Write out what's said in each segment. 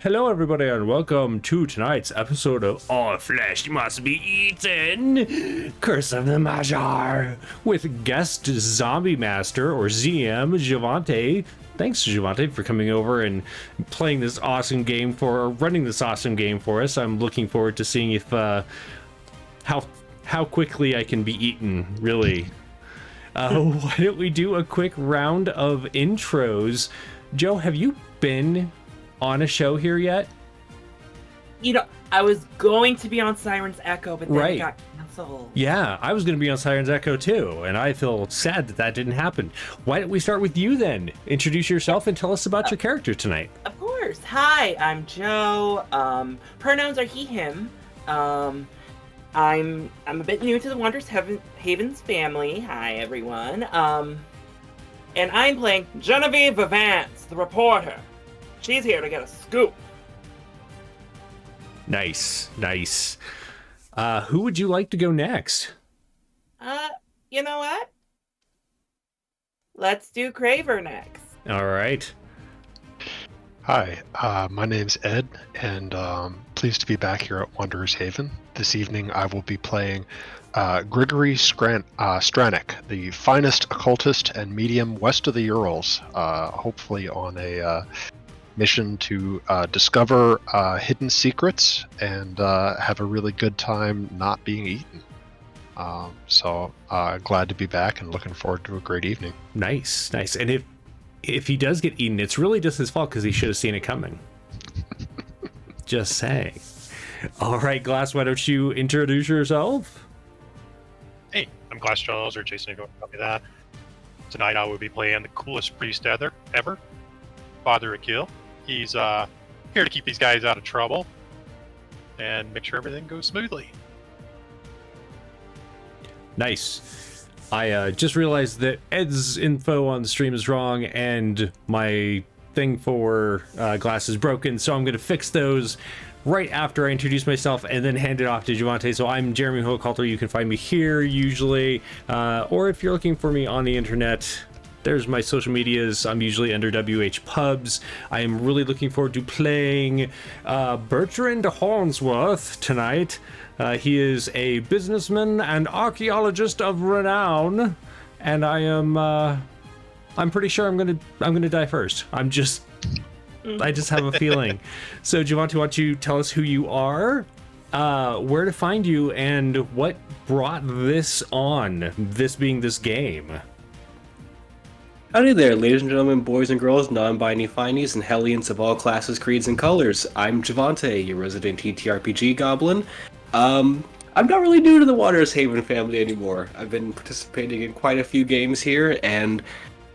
Hello, everybody, and welcome to tonight's episode of All Flesh Must Be Eaten, Curse of the Medjai, with guest zombie master, or ZM, Javante. Thanks, Javante, for coming over and playing this awesome game or running this awesome game for us. I'm looking forward to seeing if, how quickly I can be eaten, really. Why don't we do a quick round of intros? Joe, have you been on a show here yet? I was going to be on Siren's Echo, but then Right. it got canceled. Yeah, I was going to be on Siren's Echo too, and I feel sad that that didn't happen. Why don't we start with you then? Introduce yourself and tell us about your character tonight. Of course. Hi, I'm Joe. Pronouns are he, him. I'm a bit new to the Wanderers Havens family. Hi, everyone. And I'm playing Genevieve Vivance, the reporter. She's here to get a scoop. Nice. Who would you like to go next? You know what? Let's do Craver next. All right. Hi, my name's Ed, and pleased to be back here at Wanderers Haven. This evening I will be playing Grigory Stranik, the finest occultist and medium west of the Urals, hopefully on a mission to discover hidden secrets and have a really good time not being eaten. So glad to be back and looking forward to a great evening. Nice. And if he does get eaten, it's really just his fault because he should have seen it coming. Just saying. All right, Glass, why don't you introduce yourself? Hey, I'm Glass Jones, or Jason, go tell me that. Tonight I will be playing the coolest priest ever, Father Akil. He's here to keep these guys out of trouble and make sure everything goes smoothly. Nice. I just realized that Ed's info on the stream is wrong, and my thing for Glass is broken, so I'm going to fix those right after I introduce myself and then hand it off to Javante. So I'm Jeremy Hochhalter. You can find me here usually, or if you're looking for me on the internet, there's my social medias. I'm usually under WH Pubs. I am really looking forward to playing Bertrand Hornsworth tonight. He is a businessman and archaeologist of renown, and I'm pretty sure I'm gonna die first. I just have a feeling. So Javante, why don't you tell us who you are, where to find you, and what brought this on, this being this game? Howdy there, ladies and gentlemen, boys and girls, non-binary finies, and hellions of all classes, creeds, and colors. I'm Javante, your resident TTRPG goblin. I'm not really new to the Waters Haven family anymore. I've been participating in quite a few games here, and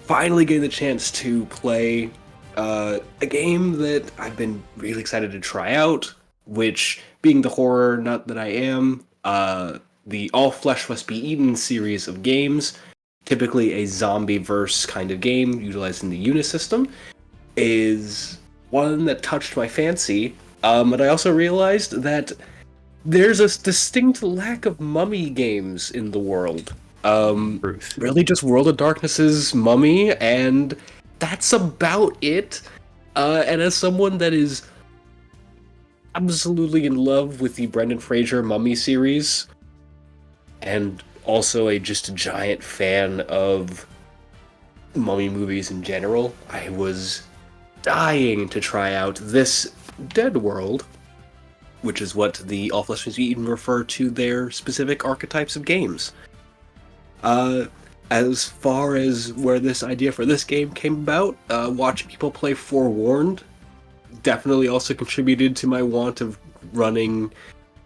finally getting the chance to play a game that I've been really excited to try out, which, being the horror nut that I am, the All Flesh Must Be Eaten series of games, typically a zombie-verse kind of game utilizing the Unis system, is one that touched my fancy. But I also realized that there's a distinct lack of mummy games in the world. Really just World of Darkness's Mummy, and that's about it. And as someone that is absolutely in love with the Brendan Fraser Mummy series, and also just a giant fan of mummy movies in general, I was dying to try out this Dead World, which is what the All Flesh Must Be Eaten refer to their specific archetypes of games. As far as where this idea for this game came about, watching people play Forewarned definitely also contributed to my want of running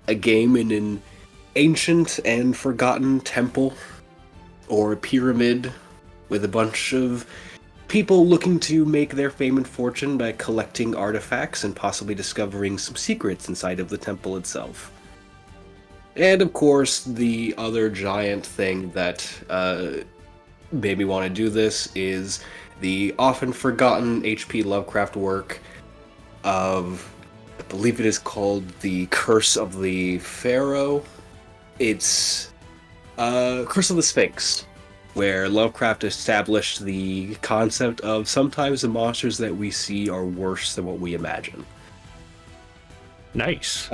a game in an ancient and forgotten temple or pyramid with a bunch of people looking to make their fame and fortune by collecting artifacts and possibly discovering some secrets inside of the temple itself. And of course, the other giant thing that made me want to do this is the often forgotten H.P. Lovecraft work of, I believe it is called The Curse of the Pharaoh. It's Curse of the Sphinx, where Lovecraft established the concept of sometimes the monsters that we see are worse than what we imagine. Nice.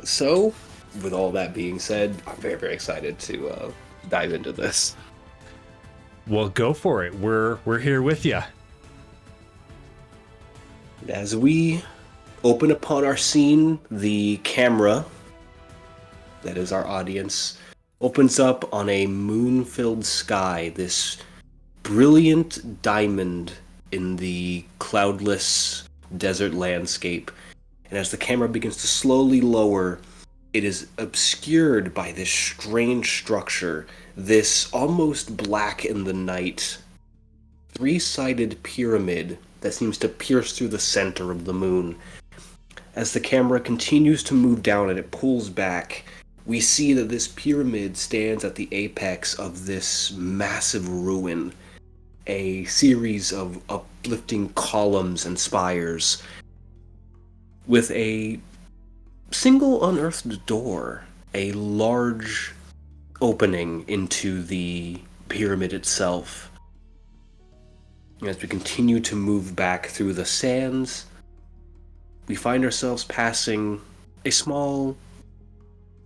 So, with all that being said, I'm very, very excited to dive into this. Well, go for it. We're here with you. As we open upon our scene, the camera, that is our audience, opens up on a moon-filled sky, this brilliant diamond in the cloudless desert landscape. And as the camera begins to slowly lower, it is obscured by this strange structure, this almost black in the night, three-sided pyramid that seems to pierce through the center of the moon. As the camera continues to move down and it pulls back, we see that this pyramid stands at the apex of this massive ruin, a series of uplifting columns and spires, with a single unearthed door, a large opening into the pyramid itself. As we continue to move back through the sands, we find ourselves passing a small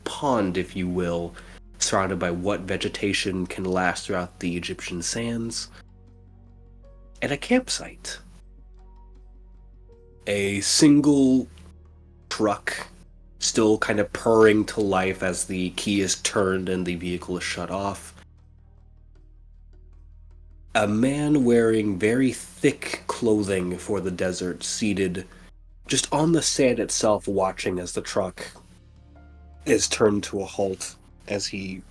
pond, if you will, surrounded by what vegetation can last throughout the Egyptian sands, and a campsite. A single truck still kind of purring to life as the key is turned and the vehicle is shut off. A man wearing very thick clothing for the desert, seated just on the sand itself, watching as the truck is turned to a halt as he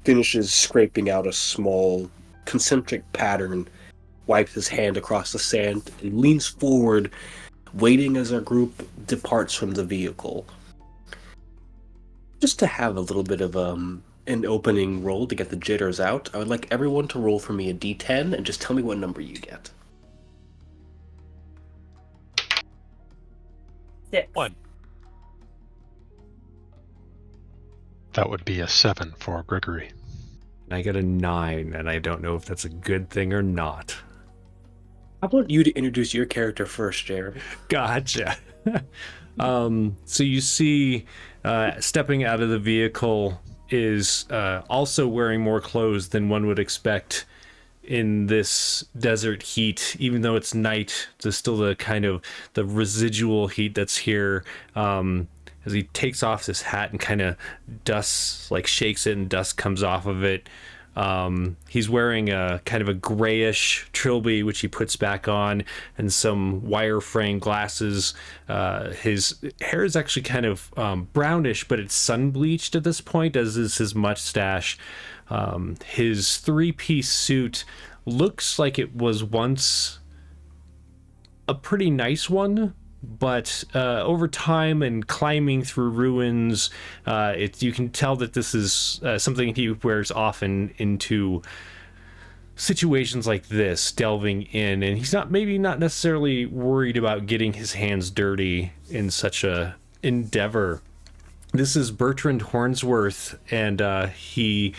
finishes scraping out a small concentric pattern, wipes his hand across the sand, and leans forward, waiting as our group departs from the vehicle. Just to have a little bit of an opening roll to get the jitters out, I would like everyone to roll for me a d10 and just tell me what number you get. 6. 1. That would be a 7 for Gregory. And I got a 9, and I don't know if that's a good thing or not. How about you to introduce your character first, Jeremy? Gotcha. So you see, stepping out of the vehicle is also wearing more clothes than one would expect in this desert heat. Even though it's night, there's still the kind of the residual heat that's here. As he takes off his hat and kind of dust, like shakes it and dust comes off of it. He's wearing a kind of a grayish trilby, which he puts back on, and some wire frame glasses. His hair is actually kind of brownish, but it's sun bleached at this point, as is his mustache. His three-piece suit looks like it was once a pretty nice one, but over time and climbing through ruins, you can tell that this is something he wears often into situations like this, delving in, and he's not necessarily worried about getting his hands dirty in such a endeavor. This is Bertrand Hornsworth, and he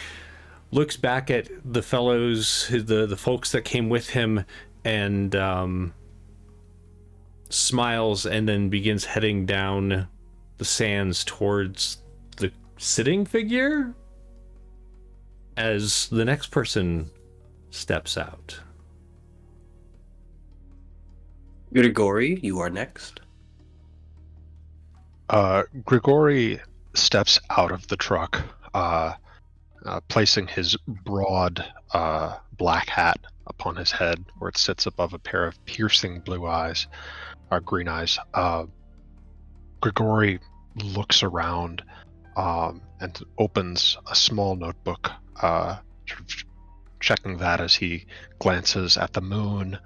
looks back at the fellows, the folks that came with him, and smiles, and then begins heading down the sands towards the sitting figure as the next person steps out. Grigori, you are next. Grigori steps out of the truck, placing his broad black hat upon his head, where it sits above a pair of piercing blue eyes. Green eyes. Grigori looks around and opens a small notebook, checking that as he glances at the moon,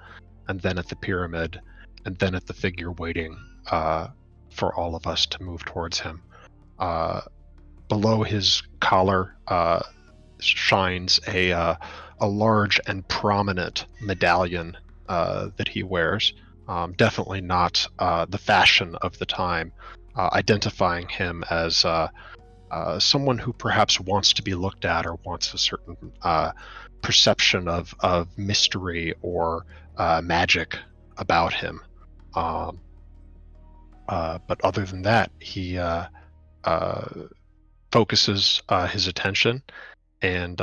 and then at the pyramid, and then at the figure waiting for all of us to move towards him. Below his collar shines a large and prominent medallion that he wears. Definitely not the fashion of the time, identifying him as someone who perhaps wants to be looked at, or wants a certain perception of mystery or magic about him. But other than that, he focuses his attention and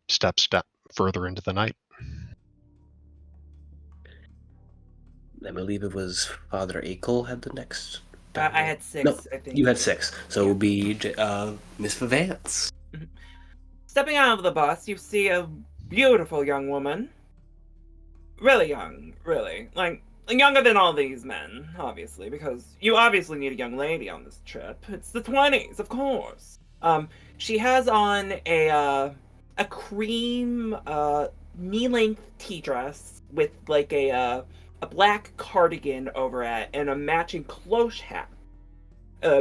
steps further into the night. I believe it was Father Akel had the next. I had 6, No, I think. you had 6. So it would be Miss Vivance. Stepping out of the bus, you see a beautiful young woman. Really young, really. Like, younger than all these men, obviously, because you obviously need a young lady on this trip. It's the 20s, of course. She has on a cream, knee-length tea dress with, like, a black cardigan over it and a matching cloche hat.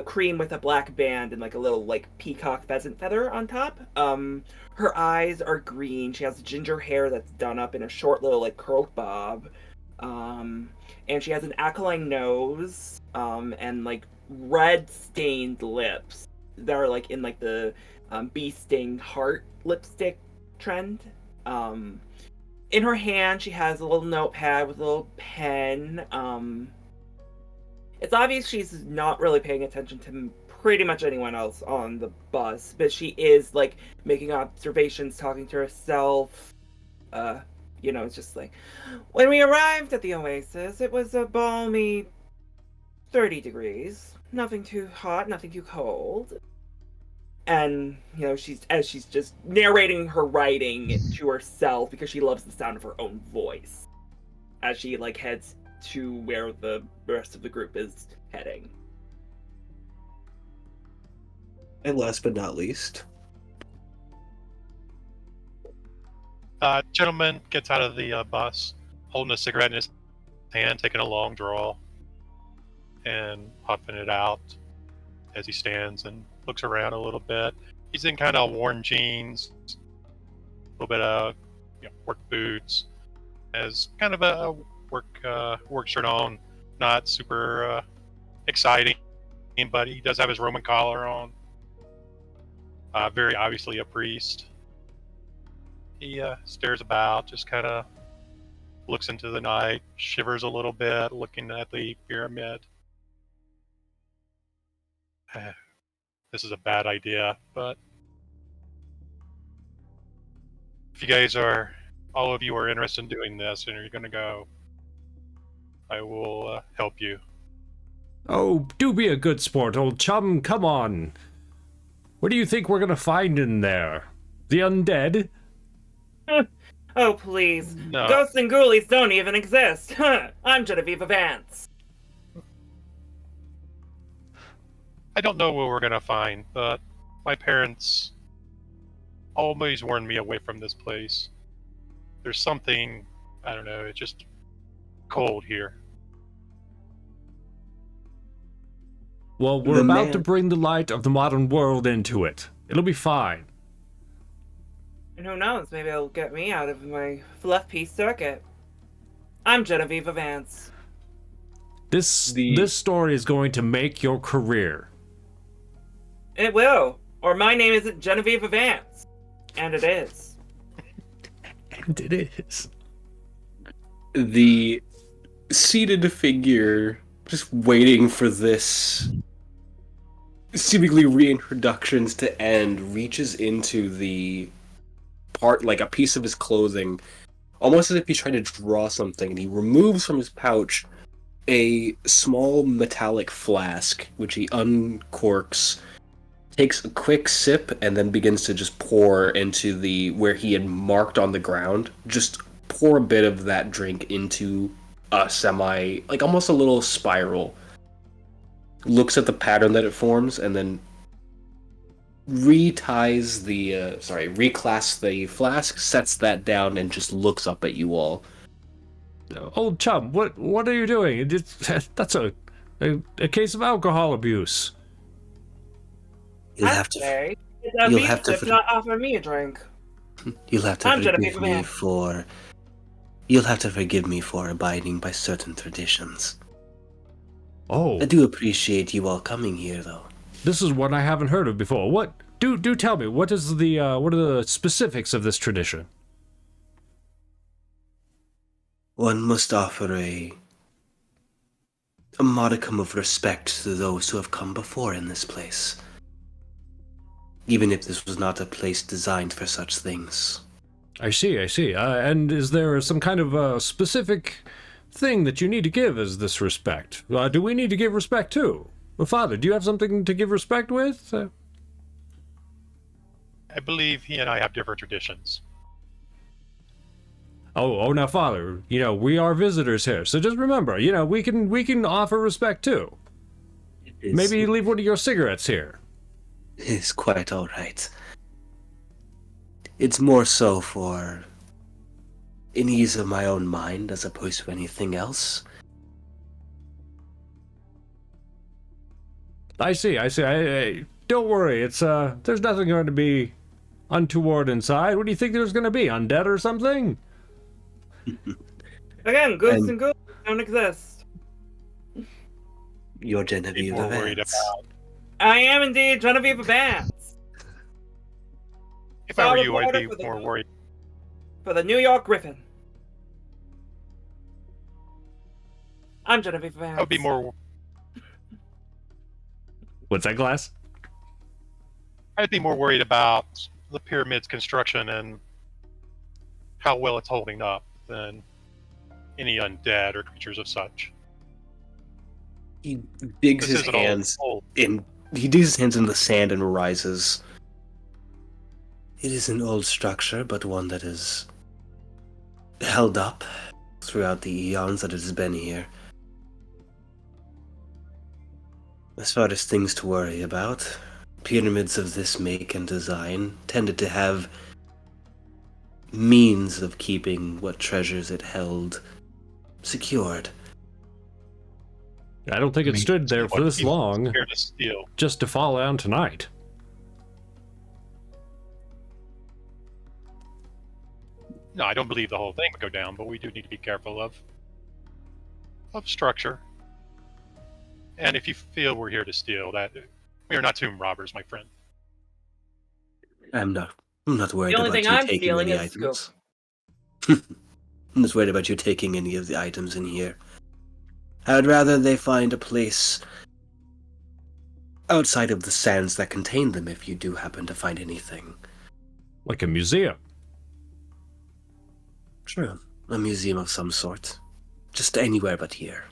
Cream with a black band and like a little like peacock pheasant feather on top. Her eyes are green. She has ginger hair that's done up in a short little like curled bob. And she has an aquiline nose, and like red stained lips that are like in like the bee sting heart lipstick trend. In her hand she has a little notepad with a little pen. It's obvious she's not really paying attention to pretty much anyone else on the bus, but she is, like, making observations, talking to herself. It's just like, when we arrived at the oasis, it was a balmy 30 degrees. Nothing too hot, nothing too cold. And, she's just narrating her writing to herself because she loves the sound of her own voice as she, like, heads to where the rest of the group is heading. And last but not least, Gentleman gets out of the bus, holding a cigarette in his hand, taking a long draw, and puffing it out as he stands and looks around a little bit. He's in kind of worn jeans, a little bit of work boots, as kind of a work shirt on, not super exciting, but he does have his Roman collar on. Very obviously a priest. He stares about, just kind of looks into the night, shivers a little bit, looking at the pyramid. This is a bad idea, but if you guys all of you are interested in doing this and you're going to go, I will help you. Oh, do be a good sport, old chum. Come on. What do you think we're gonna find in there? The undead? Oh, please. No. Ghosts and ghoulies don't even exist. I'm Genevieve Vance. I don't know what we're going to find, but my parents always warned me away from this place. There's something, I don't know, it's just cold here. Well, we're about to bring the light of the modern world into it. It'll be fine. And who knows, maybe it'll get me out of my fluff-piece circuit. I'm Genevieve Vance. This story is going to make your career. It will. Or my name isn't Genevieve Vance. And it is. And it is. The seated figure just waiting for this seemingly reintroductions to end reaches into the part, like a piece of his clothing, almost as if he's trying to draw something, and he removes from his pouch a small metallic flask, which he uncorks, takes a quick sip, and then begins to just pour into where he had marked on the ground. Just pour a bit of that drink into a like almost a little spiral. Looks at the pattern that it forms, and then reclasps the flask, sets that down, and just looks up at you all. Old chum, what are you doing? That's a case of alcohol abuse. You'll have to not offer me a drink. You'll have to forgive me for abiding by certain traditions. Oh, I do appreciate you all coming here, though. This is one I haven't heard of before. What? Do tell me. What are the specifics of this tradition? One must offer a a modicum of respect to those who have come before in this place. Even if this was not a place designed for such things. I see, I see. And is there some kind of specific thing that you need to give as this respect? Do we need to give respect too? Well, Father, do you have something to give respect with? I believe he and I have different traditions. Oh, now, Father, we are visitors here, so just remember, we can offer respect too. Maybe leave one of your cigarettes here. It's quite all right. It's more so for an ease of my own mind as opposed to anything else. I see. Don't worry. It's there's nothing going to be untoward inside. What do you think there's going to be? Undead or something? Again, ghosts and ghouls don't exist. You're Genevieve People are worried Vance. about. I am indeed Genevieve Vance. If I were Solid you, I'd water be for the- more worried. For the New York Griffin. I'm Genevieve Vance. I would be more. What's that, Glass? I'd be more worried about the pyramid's construction and how well it's holding up than any undead or creatures of such. He digs This his isn't all hands old. in. He digs his hands in the sand and rises. It is an old structure, but one that is held up throughout the eons that it has been here. As far as things to worry about, pyramids of this make and design tended to have means of keeping what treasures it held secured. I don't think it stood there for What this people long, scared to steal. just to fall down tonight. No, I don't believe the whole thing would go down, but we do need to be careful of structure. And if you feel we're here to steal, that we are not tomb robbers, my friend. I'm not worried The only about thing you I'm taking stealing any is items. I'm just worried about you taking any of the items in here. I would rather they find a place outside of the sands that contain them if you do happen to find anything. Like a museum. Sure. A museum of some sort. Just anywhere but here.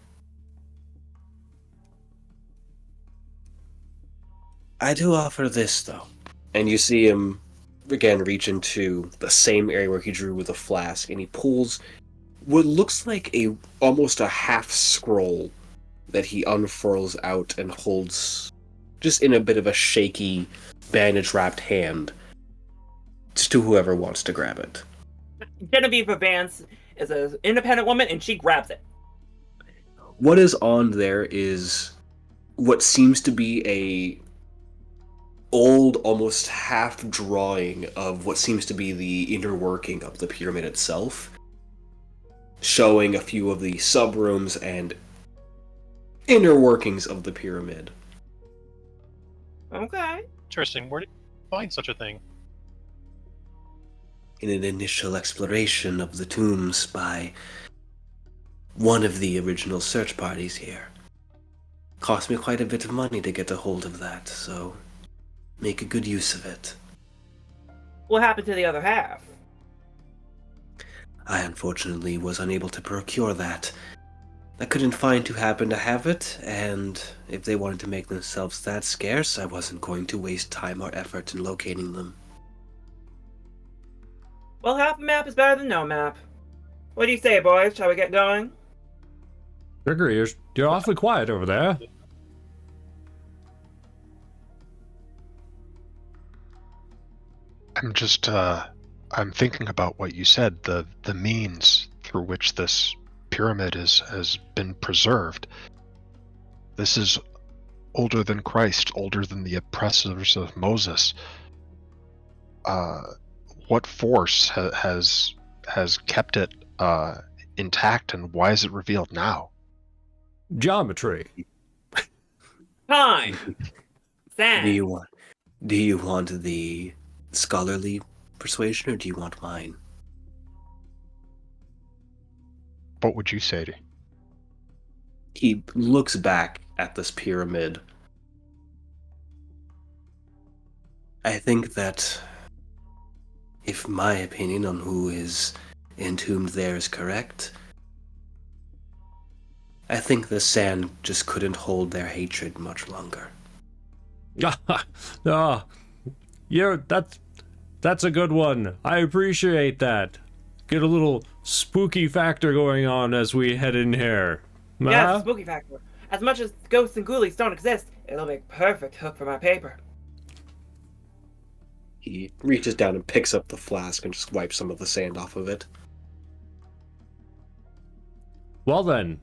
I do offer this, though. And you see him, again, reach into the same area where he drew with a flask, and he pulls what looks like almost a half scroll that he unfurls out and holds just in a bit of a shaky, bandage-wrapped hand, just to whoever wants to grab it. Genevieve Vance is an independent woman, and she grabs it. What is on there is what seems to be a old, almost half drawing of what seems to be the inner working of the pyramid itself, showing a few of the sub-rooms and inner workings of the pyramid. Okay. Interesting. Where did you find such a thing? In an initial exploration of the tombs by one of the original search parties here. Cost me quite a bit of money to get a hold of that, so make a good use of it. What happened to the other half? I unfortunately was unable to procure that. I couldn't find who happened to have it, and if they wanted to make themselves that scarce, I wasn't going to waste time or effort in locating them. Well, half a map is better than no map. What do you say, boys? Shall we get going? Gregory, you're awfully quiet over there. I'm just, I'm thinking about what you said, the means through which this pyramid has been preserved. This is older than Christ, older than the oppressors of Moses. What force has kept it intact, and why is it revealed now? Geometry. Time. Sand. Do you want the scholarly persuasion, or do you want mine? What would you say to? He looks back at this pyramid. I think that if my opinion on who is entombed there is correct, I think the sand just couldn't hold their hatred much longer. Ah, yeah, that's a good one. I appreciate that. Get a little spooky factor going on as we head in here. Yeah, Huh? spooky factor. As much as ghosts and ghoulies don't exist, it'll make perfect hook for my paper. He reaches down and picks up the flask and just wipes some of the sand off of it. Well then,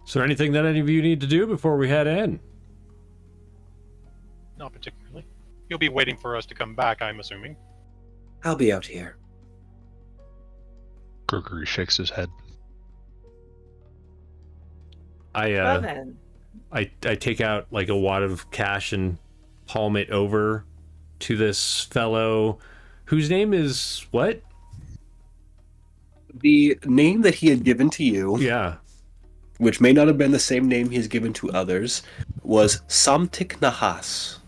is there anything that any of you need to do before we head in? Not particularly. You'll be waiting for us to come back, I'm assuming. I'll be out here. Gregory shakes his head. Well then. I take out like a wad of cash and palm it over to this fellow whose name is what? The name that he had given to you, Yeah. which may not have been the same name he's given to others, was Samtik Nahas.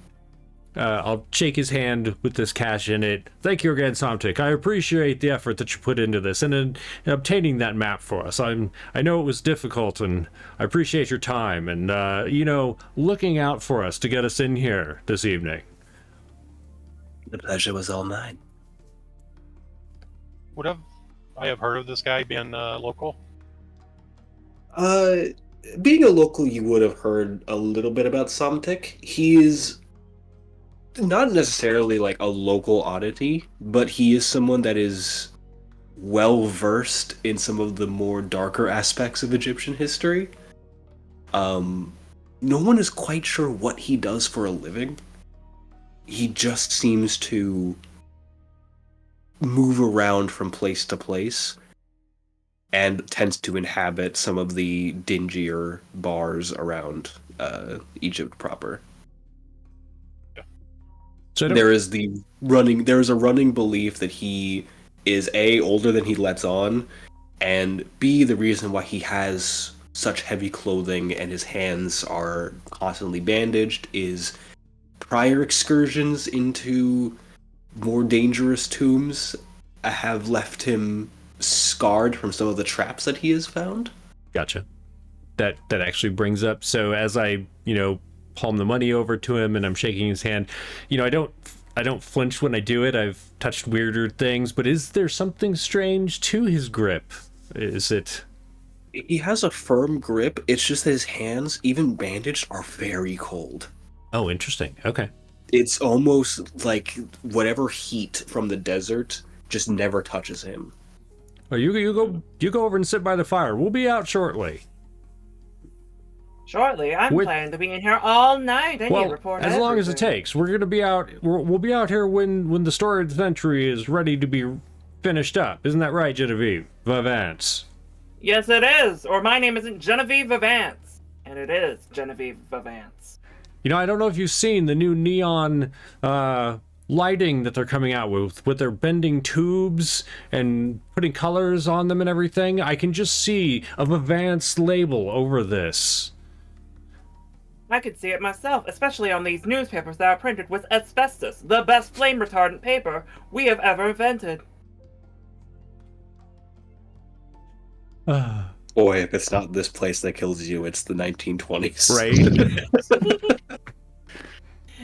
I'll shake his hand with this cash in it. Thank you again, Somtik. I appreciate the effort that you put into this and in obtaining that map for us. I know it was difficult, and I appreciate your time and, looking out for us to get us in here this evening. The pleasure was all mine. Would I have heard of this guy being local? Being a local, you would have heard a little bit about Samtik. He's not necessarily like a local oddity, but he is someone that is well versed in some of the more darker aspects of Egyptian history. No one is quite sure what he does for a living. He just seems to move around from place to place and tends to inhabit some of the dingier bars around Egypt proper. So There is a running belief that he is A, older than he lets on, and B, the reason why he has such heavy clothing and his hands are constantly bandaged is prior excursions into more dangerous tombs have left him scarred from some of the traps that he has found. Gotcha. That actually brings up, so as I, palm the money over to him and I'm shaking his hand, I don't flinch when I do it. I've touched weirder things, but is there something strange to his grip? Is it... He has a firm grip, it's just that his hands, even bandaged, are very cold. Oh, interesting. Okay. It's almost like whatever heat from the desert just never touches him. Oh, you go over and sit by the fire. We'll be out shortly. Shortly, I'm planning to be in here all night. I need to report as long as it everything. takes. We're gonna be out. We'll be out here when the story of the century is ready to be finished up. Isn't that right, Genevieve Vavance? Yes, it is. Or my name isn't Genevieve Vavance, and it is Genevieve Vavance. I don't know if you've seen the new neon lighting that they're coming out with their bending tubes and putting colors on them and everything. I can just see a Vavance label over this. I could see it myself, especially on these newspapers that are printed with asbestos, the best flame retardant paper we have ever invented. Boy, if it's not this place that kills you, it's the 1920s. Right?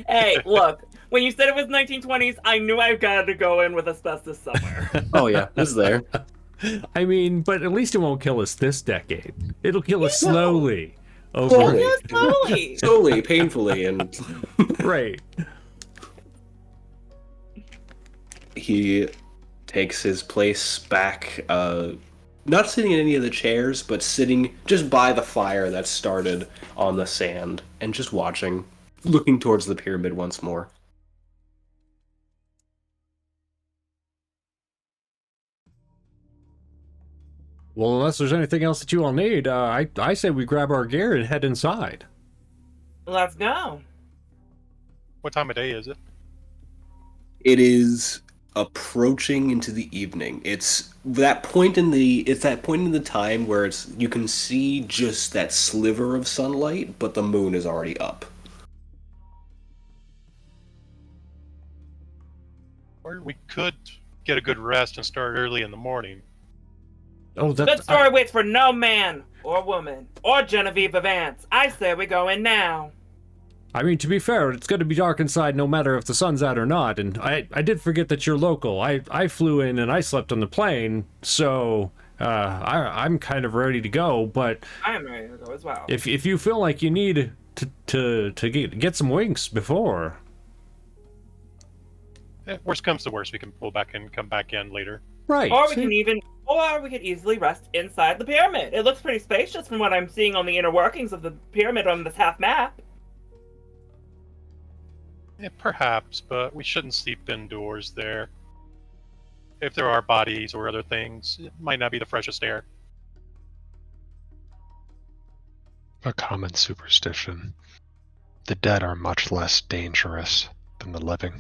Hey, look, when you said it was 1920s, I knew I got to go in with asbestos somewhere. Oh yeah, it's there. I mean, but at least it won't kill us this decade. It'll kill us No. slowly. Slowly. Yes, totally. Slowly, painfully, and Right. he takes his place back, not sitting in any of the chairs, but sitting just by the fire that started on the sand, and just watching, looking towards the pyramid once more. Well, unless there's anything else that you all need, I say we grab our gear and head inside. Let's go. What time of day is it? It is approaching into the evening. It's that point in the time where you can see just that sliver of sunlight, but the moon is already up. Or we could get a good rest and start early in the morning. Oh, Good story waits for no man or woman or Genevieve of Vance. I say we go in now. I mean, to be fair, it's going to be dark inside no matter if the sun's out or not, and I did forget that you're local. I flew in and I slept on the plane, so I'm kind of ready to go, but... I am ready to go as well. If you feel like you need to get some winks before... Worst comes to worst, we can pull back and come back in later. Right. Or we could easily rest inside the pyramid. It looks pretty spacious from what I'm seeing on the inner workings of the pyramid on this half map. Yeah, perhaps, but we shouldn't sleep indoors there. If there are bodies or other things, it might not be the freshest air. A common superstition. The dead are much less dangerous than the living.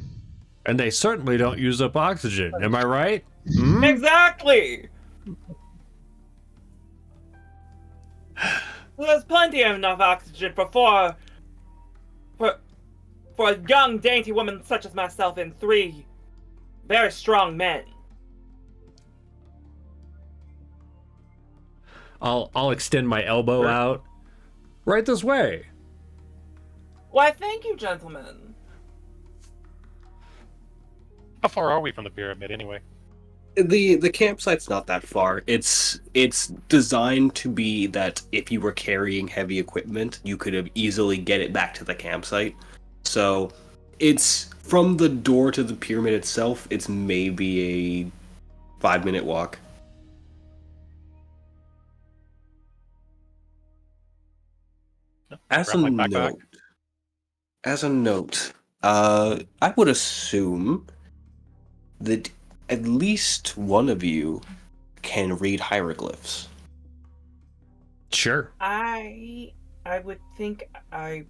And they certainly don't use up oxygen, am I right? Hmm? Exactly! There's plenty of enough oxygen for a young, dainty woman such as myself and 3 very strong men. I'll extend my elbow out. Right this way. Why, thank you, gentlemen. How far are we from the pyramid, anyway? The campsite's not that far. It's designed to be that if you were carrying heavy equipment, you could have easily get it back to the campsite. So it's from the door to the pyramid itself, it's maybe a 5-minute walk. As a note, I would assume that at least one of you can read hieroglyphs. Sure. I would think I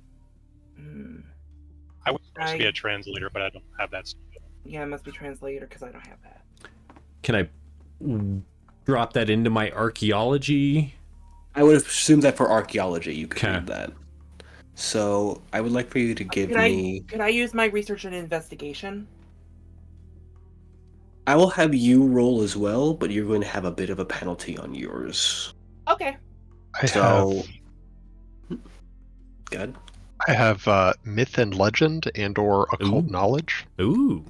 would supposed to be a translator, but I don't have that skill. Yeah, I must be translator because I don't have that. Can I drop that into my archaeology? I would assume that for archaeology you could Okay. read that. So I would like for you to give me... Could I use my research and investigation? I will have you roll as well, but you're going to have a bit of a penalty on yours. Okay. Good. I have myth and legend and or occult Ooh. knowledge. Ooh.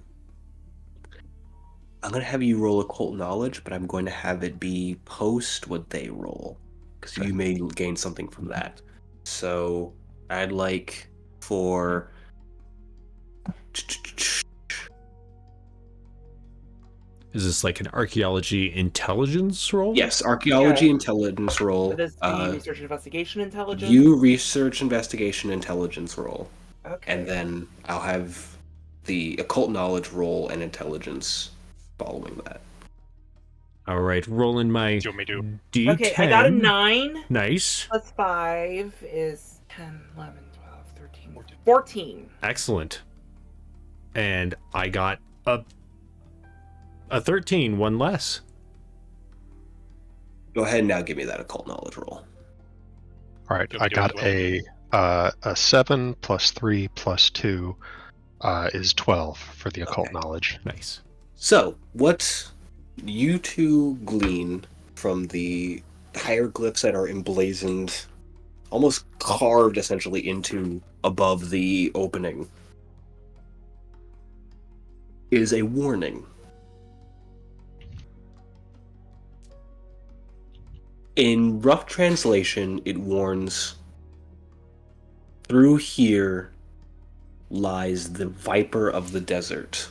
I'm going to have you roll occult knowledge, but I'm going to have it be post what they roll, because you may gain something from that. So I'd like for... Is this like an archaeology intelligence roll? Yes, archaeology Yeah. intelligence roll. What is the research and investigation intelligence? You research investigation intelligence roll. Okay. And then I'll have the occult knowledge roll and intelligence following that. All right, rolling my Do you want me to? D10. Okay, I got a 9. Nice. Plus 5 is 10, 11, 12, 13, 14. Excellent. And I got a 13, one less. Go ahead and now give me that occult knowledge roll. All right, Do I we do got it a 7 plus 3 plus 2 is 12 for the occult Okay. knowledge. Nice. So, what you two glean from the hieroglyphs that are emblazoned, almost carved essentially into above the opening, is a warning. In rough translation, it warns, "Through here lies the viper of the desert.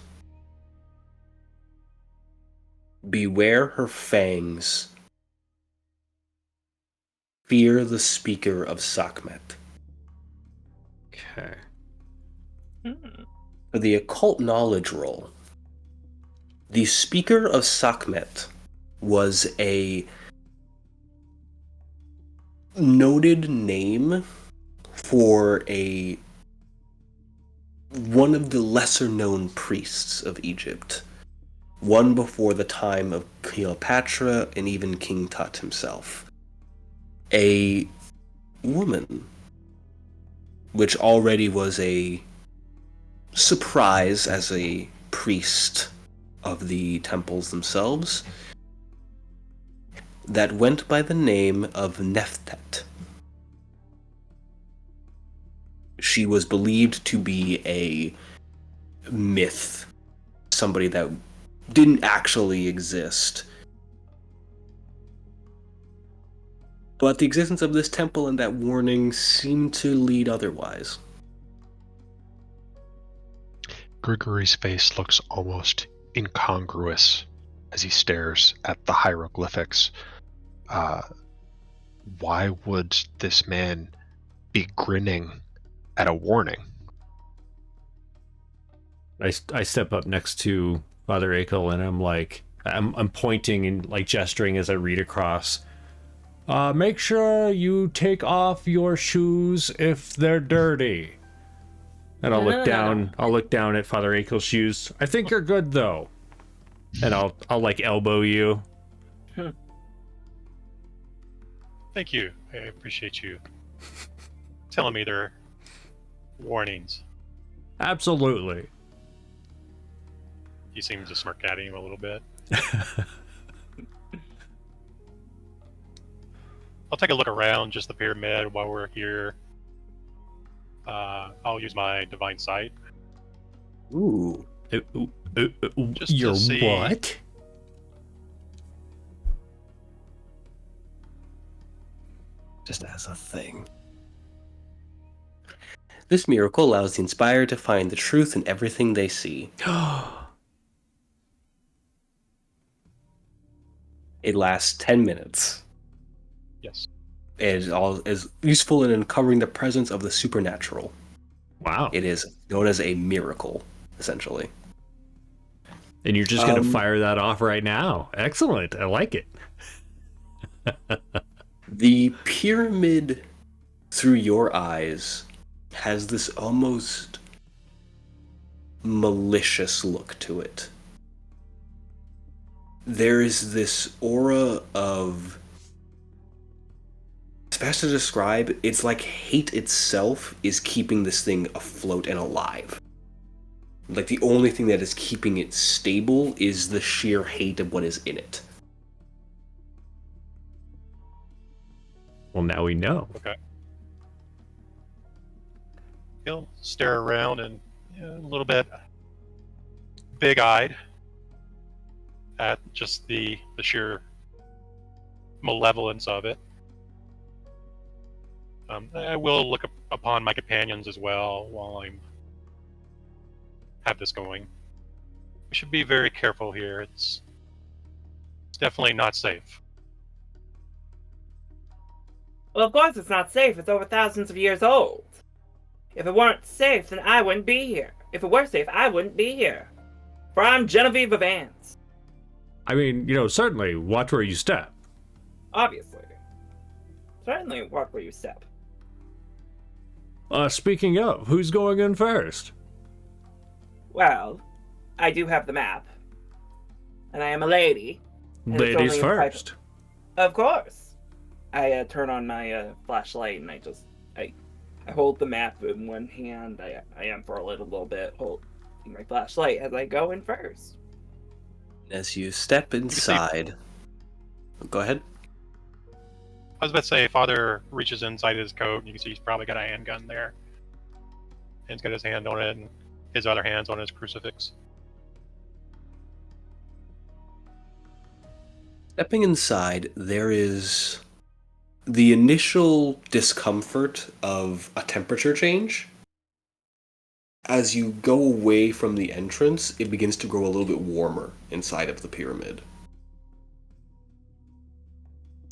Beware her fangs. Fear the speaker of Sekhmet." Okay. For the occult knowledge roll, the speaker of Sekhmet was a noted name for one of the lesser known priests of Egypt. one before the time of Cleopatra and even King Tut himself. A woman, which already was a surprise as a priest of the temples themselves, that went by the name of Nephtet. She was believed to be a myth, somebody that didn't actually exist. But the existence of this temple and that warning seemed to lead otherwise. Grigory's face looks almost incongruous as he stares at the hieroglyphics. Why would this man be grinning at a warning? I step up next to Father Akel and I'm like, I'm pointing and like gesturing as I read across. Make sure you take off your shoes if they're dirty. And I'll look down. I'll look down at Father Akel's shoes. I think you're good though. And I'll like elbow you. Thank you. I appreciate you telling me their warnings. Absolutely. He seems to smirk at him a little bit. I'll take a look around just the pyramid while we're here. I'll use my divine sight. Ooh. Just You're to see. what? Just as a thing. This miracle allows the inspired to find the truth in everything they see. It lasts 10 minutes. Yes. It is useful in uncovering the presence of the supernatural. Wow. It is known as a miracle, essentially. And you're just gonna fire that off right now. Excellent. I like it. The pyramid, through your eyes, has this almost malicious look to it. There is this aura of, it's best to describe, it's like hate itself is keeping this thing afloat and alive. Like the only thing that is keeping it stable is the sheer hate of what is in it. Well, now we know. Okay. He'll stare around and a little bit big-eyed at just the sheer malevolence of it. I will look upon my companions as well while I'm have this going. We should be very careful here. It's definitely not safe. Well, of course it's not safe. It's over thousands of years old. If it weren't safe, then I wouldn't be here. If it were safe, I wouldn't be here. For I'm Genevieve of Vance. I mean, certainly watch where you step. Obviously. Certainly watch where you step. Speaking of, who's going in first? Well, I do have the map. And I am a lady. And it's Ladies only first. Of course. I turn on my flashlight and I hold the map in one hand. I am for a little bit holding my flashlight as I go in first. As you step inside... Go ahead. I was about to say, Father reaches inside his coat, and you can see he's probably got a handgun there. And he's got his hand on it, and his other hand's on his crucifix. Stepping inside, there is the initial discomfort of a temperature change. As you go away from the entrance, it begins to grow a little bit warmer inside of the pyramid.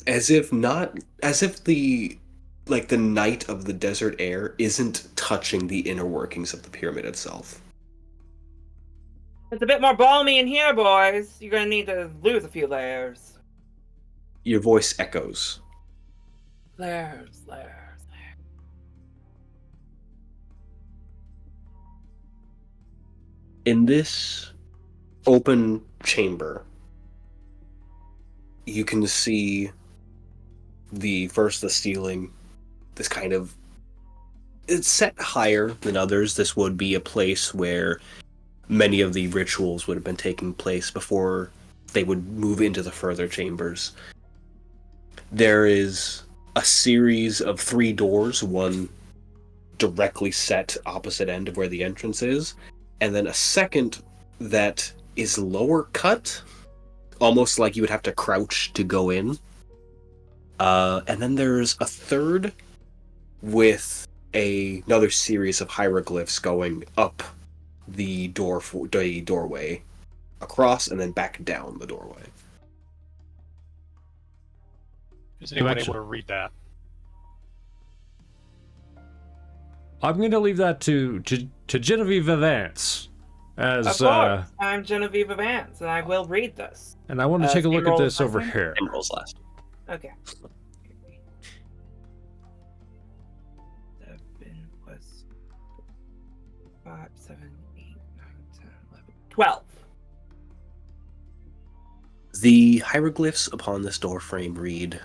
As if the night of the desert air isn't touching the inner workings of the pyramid itself. It's a bit more balmy in here, boys. You're gonna need to lose a few layers. Your voice echoes. Layers. In this open chamber. You can see the ceiling. This kind of, it's set higher than others. This would be a place where many of the rituals would have been taking place before they would move into the further chambers. There is a series of 3 doors, one directly set opposite end of where the entrance is, and then a second that is lower cut, almost like you would have to crouch to go in. And then there's a third with another series of hieroglyphs going up the doorway, across, and then back down the doorway. Is anyone able to read that? I'm going to leave that to Genevieve Vance. Of course, I'm Genevieve Vance, and I will read this. And I want to take a look at this over here. And rolls last. Okay. 7 plus 5, 7, 8, 9, 10, 11, 12. The hieroglyphs upon this doorframe read,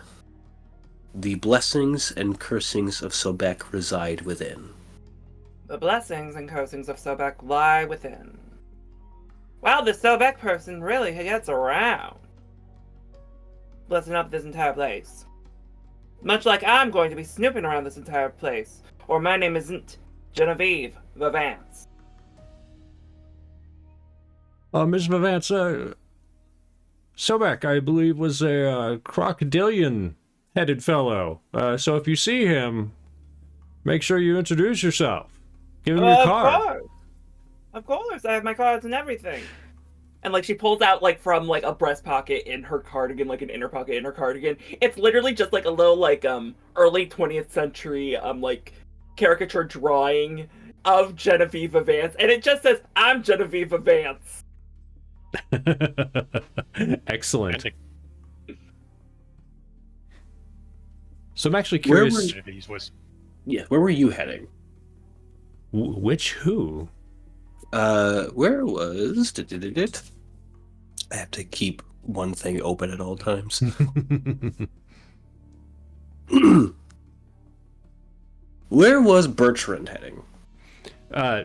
"The blessings and cursings of Sobek reside within." The blessings and cursings of Sobek lie within. Wow, this Sobek person really gets around. Blessing up this entire place. Much like I'm going to be snooping around this entire place, or my name isn't Genevieve Vance. Ms. Vance, Sobek, I believe, was a crocodilian-headed fellow. So if you see him, make sure you introduce yourself. Give him your card. Of course, I have my cards and everything. And like she pulls out like from like a breast pocket in her cardigan, like an inner pocket in her cardigan. It's literally just like a little like early 20th century like caricature drawing of Genevieve Vance, and it just says, "I'm Genevieve Vance." Excellent. So I'm actually curious. Where were you heading? Which who? Where was... I have to keep one thing open at all times. Where was Bertrand heading?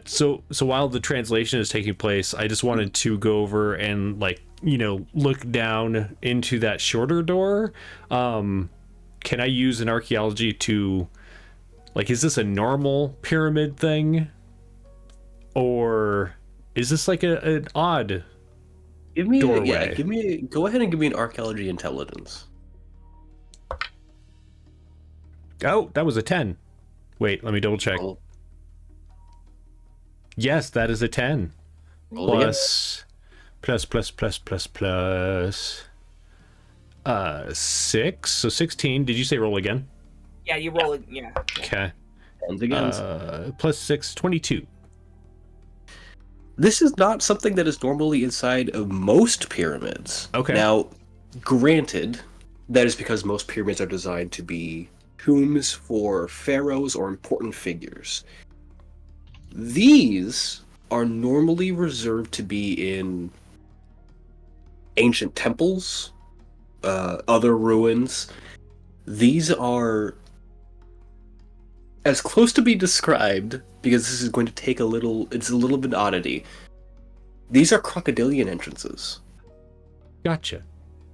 So while the translation is taking place, I just wanted to go over and look down into that shorter door. Can I use an archaeology to, is this a normal pyramid thing? Or is this like an odd doorway? Go ahead and give me an archaeology intelligence. Oh, that was a 10. Wait, let me double check. Roll. Yes, that is a 10. Plus 6, so 16. Did you say roll again? Yeah, you roll it. Yeah. Okay. And again. Plus 6, 22. This is not something that is normally inside of most pyramids. Okay. Now, granted, that is because most pyramids are designed to be tombs for pharaohs or important figures. These are normally reserved to be in ancient temples, other ruins. These are as close to be described, because this is going to take it's a little bit oddity. These are crocodilian entrances. Gotcha.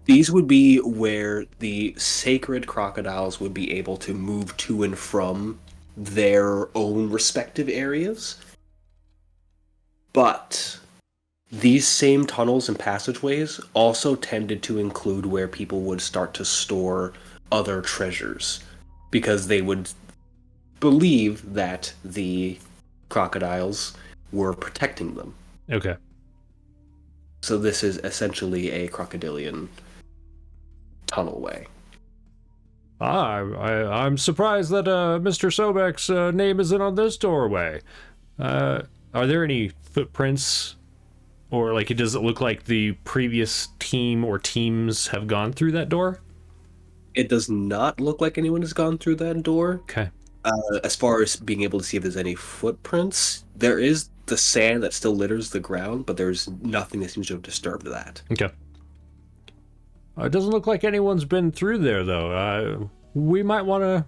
These would be where the sacred crocodiles would be able to move to and from their own respective areas. But these same tunnels and passageways also tended to include where people would start to store other treasures, because they would believe that the crocodiles were protecting them. Okay. So this is essentially a crocodilian tunnelway. I'm surprised that Mr. Sobek's name isn't on this doorway. Are there any footprints, or does it look like the previous team or teams have gone through that door? It does not look like anyone has gone through that door. Okay. As far as being able to see if there's any footprints, there is the sand that still litters the ground, but there's nothing that seems to have disturbed that. Okay. It doesn't look like anyone's been through there, though. We might want to...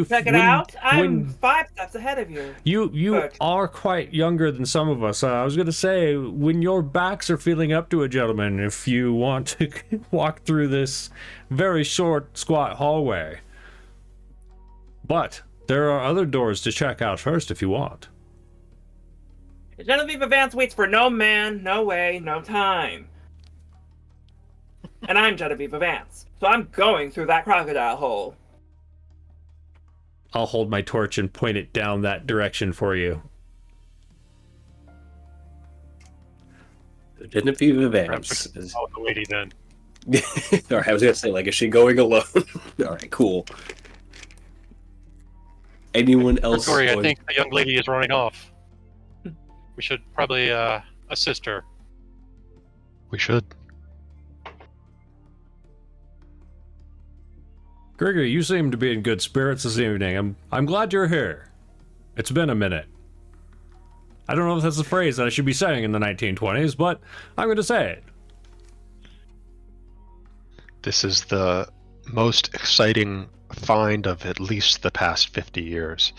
Check it out. I'm 5 steps ahead of you. You But- are quite younger than some of us. I was going to say, when your backs are feeling up to a gentleman, if you want to walk through this very short, squat hallway. But there are other doors to check out first if you want. Genevieve Vance waits for no man, no way, no time. And I'm Genevieve Vance, so I'm going through that crocodile hole. I'll hold my torch and point it down that direction for you. Genevieve Perhaps Vance we can is... follow the lady then. Alright, I was gonna say, like, is she going alone? Alright, cool. Anyone else? Victoria, I going- think the young lady is running off. We should probably assist her. We should. Gregory, you seem to be in good spirits this evening. I'm glad you're here. It's been a minute. I don't know if that's a phrase that I should be saying in the 1920s, but I'm going to say it. This is the most exciting find of at least the past 50 years.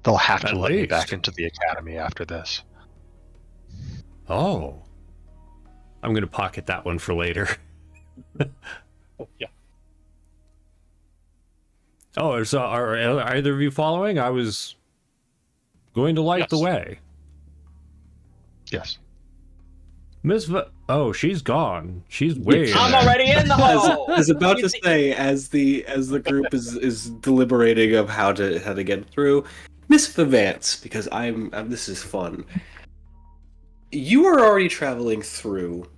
They'll have to At let me least. back into the academy after this. Oh. I'm going to pocket that one for later. Oh, yeah. Oh, so are either of you following? I was going to light the Yes. way. Yes. Oh, she's gone. She's way in I'm there. already in the hole. I was about to say, as the group is deliberating of how to get through, Miss Vance, because I'm this is fun. You are already traveling through,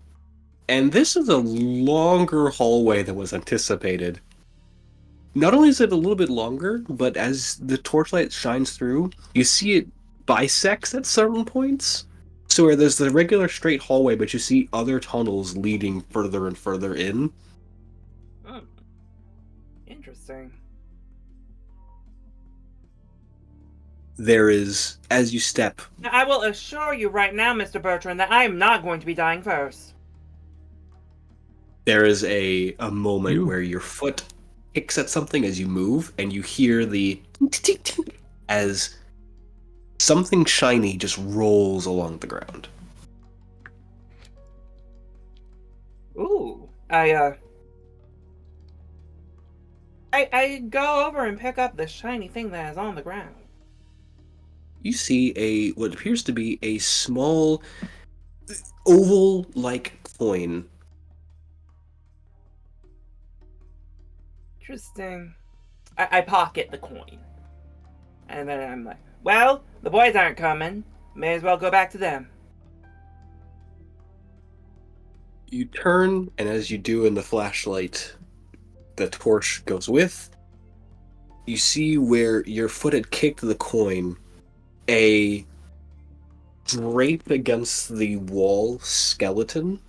and this is a longer hallway than was anticipated. Not only is it a little bit longer, but as the torchlight shines through, you see it bisects at certain points. So where there's the regular straight hallway, but you see other tunnels leading further and further in. Interesting. There is, as you step, Now, I will assure you right now, Mr. Bertrand, that I am not going to be dying first. there is a moment You- where your foot kicks at something as you move, and you hear the tink-tink-tink as something shiny just rolls along the ground. Ooh, I go over and pick up the shiny thing that is on the ground. You see what appears to be a small oval-like coin. Interesting. I pocket the coin. And then I'm like, well, the boys aren't coming. May as well go back to them. You turn, and as you do in the flashlight, the torch goes with. You see where your foot had kicked the coin, a draped against the wall skeleton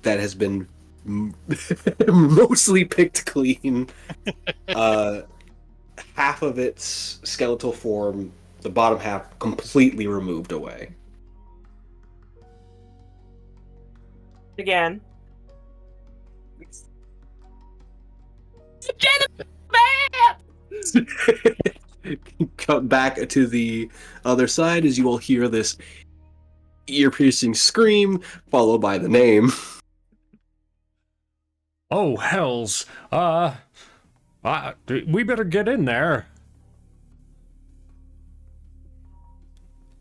that has been mostly picked clean. Half of its skeletal form, the bottom half, completely removed away. Again. Cut back to the other side as you all hear this ear-piercing scream, followed by the name. Oh, hells. We better get in there.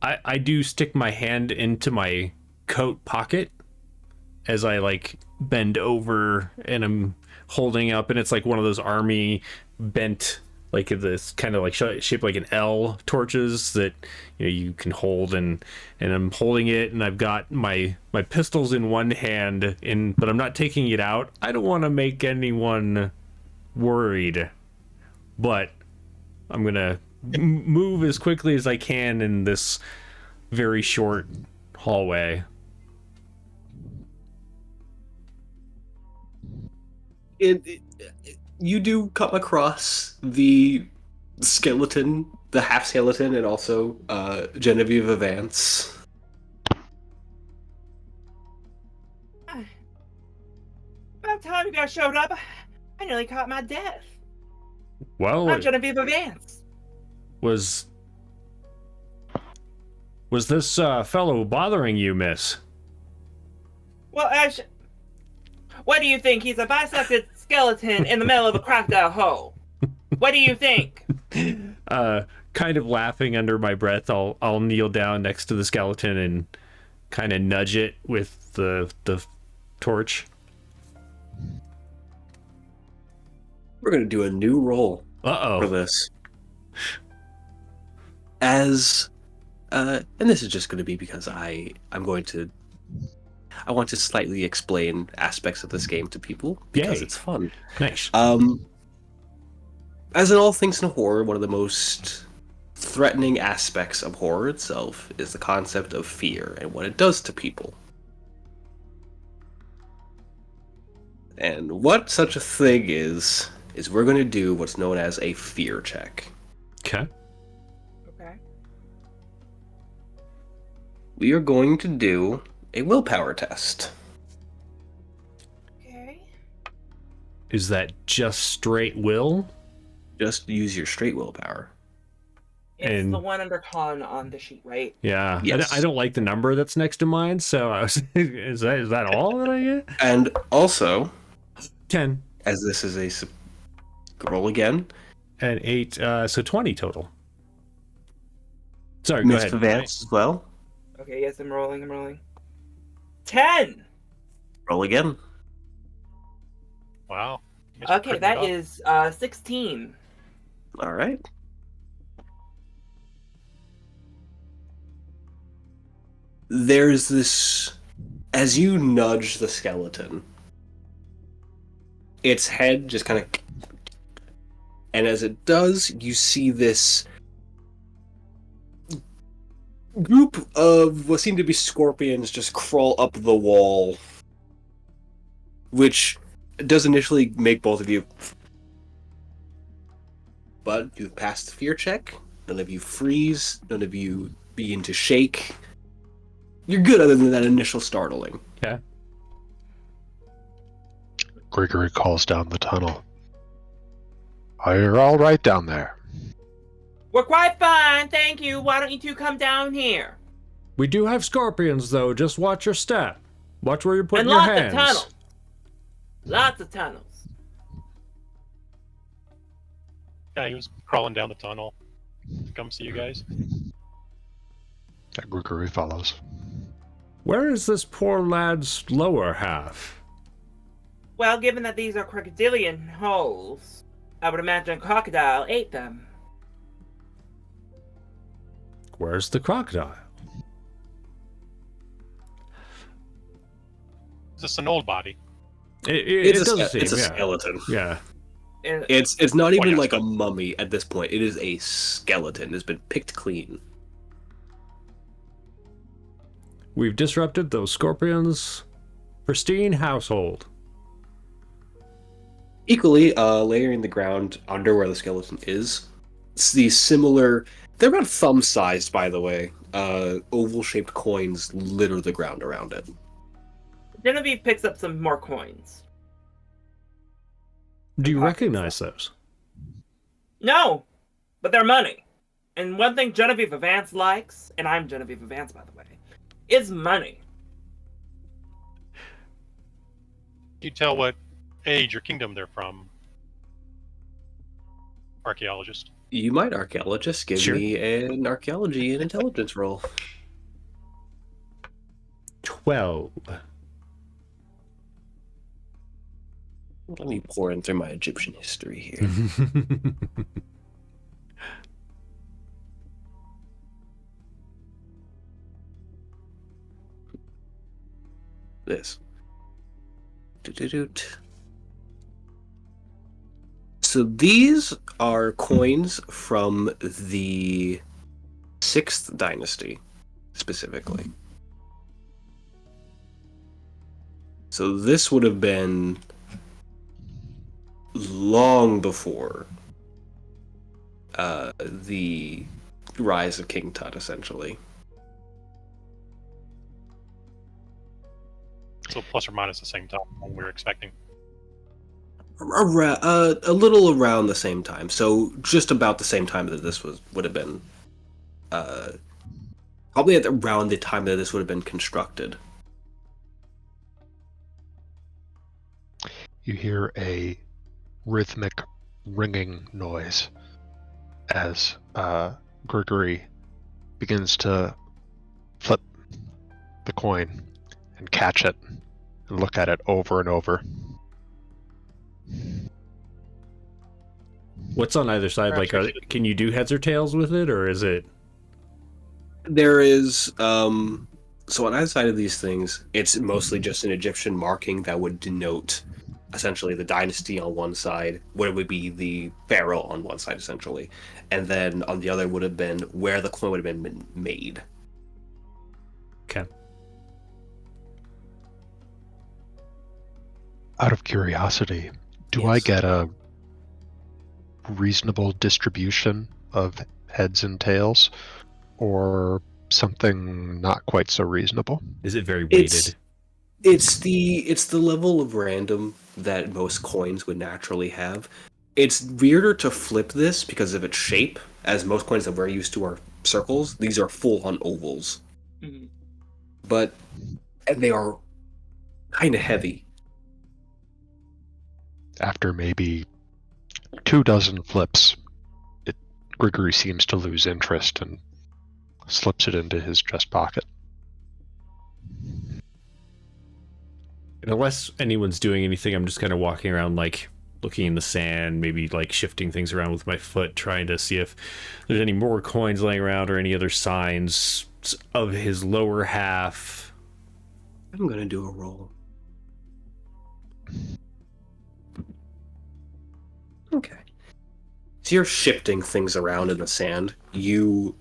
I do stick my hand into my coat pocket as I, like, bend over and I'm holding up, and it's like one of those army bent, like this kind of like shaped like an L torches that, you know, you can hold, and I'm holding it, and I've got my pistols in one hand, but I'm not taking it out. I don't want to make anyone worried, but I'm gonna move as quickly as I can in this very short hallway. You do come across the skeleton the half skeleton and also Genevieve Vance. By the time you guys showed up, I nearly caught my death. Well, I'm Genevieve Vance. was this fellow bothering you, miss? Well, what do you think? He's a bisected skeleton in the middle of a crocodile hole. What do you think? Kind of laughing under my breath, I'll kneel down next to the skeleton and kind of nudge it with the torch. We're going to do a new roll for Uh-oh. this. As, and this is just going to be because I want to slightly explain aspects of this game to people because Yay. it's fun. Nice. As in all things in horror, one of the most threatening aspects of horror itself is the concept of fear and what it does to people. And what such a thing is we're going to do what's known as a fear check. Okay. Okay. We are going to do a willpower test. Okay. Is that just straight will? Just use your straight willpower. It's And- the one under con on the sheet, right? Yeah. Yes. I don't like the number that's next to mine, so I was is that all that I get? And also, 10 as this is roll again, and 8, so 20 total. Sorry, go Miss ahead. Vance as well. Okay, yes, I'm rolling. 10! Roll again. Wow. Guess Okay, we're that pretty is 16. All right. There's this, as you nudge the skeleton, its head just kind of, and as it does, you see this group of what seem to be scorpions just crawl up the wall, which does initially make both of you, but you've passed the fear check. None of you freeze. None of you begin to shake. You're good other than that initial startling. Yeah. Gregory calls down the tunnel. Are you all right down there? We're quite fine, thank you. Why don't you two come down here? We do have scorpions though. Just watch your step. Watch where you're putting And your lots hands. of tunnels. Lots of tunnels. Yeah, he was crawling down the tunnel to come see you guys. Gregory follows. Where is this poor lad's lower half? Well, given that these are crocodilian holes, I would imagine a crocodile ate them. Where's the crocodile? Is this an old body? It It's does seem, a yeah. skeleton. Yeah. And It's not even yeah, like a so- mummy at this point. It is a skeleton. It's been picked clean. We've disrupted those scorpions' pristine household. Equally, layering the ground under where the skeleton is. It's these similar. They're about thumb-sized, by the way. Oval-shaped coins litter the ground around it. Genevieve picks up some more coins. Do you recognize those? No, but they're money. And one thing Genevieve Vance likes, and I'm Genevieve Vance, by the way, is money. Can you tell what age or kingdom they're from? Archaeologist. You might, archaeologist. Give Sure. me an archaeology and intelligence roll. 12. Let me pour in through my Egyptian history here. This. Do-do-doot. So these are coins from the 6th dynasty, specifically. So this would have been long before the rise of King Tut, essentially. So plus or minus the same time we were expecting. A little around the same time, so just about the same time that this would have been, probably at around the time that this would have been constructed. You hear a rhythmic ringing noise as Gregory begins to flip the coin and catch it and look at it over and over. What's on either side? Like, can you do heads or tails with it, or is it? There is, so on either side of these things, it's mostly just an Egyptian marking that would denote essentially the dynasty on one side, what would be the pharaoh on one side, essentially. And then on the other would have been where the coin would have been made. Okay. Out of curiosity, do I Yes. get a reasonable distribution of heads and tails, or something not quite so reasonable? Is it very weighted? It's the level of random that most coins would naturally have. It's weirder to flip this because of its shape, as most coins that we're used to are circles. These are full-on ovals. Mhm. And they are kind of heavy. After maybe 24 flips, Gregory seems to lose interest and slips it into his chest pocket. And unless anyone's doing anything, I'm just kind of walking around, like, looking in the sand, maybe, like, shifting things around with my foot, trying to see if there's any more coins laying around or any other signs of his lower half. I'm gonna do a roll. Okay. So you're shifting things around in the sand. You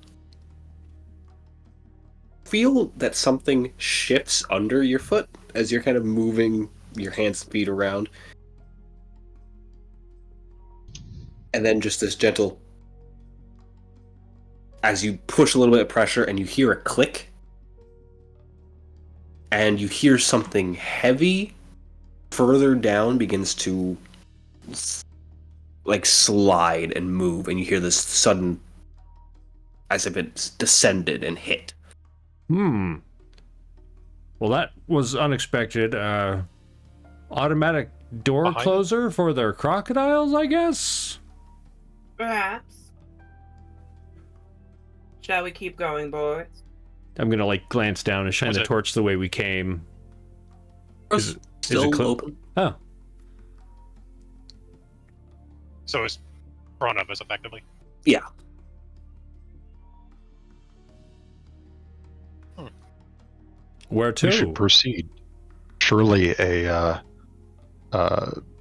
feel that something shifts under your foot as you're kind of moving your hands and feet around. And then just this gentle, as you push a little bit of pressure and you hear a click, and you hear something heavy further down begins to like slide and move, and you hear this sudden, as if it's descended and hit. Well, that was unexpected. Automatic door Behind closer for their crocodiles, I guess? Perhaps. Shall we keep going, boys? I'm gonna, like, glance down and shine Was the it- torch the way we came. Is it Still clo- open. Oh, So it's in front of us, effectively. Yeah. where to? We should proceed. Surely a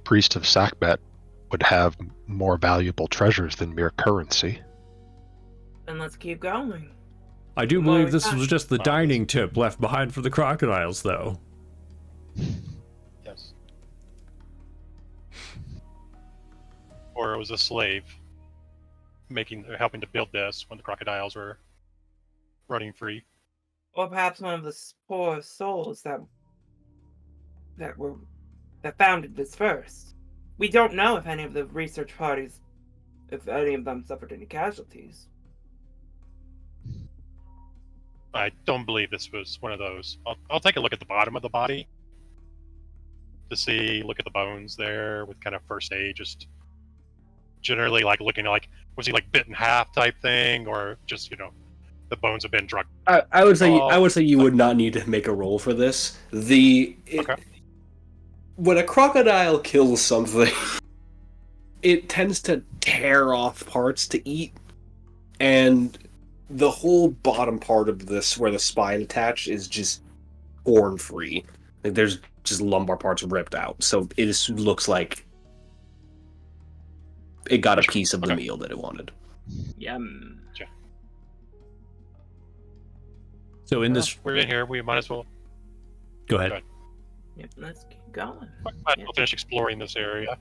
priest of Sakmet would have more valuable treasures than mere currency. Then let's keep going. I do Well, believe this yeah. was just the Wow. dining tip left behind for the crocodiles, though. Yes. Or it was a slave helping to build this when the crocodiles were running free. Or perhaps one of the poor souls that founded this first. We don't know if any of the research parties, if any of them suffered any casualties. I don't believe this was one of those. I'll take a look at the bottom of the body to look at the bones there with kind of first aid, just generally like looking like, was he like bit in half type thing, or just, the bones have been drugged. I would say you would not need to make a roll for this. Okay. When a crocodile kills something, it tends to tear off parts to eat, and the whole bottom part of this, where the spine attached, is just torn free. Like, there's just lumbar parts ripped out, so it just looks like it got a piece of the Okay. meal that it wanted. Yum. So in this, We're in here. We might as well, go ahead. Go ahead. Yep, let's keep going. might as well finish exploring this area.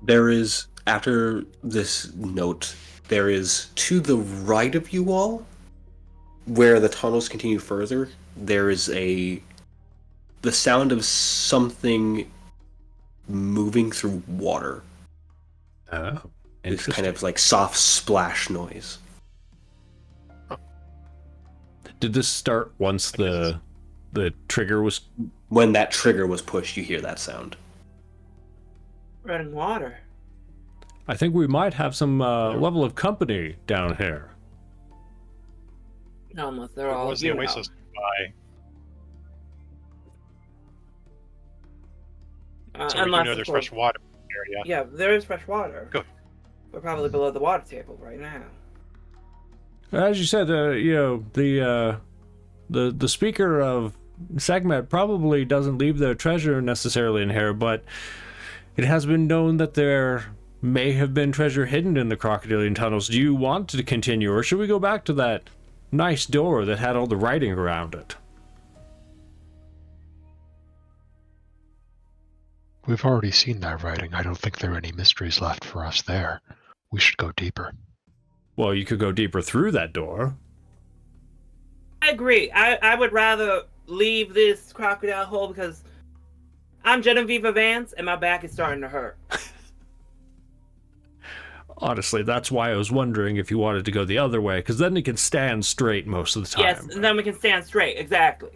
There is, after this note, there is to the right of you all, where the tunnels continue further, there is the sound of something moving through water. Oh, This kind interesting. of like soft splash noise. Did this start once the trigger was? When that trigger was pushed, you hear that sound. Running water. I think we might have some level of company down here. No, unless they're What all. was the you know. oasis by? So we do Unless, know of there's course- fresh water in the area. Yeah, there is fresh water. Good. We're probably below the water table right now. As you said, the speaker of Segmet probably doesn't leave their treasure necessarily in here, but it has been known that there may have been treasure hidden in the crocodilian tunnels. Do you want to continue, or should we go back to that nice door that had all the writing around it? We've already seen that writing. I don't think there are any mysteries left for us there. We should go deeper. Well, you could go deeper through that door. I agree. I would rather leave this crocodile hole because I'm Genevieve Vance and my back is starting to hurt. Honestly, that's why I was wondering if you wanted to go the other way, because then you can stand straight most of the time. Yes, and then we can stand straight. Exactly.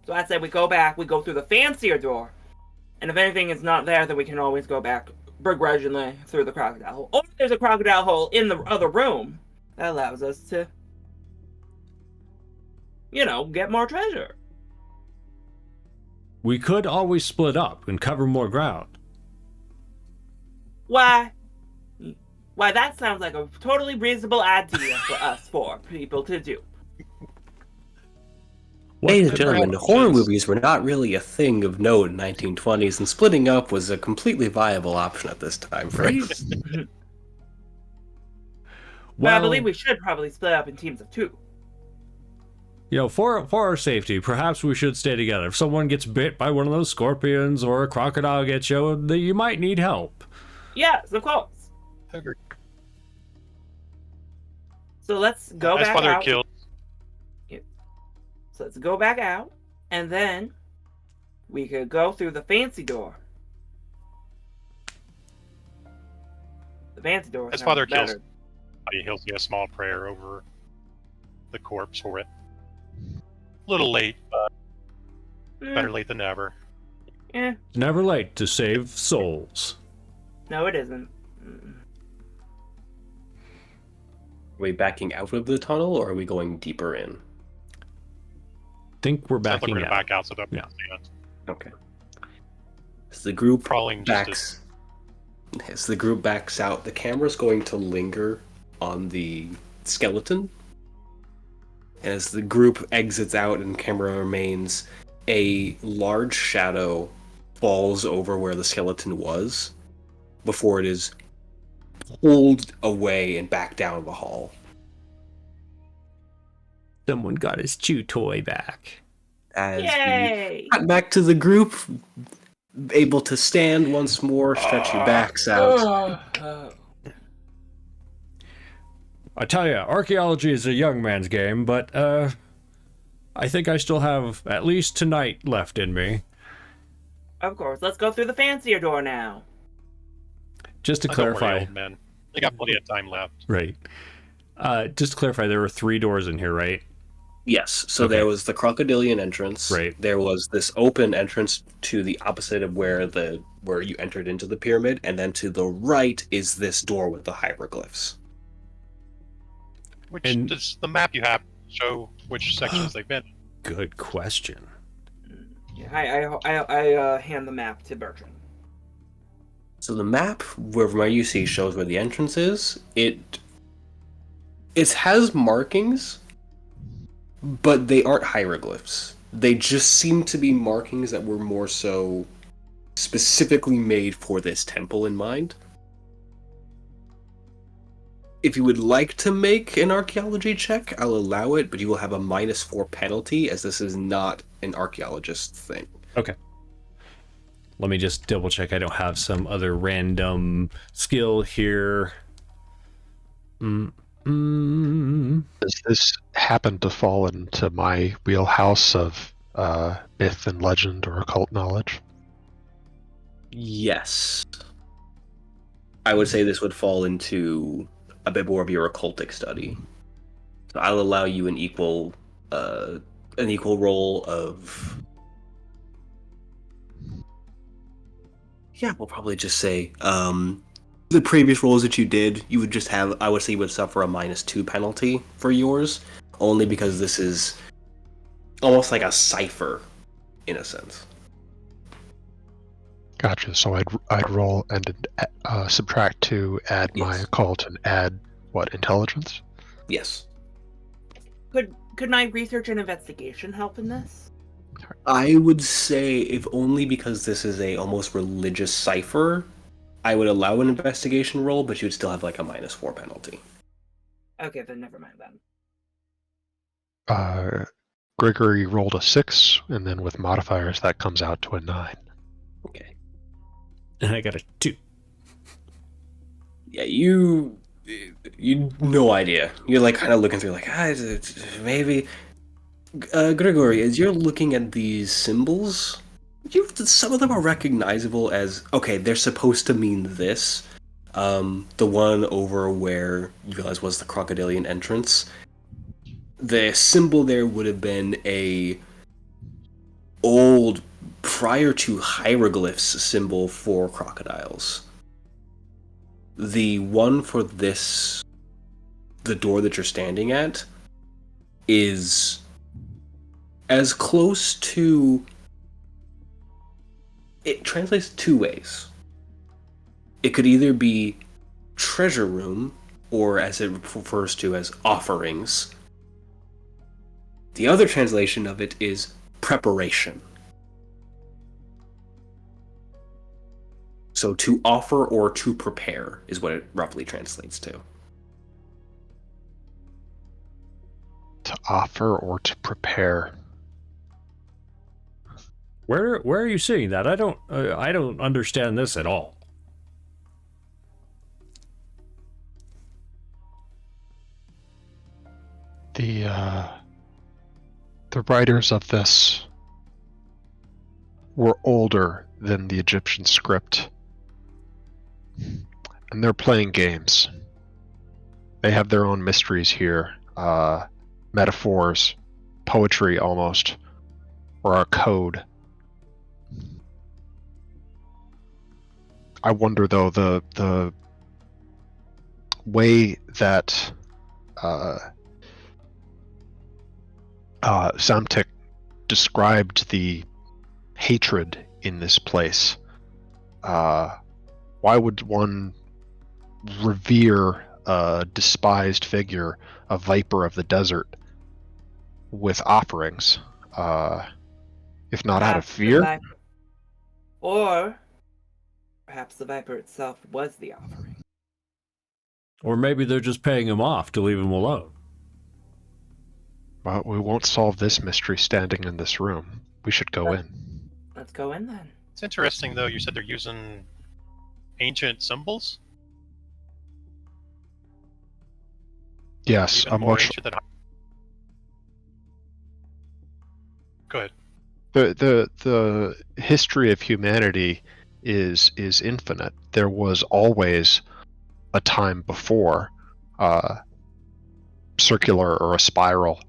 So I said we go back, we go through the fancier door, and if anything is not there, then we can always go back begrudgingly through the crocodile hole. Or there's a crocodile hole in the other room that allows us to, get more treasure. We could always split up and cover more ground. Why? Why, that sounds like a totally reasonable idea for us four people to do. Ladies and gentlemen, perhaps horror is- movies were not really a thing of note in 1920s, and splitting up was a completely viable option at this time frame. But I believe we should probably split up in teams of two. For our safety, perhaps we should stay together. If someone gets bit by one of those scorpions or a crocodile gets you might need help. Yes, of course. Agreed. So let's go As back father out. killed. So let's go back out, and then we could go through the fancy door. The fancy door. As sounds father kills, better. he'll say a small prayer over the corpse for it. A little late, but better late than never. Eh, It's never late to save souls. no, it isn't. Mm. Are we backing out of the tunnel, or are we going deeper in? Think we're Sounds like backing we're gonna out. back out, so don't Yeah. stand. Okay. As the group Crawling just backs out, the camera's going to linger on the skeleton. And as the group exits out and camera remains, a large shadow falls over where the skeleton was before it is pulled away and back down the hall. Someone got his chew toy back. As we Yay! cut back to the group, able to stand once more, stretch your backs out. Oh. I tell you, archaeology is a young man's game, but I think I still have at least tonight left in me. Of course. Let's go through the fancier door now. Just to Don't worry, clarify, old man. They got plenty of time left. right? Just to clarify, there were 3 doors in here, right? Yes, so Okay. there was the crocodilian entrance. Right. There was this open entrance to the opposite of where you entered into the pyramid, and then to the right is this door with the hieroglyphs. Which And- does the map you have show which sections they've been? Good question. Yeah, I hand the map to Bertrand. So the map where you see shows where the entrance is. It has markings, but they aren't hieroglyphs. They just seem to be markings that were more so specifically made for this temple in mind. If you would like to make an archaeology check, I'll allow it, but you will have a -4 penalty, as this is not an archaeologist thing. Let me just double check I don't have some other random skill here. Does this happen to fall into my wheelhouse of myth and legend or occult knowledge? Yes. I would say this would fall into a bit more of your occultic study. So I'll allow you an equal role of. Yeah, we'll probably just say the previous roles that you did, you would just have. I would say you would suffer a -2 penalty for yours, only because this is almost like a cipher, in a sense. Gotcha. So I'd roll and subtract 2, add my Yes. occult, and add what, intelligence? Yes. Could my research and investigation help in this? I would say, if only because this is a almost religious cipher, I would allow an investigation roll, but you'd still have like a -4 penalty. Okay, then never mind then. Gregory rolled a 6, and then with modifiers that comes out to a 9. Okay. And I got a 2. Yeah, you no idea. You're like kind of looking through, like, maybe. Gregory, as you're looking at these symbols, some of them are recognizable as, okay, they're supposed to mean this. The one over where you realize was the crocodilian entrance. The symbol there would have been a old, prior to hieroglyphs, symbol for crocodiles. The one for this, the door that you're standing at, is as close to. It translates 2 ways. It could either be treasure room, or as it refers to as offerings. The other translation of it is preparation. So to offer or to prepare is what it roughly translates to. To offer or to prepare. Where are you seeing that? I don't understand this at all. The writers of this were older than the Egyptian script, and they're playing games. They have their own mysteries here, metaphors, poetry almost, or our code. I wonder, though, the way that Samtik described the hatred in this place. Why would one revere a despised figure, a viper of the desert, with offerings? If not out of fear? Or perhaps the viper itself was the offering. Or maybe they're just paying him off to leave him alone. Well, we won't solve this mystery standing in this room. We should go in. Let's go in then. It's interesting, though. You said they're using ancient symbols. Yes, Even I'm more much. ancient than. Go ahead. The history of humanity is infinite. There was always a time before circular or a spiral.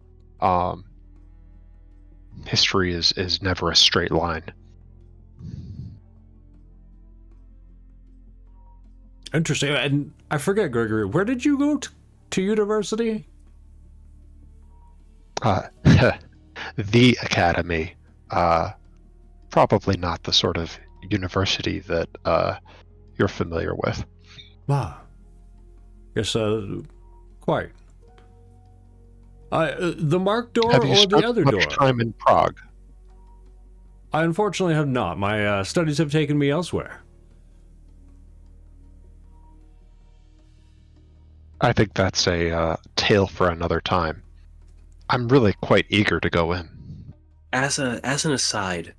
History is never a straight line. Interesting. And I forget, Gregory, where did you go to university? The academy. Probably not the sort of university that you're familiar with. Ah. Yes, quite. The marked door Have you or spent the other much door? time in Prague? I unfortunately have not. My studies have taken me elsewhere. I think that's a tale for another time. I'm really quite eager to go in. As an aside,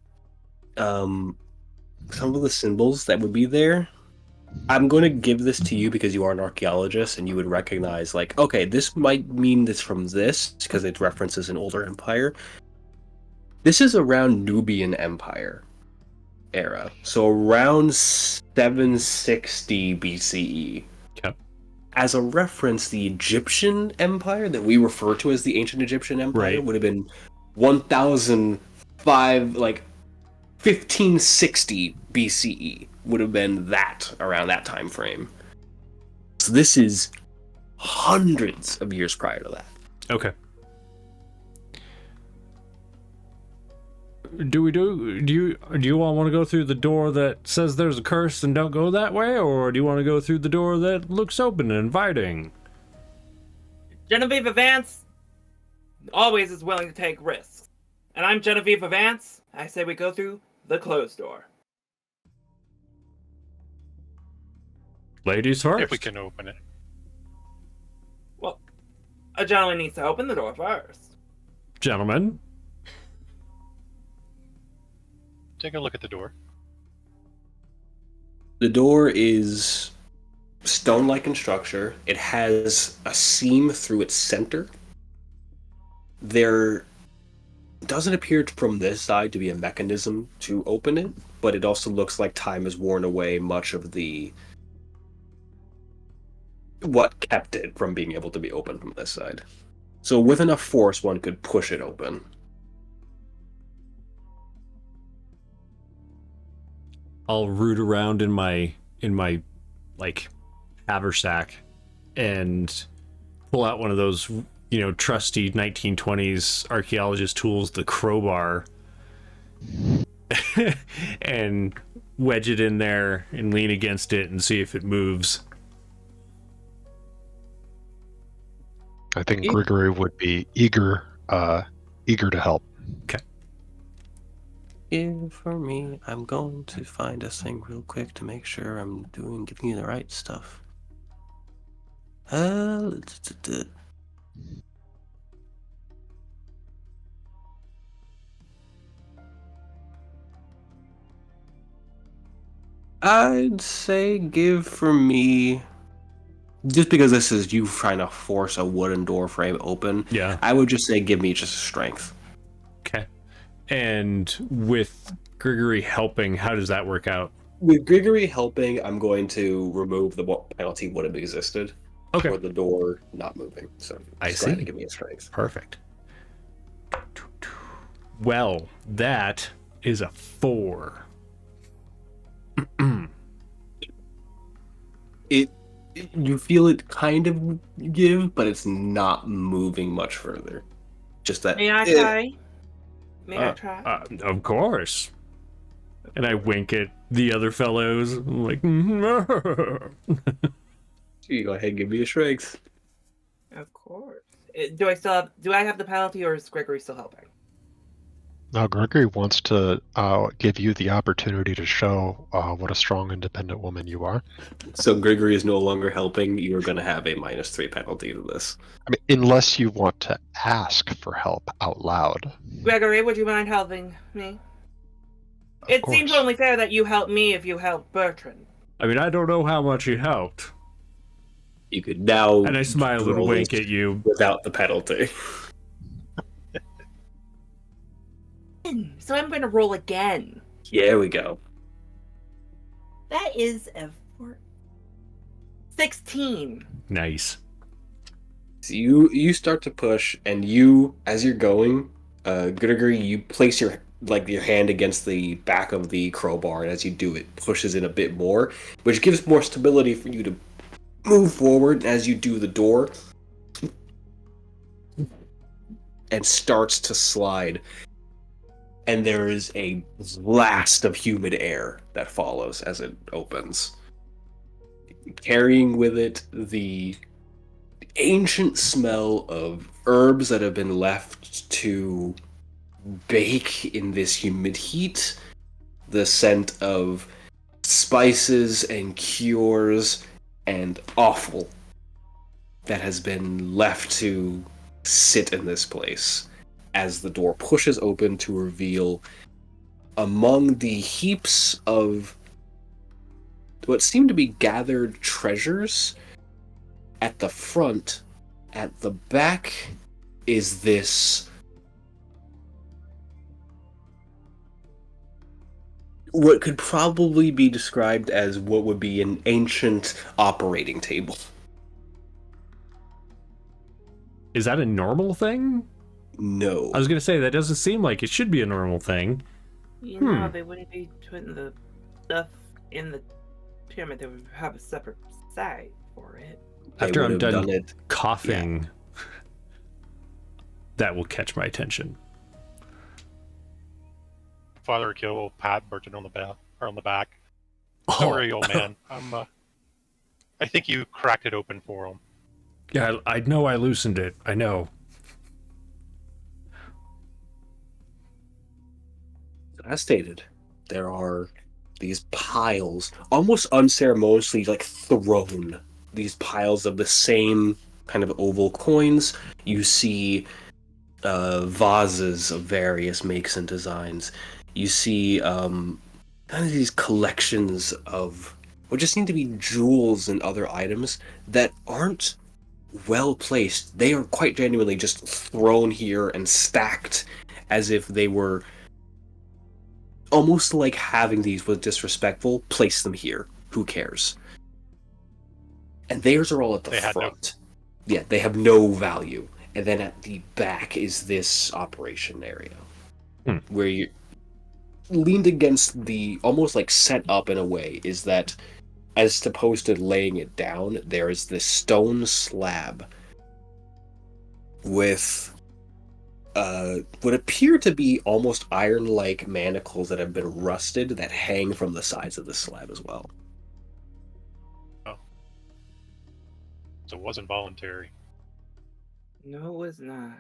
some of the symbols that would be there. I'm going to give this to you because you are an archaeologist and you would recognize, like, okay, this might mean this from this because it references an older empire. This is around Nubian Empire era, so around 760 BCE. Okay. As a reference, the Egyptian Empire that we refer to as the ancient Egyptian Empire Right. would have been 1005, like 1560 BCE would have been that around that time frame. So this is hundreds of years prior to that. Okay. Do you all want to go through the door that says there's a curse and don't go that way, or do you want to go through the door that looks open and inviting? Genevieve Vance always is willing to take risks. And I'm Genevieve Vance. I say we go through the closed door. Ladies first. If we can open it. Well, a gentleman needs to open the door first. Gentlemen. Take a look at the door. The door is stone-like in structure. It has a seam through its center. There doesn't appear from this side to be a mechanism to open it, but it also looks like time has worn away much of the what kept it from being able to be opened from this side. So with enough force, one could push it open. I'll root around in my like haversack and pull out one of those, trusty 1920s archaeologist tools, the crowbar, and wedge it in there and lean against it and see if it moves. I think Grigory would be eager to help. Okay. Here for me, I'm going to find a thing real quick to make sure I'm giving you the right stuff. I'd say give for me, just because this is you trying to force a wooden door frame open. Yeah. I would just say give me just strength. Okay. And with Grigory helping, how does that work out? With Grigory helping, I'm going to remove the penalty would have existed Okay. for the door not moving. So I just go ahead see. and give me a strength. Perfect. Well, that is a 4. You feel it kind of give, but it's not moving much further. Just that. May I try? May I try? Of course. And I wink at the other fellows. I'm like, You go ahead and give me a strength. Of course. Do I have the penalty, or is Gregory still helping? Now, Gregory wants to give you the opportunity to show what a strong, independent woman you are. So Grigory is no longer helping. You're going to have a -3 penalty to this. I mean, unless you want to ask for help out loud. Gregory, would you mind helping me? Of It course. seems only fair that you help me if you help Bertrand. I mean, I don't know how much he helped. You could now. And I smile and roll wink this at you. without the penalty. So I'm going to roll again. Here we go. That is a 16. Nice. So you start to push, and as you're going, Grigory, you place your hand against the back of the crowbar, and as you do, it pushes in a bit more, which gives more stability for you to move forward as you do the door, and starts to slide. And there is a blast of humid air that follows as it opens, carrying with it the ancient smell of herbs that have been left to bake in this humid heat, the scent of spices and cures and offal that has been left to sit in this place as the door pushes open to reveal among the heaps of what seem to be gathered treasures, at the front, at the back, is this what could probably be described as what would be an ancient operating table. Is that a normal thing? No. I was gonna say that doesn't seem like it should be a normal thing. You know, they wouldn't be putting the stuff in the pyramid. They would have a separate side for it. After I'm done it, coughing, that will catch my attention. Father Akil will pat Burton on the back. Oh. Don't worry, old man. I think you cracked it open for him. Yeah, I know I loosened it. I know. As stated, there are these piles, almost unceremoniously, like thrown. These piles of the same kind of oval coins. You see vases of various makes and designs. You see kind of these collections of what just seem to be jewels and other items that aren't well placed. They are quite genuinely just thrown here and stacked as if they were almost like having these was disrespectful. Place them here. Who cares? And theirs are all at the front. Yeah, they have no value. And then at the back is this operation area where you're leaned against the, almost like set up in a way, is that as opposed to laying it down, there is this stone slab with would appear to be almost iron-like manacles that have been rusted that hang from the sides of the slab as well. Oh. So it wasn't voluntary. No, it was not.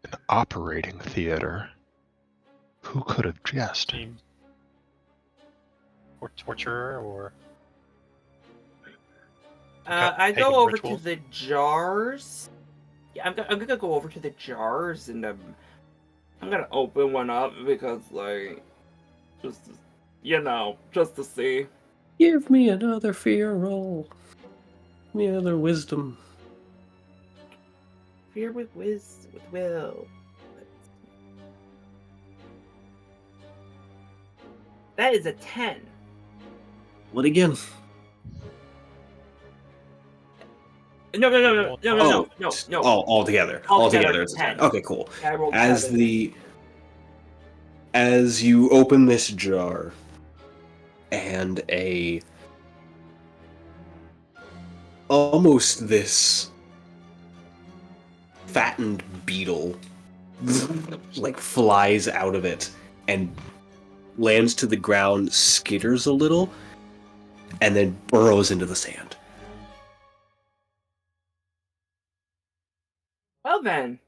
An operating theater. Who could have guessed? Team. Or torture, or... I pagan go over rituals? to the jars. Yeah, I'm gonna go over to the jars and I'm gonna open one up because, like, just to see. Give me another fear roll. Give me another wisdom. Fear with will. That is a 10. What again? No. Oh, all together. It's a 10. Okay, cool. I rolled As 7. as you open this jar, and almost this fattened beetle like flies out of it and lands to the ground, skitters a little, and then burrows into the sand. Well then.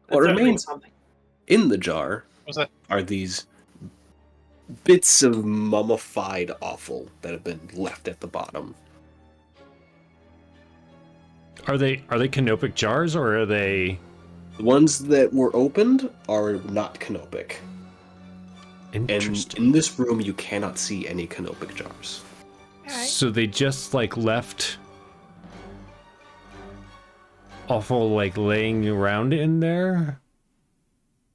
What That's remains something. in the jar What's that? are these bits of mummified offal that have been left at the bottom. Are they canopic jars or are they... The ones that were opened are not canopic. And Interesting. in this room, you cannot see any canopic jars. So they just like left awful like laying around in there?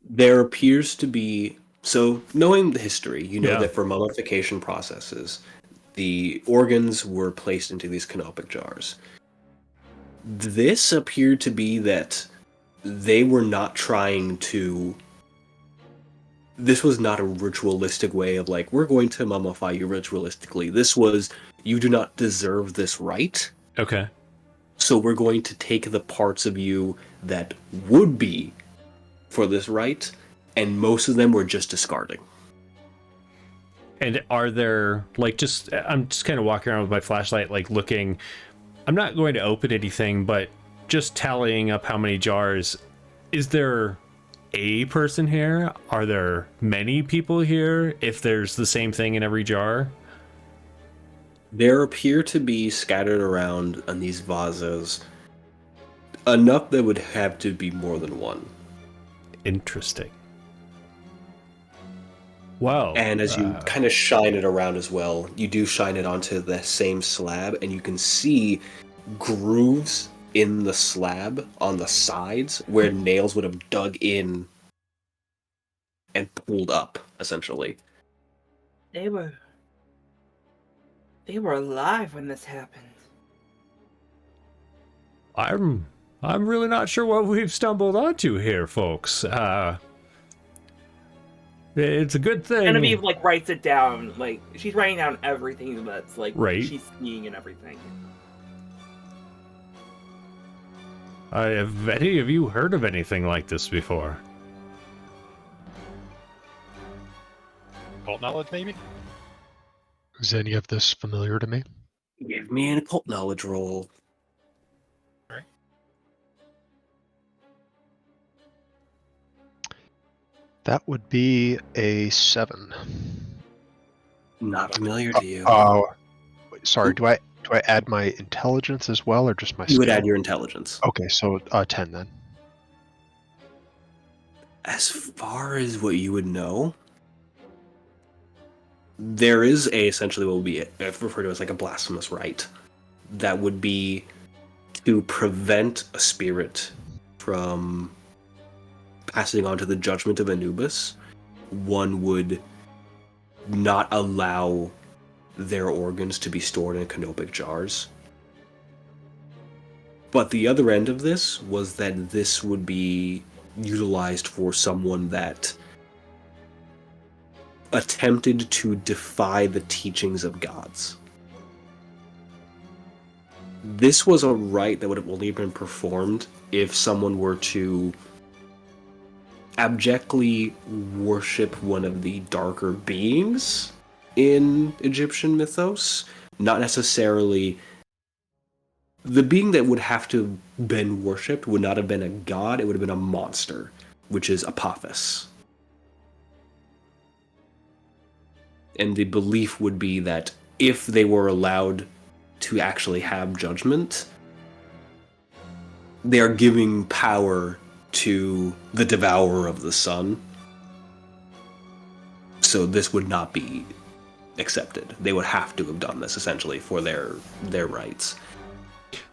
There appears to be... So, knowing the history, you know Yeah. that for mummification processes, the organs were placed into these canopic jars. This appeared to be that they were not trying to... This was not a ritualistic way of like, we're going to mummify you ritualistically. This was, you do not deserve this right, Okay. so we're going to take the parts of you that would be for this right, and most of them were just discarding. And are there like just I'm just kind of walking around with my flashlight like looking. I'm not going to open anything, but just tallying up how many jars. Is there a person here? Are there many people here? If there's the same thing in every jar? There appear to be scattered around on these vases enough that would have to be more than one. Interesting. Well, And as you kind of shine it around as well, you do shine it onto the same slab, and you can see grooves in the slab on the sides where nails would have dug in and pulled up, essentially. They were alive when this happened. I'm really not sure what we've stumbled onto here, folks. It's a good thing. Genevieve like writes it down. Like she's writing down everything that's like Right. she's seeing and everything. Have any of you heard of anything like this before? Cult knowledge, maybe? Is any of this familiar to me? Give me an occult knowledge roll. That would be a 7. Not familiar to you. Sorry, do I add my intelligence as well, or just my You would skill? add your intelligence. Okay, so 10 then. As far as what you would know, there is essentially what would be referred to as like a blasphemous rite that would be to prevent a spirit from passing on to the judgment of Anubis. One would not allow their organs to be stored in canopic jars. But the other end of this was that this would be utilized for someone that attempted to defy the teachings of gods. This was a rite that would have only been performed if someone were to abjectly worship one of the darker beings in Egyptian mythos, not necessarily. The being that would have to have been worshipped would not have been a god, it would have been a monster, which is Apophis. And the belief would be that if they were allowed to actually have judgment, they are giving power to the devourer of the sun. So this would not be accepted. They would have to have done this essentially for their rights.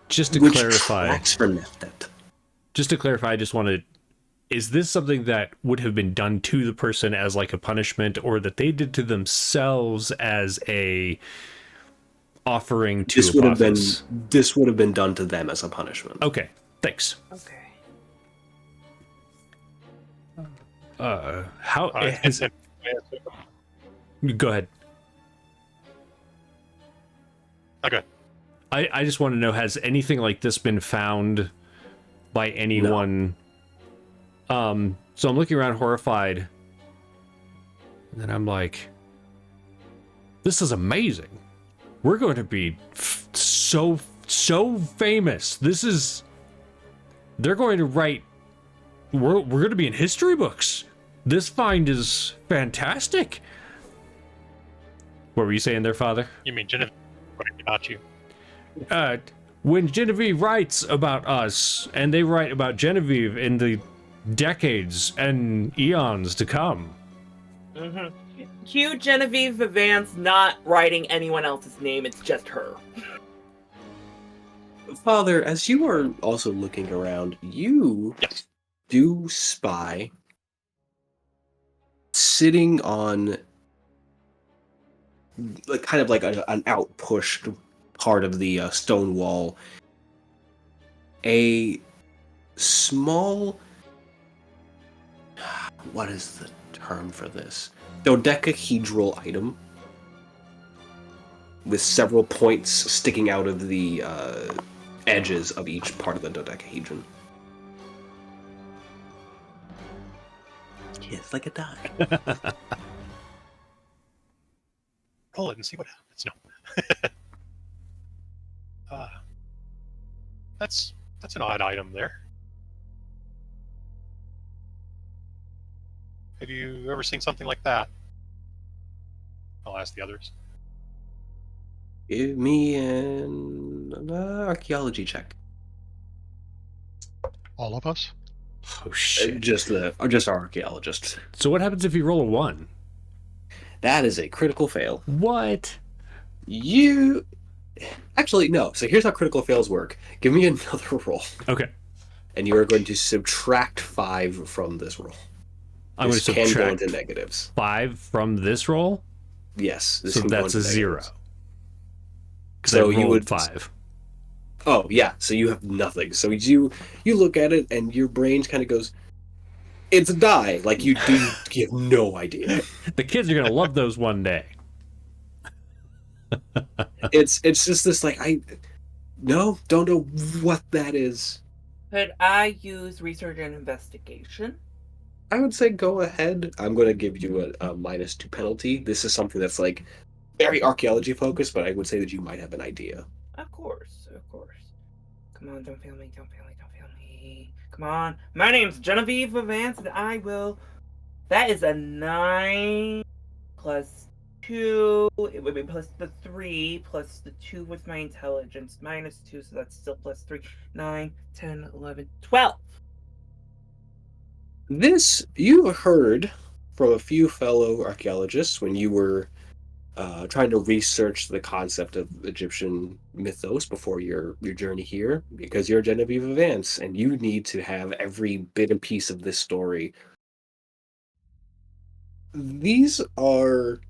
Just to Which clarify, tracks for Nephtet. I just wanted, is this something that would have been done to the person as like a punishment, or that they did to themselves as a offering to This would have been Apophis? this would have been done to them as a punishment. Okay, thanks. Okay. How has, go ahead. Okay. I just want to know, has anything like this been found by anyone? No. So I'm looking around horrified, and then I'm like, this is amazing. We're going to be so famous. They're going to write, we're going to be in history books. This find is fantastic. What were you saying there, Father? You mean Genevieve, not you? When Genevieve writes about us, and they write about Genevieve in the decades and eons to come. Mm-hmm. Cue Genevieve Vivance not writing anyone else's name, it's just her. Father, as you are also looking around, you Yes. do spy sitting on like kind of like an outpushed part of the stone wall, a small, what is the term for this? Dodecahedral item with several points sticking out of the edges of each part of the dodecahedron. It's like a die. Roll it and see what happens. No. That's an odd item there. Have you ever seen something like that? I'll ask the others. Give me an archaeology check. All of us? Oh shit. Just our archaeologist. So what happens if you roll a 1? That is a critical fail. What? You... Actually, no. So here's how critical fails work. Give me another roll. Okay. And you are going to subtract 5 from this roll. I'm going to This can go subtract into negatives. 5 from this roll. Yes. This So can go that's a into 0. negatives. Because So I you rolled would 5. Oh yeah, so you have nothing. So you look at it and your brain kind of goes, "It's a die." Like you have no idea. The kids are going to love those one day. It's just this like don't know what that is. Could I use research and investigation? I would say go ahead. I'm going to give you a -2 penalty. This is something that's like very archaeology focused, but I would say that you might have an idea. Of course, of course. Come on, don't fail me, don't fail me, don't fail me. Come on. My name's Genevieve Vance, and I will... That is a 9 plus 2. It would be plus the 3 plus the 2 with my intelligence. -2, so that's still plus 3. 9, 10, 11, 12. This you heard from a few fellow archaeologists when you were trying to research the concept of Egyptian mythos before your journey here, because you're Genevieve Vance and you need to have every bit and piece of this story. These are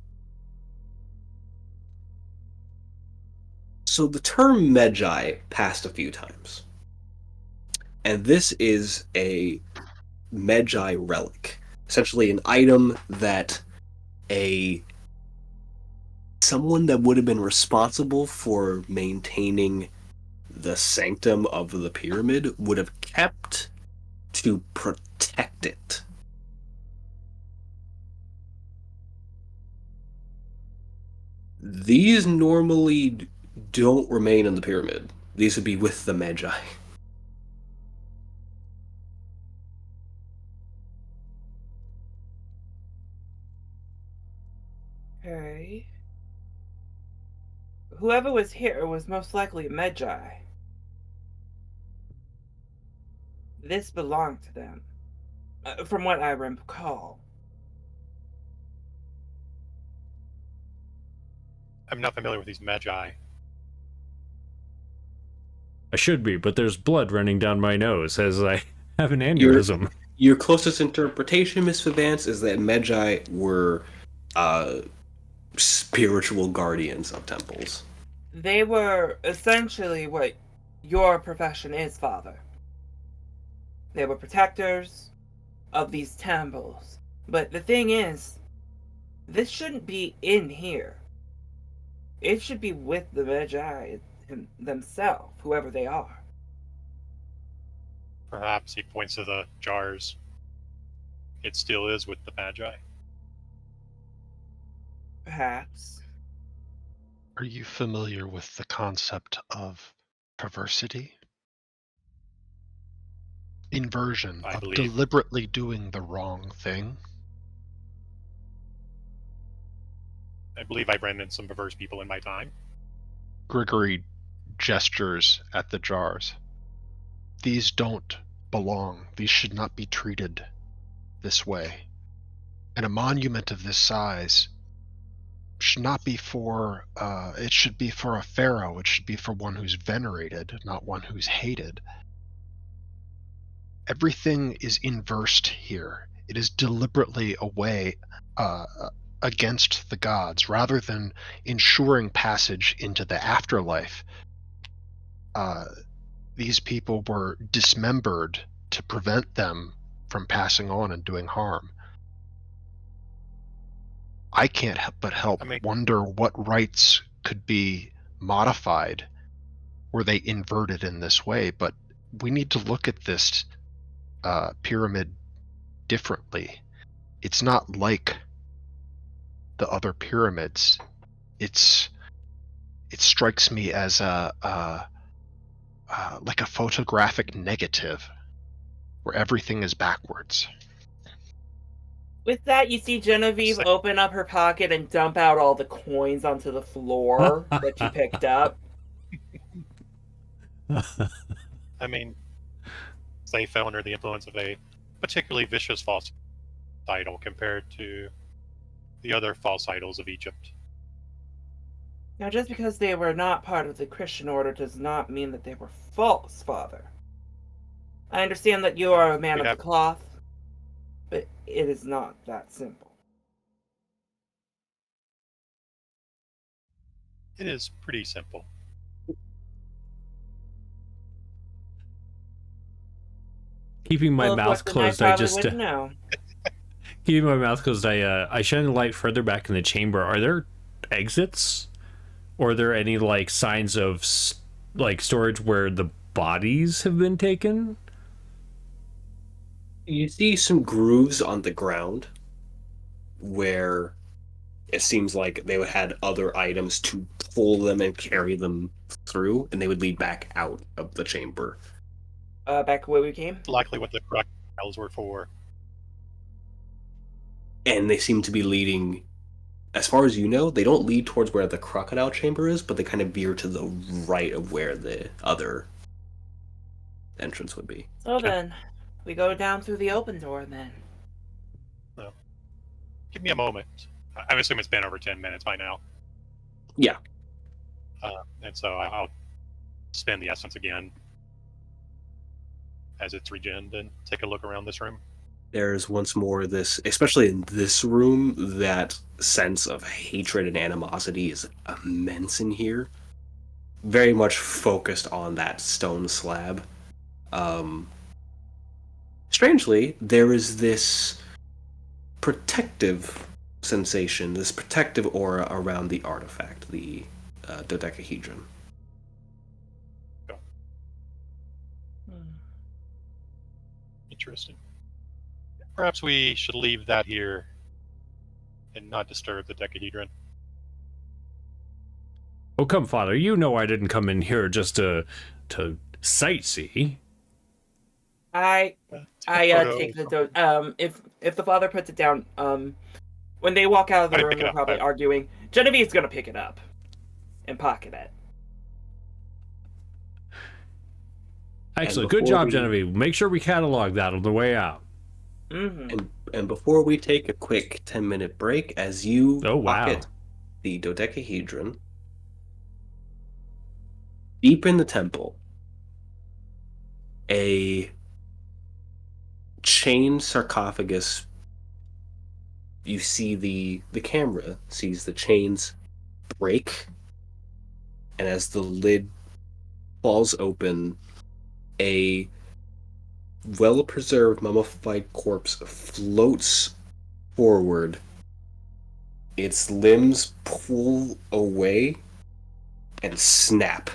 so the term Medjai passed a few times, and this is a Medjai relic, essentially an item that a someone that would have been responsible for maintaining the sanctum of the pyramid would have kept to protect it. These normally don't remain in the pyramid. These would be with the Medjai. Okay. Whoever was here was most likely a Medjai. This belonged to them, from what I recall. I'm not familiar with these Medjai. I should be, but there's blood running down my nose as I have an aneurysm. Your closest interpretation, Miss Vance, is that Medjai were spiritual guardians of temples. They were essentially what your profession is, Father. They were protectors of these temples. But the thing is, this shouldn't be in here. It should be with the Medjai themselves, whoever they are. Perhaps he points to the jars. It still is with the Medjai. Perhaps. Are you familiar with the concept of perversity? Inversion, I of believe. deliberately doing the wrong thing? I believe I've ran into some perverse people in my time. Grigory gestures at the jars. These don't belong. These should not be treated this way. And a monument of this size should not be for, it should be for a pharaoh. It should be for one who's venerated, not one who's hated. Everything is inversed here. It is deliberately away against the gods, rather than ensuring passage into the afterlife. These people were dismembered to prevent them from passing on and doing harm. I can't help but wonder what rites could be modified were they inverted in this way, but we need to look at this pyramid differently. It's not like the other pyramids. It strikes me as like a photographic negative where everything is backwards. With that, you see Genevieve open up her pocket and dump out all the coins onto the floor that you picked up. I mean, they fell under the influence of a particularly vicious false idol compared to the other false idols of Egypt. Now, just because they were not part of the Christian order does not mean that they were false, Father. I understand that you are a man of the cloth, but it is not that simple. It is pretty simple. Keeping my mouth closed, I just wouldn't know. keeping my mouth closed. I shine a light further back in the chamber. Are there exits, or are there any like signs of like storage where the bodies have been taken? You see some grooves on the ground where it seems like they would had other items to pull them and carry them through, and they would lead back out of the chamber. Back where we came? Likely what the crocodiles were for. And they seem to be leading, as far as you know, they don't lead towards where the crocodile chamber is, but they kind of veer to the right of where the other entrance would be. So then, we go down through the open door then. No. Give me a moment. I assume it's been over 10 minutes by now. Yeah. And so I'll spend the essence again as it's regened and take a look around this room. There's once more this, especially in this room, that sense of hatred and animosity is immense in here. Very much focused on that stone slab. Strangely, there is this protective sensation, this protective aura around the artifact, the dodecahedron. Interesting. Perhaps we should leave that here and not disturb the decahedron. Oh, come, Father, you know I didn't come in here just to sightsee. I take the if the father puts it down, when they walk out of the room, they're probably arguing. Genevieve's gonna pick it up and pocket it. Excellent, good job, Genevieve. Make sure we catalog that on the way out. Mm-hmm. And before we take a quick 10-minute break, as you pocket the dodecahedron, deep in the temple, a chain sarcophagus, you see the camera sees the chains break, and as the lid falls open, a well-preserved mummified corpse floats forward. Its limbs pull away and snap,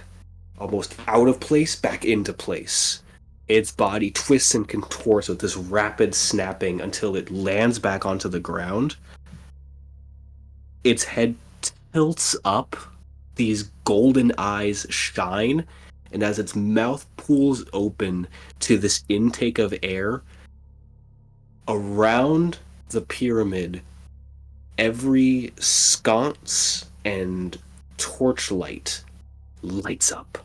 almost out of place, back into place. Its body twists and contorts with this rapid snapping until it lands back onto the ground. Its head tilts up, these golden eyes shine, and as its mouth pulls open to this intake of air, around the pyramid, every sconce and torchlight lights up.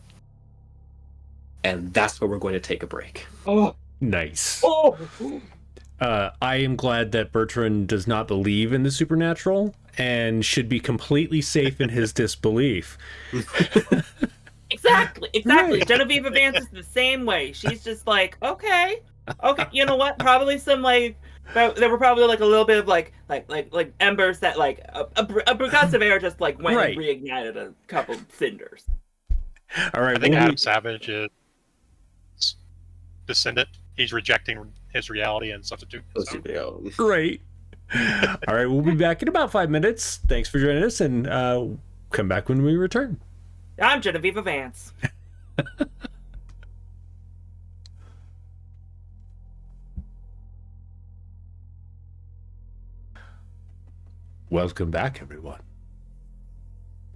And that's where we're going to take a break. Oh, nice. Oh. I am glad that Bertrand does not believe in the supernatural and should be completely safe in his disbelief. Exactly. Right. Genevieve advances the same way. She's just like, okay, you know what? Probably some there were probably like a little bit of like embers that like a gust of air just like went and reignited a couple cinders. All right, I think Adam Savage is descendant. He's rejecting his reality and substituting his own. Great. All right, we'll be back in about 5 minutes. Thanks for joining us, and come back when we return. I'm Genevieve Vance. Welcome back, everyone.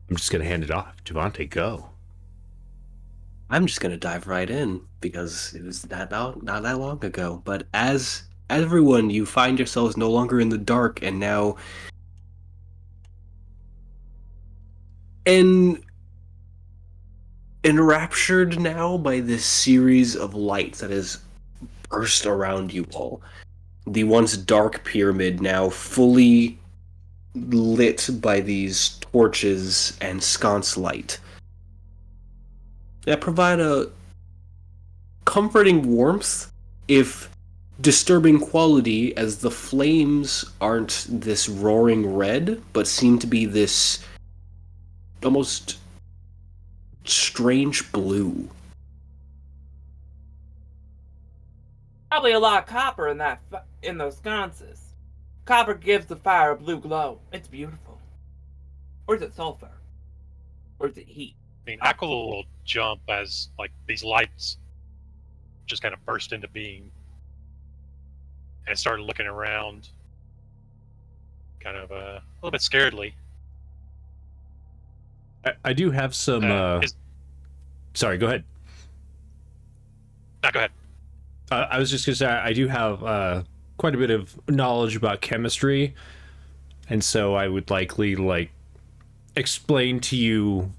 I'm just going to hand it off. Javante, go. I'm just going to dive right in because it was not that long ago. But as everyone, you find yourselves no longer in the dark and now enraptured now by this series of lights that has burst around you all. The once dark pyramid now fully lit by these torches and sconce light that provide a comforting warmth, if disturbing quality, as the flames aren't this roaring red, but seem to be this almost strange blue. Probably a lot of copper in those sconces. Copper gives the fire a blue glow. It's beautiful. Or is it sulfur? Or is it heat? I mean, Ackle will jump as like these lights just kind of burst into being, and started looking around, kind of a little bit scaredly. I do have some. Sorry, go ahead. No, go ahead. I was just gonna say I do have quite a bit of knowledge about chemistry, and so I would likely explain to you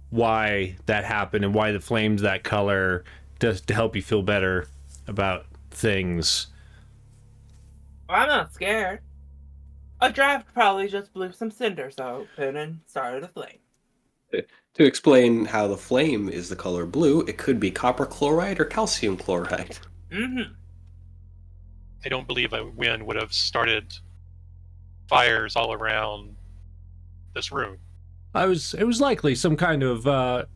why that happened and why the flame's that color, to help you feel better about things. Well, I'm not scared. A draft probably just blew some cinders open and started a flame. To explain how the flame is the color blue, it could be copper chloride or calcium chloride. Mm-hmm. I don't believe a wind would have started fires all around this room. It was likely some kind of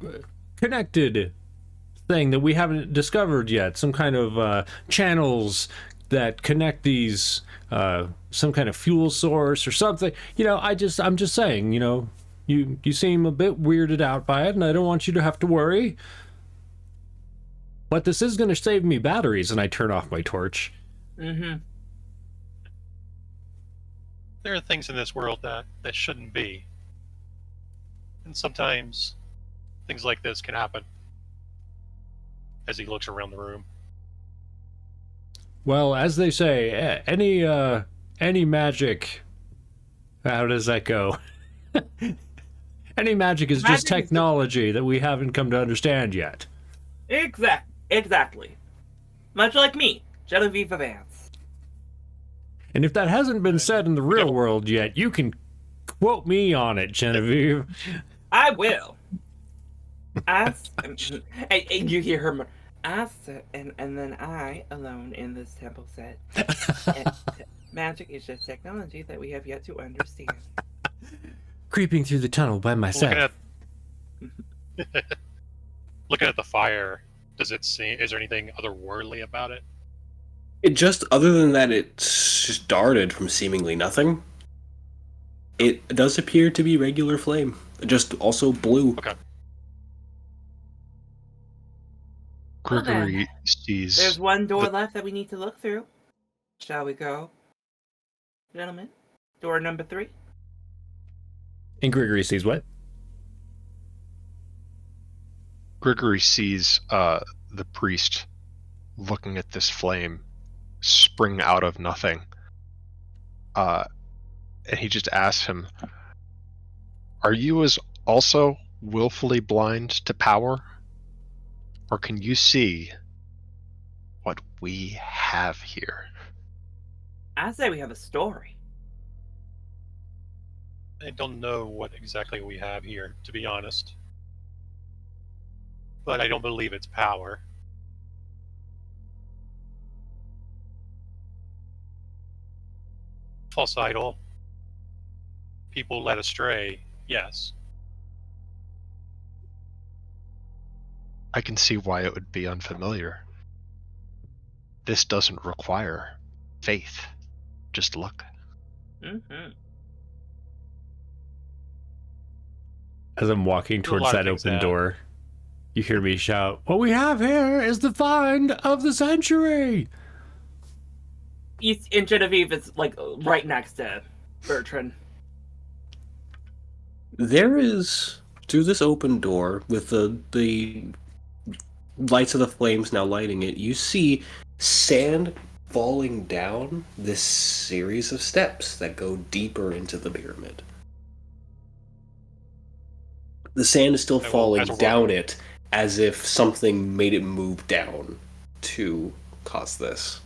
connected thing that we haven't discovered yet. Some kind of channels that connect these, some kind of fuel source or something. I'm just saying. You seem a bit weirded out by it, and I don't want you to have to worry. But this is going to save me batteries, and I turn off my torch. Mm-hmm. There are things in this world that shouldn't be. And sometimes things like this can happen. As he looks around the room. Well, as they say, any magic... How does that go? Any magic is just technology that we haven't come to understand yet. Exactly. Much like me, Genevieve Vance. And if that hasn't been said in the real world yet, you can quote me on it, Genevieve. I will. Hey, you hear her. And then I, alone in this temple, said, magic is just technology that we have yet to understand. Creeping through the tunnel by myself. Looking at the fire, does it seem? Is there anything otherworldly about it? It just, other than that, it started from seemingly nothing. It does appear to be regular flame, just also blue. Okay. Gregory sees. There's one door left that we need to look through. Shall we go, gentlemen? Door number 3. And Gregory sees what? Gregory sees the priest looking at this flame spring out of nothing. And he just asks him, "Are you also willfully blind to power? Or can you see what we have here?" I say we have a story. I don't know what exactly we have here, to be honest. But I don't believe it's power. False idol. People led astray, yes. I can see why it would be unfamiliar. This doesn't require faith. Just look. Mm-hmm. As I'm walking towards that open door, you hear me shout, "What we have here is the find of the century!" And Genevieve is right next to Bertrand. There is, through this open door, with the lights of the flames now lighting it, you see sand falling down this series of steps that go deeper into the pyramid. The sand is still falling down it, as if something made it move down to cause this.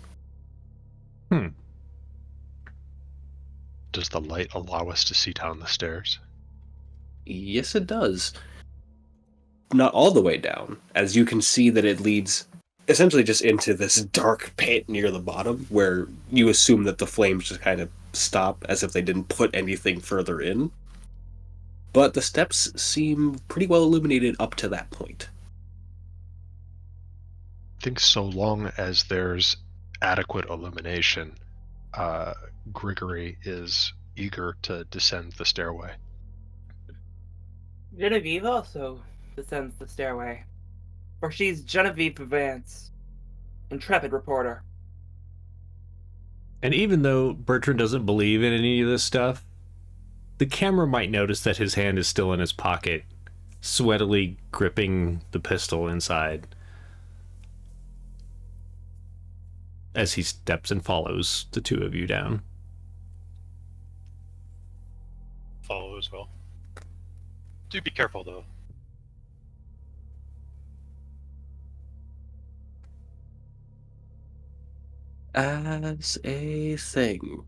Does the light allow us to see down the stairs? Yes, it does. Not all the way down, as you can see that it leads essentially just into this dark pit near the bottom, where you assume that the flames just kind of stop, as if they didn't put anything further in. But the steps seem pretty well illuminated up to that point. I think so long as there's adequate illumination, Grigory is eager to descend the stairway. Genevieve also descends the stairway. For she's Genevieve Vance, intrepid reporter. And even though Bertrand doesn't believe in any of this stuff, the camera might notice that his hand is still in his pocket, sweatily gripping the pistol inside, as he steps and follows the two of you down. Follow as well. Do be careful, though. As a thing,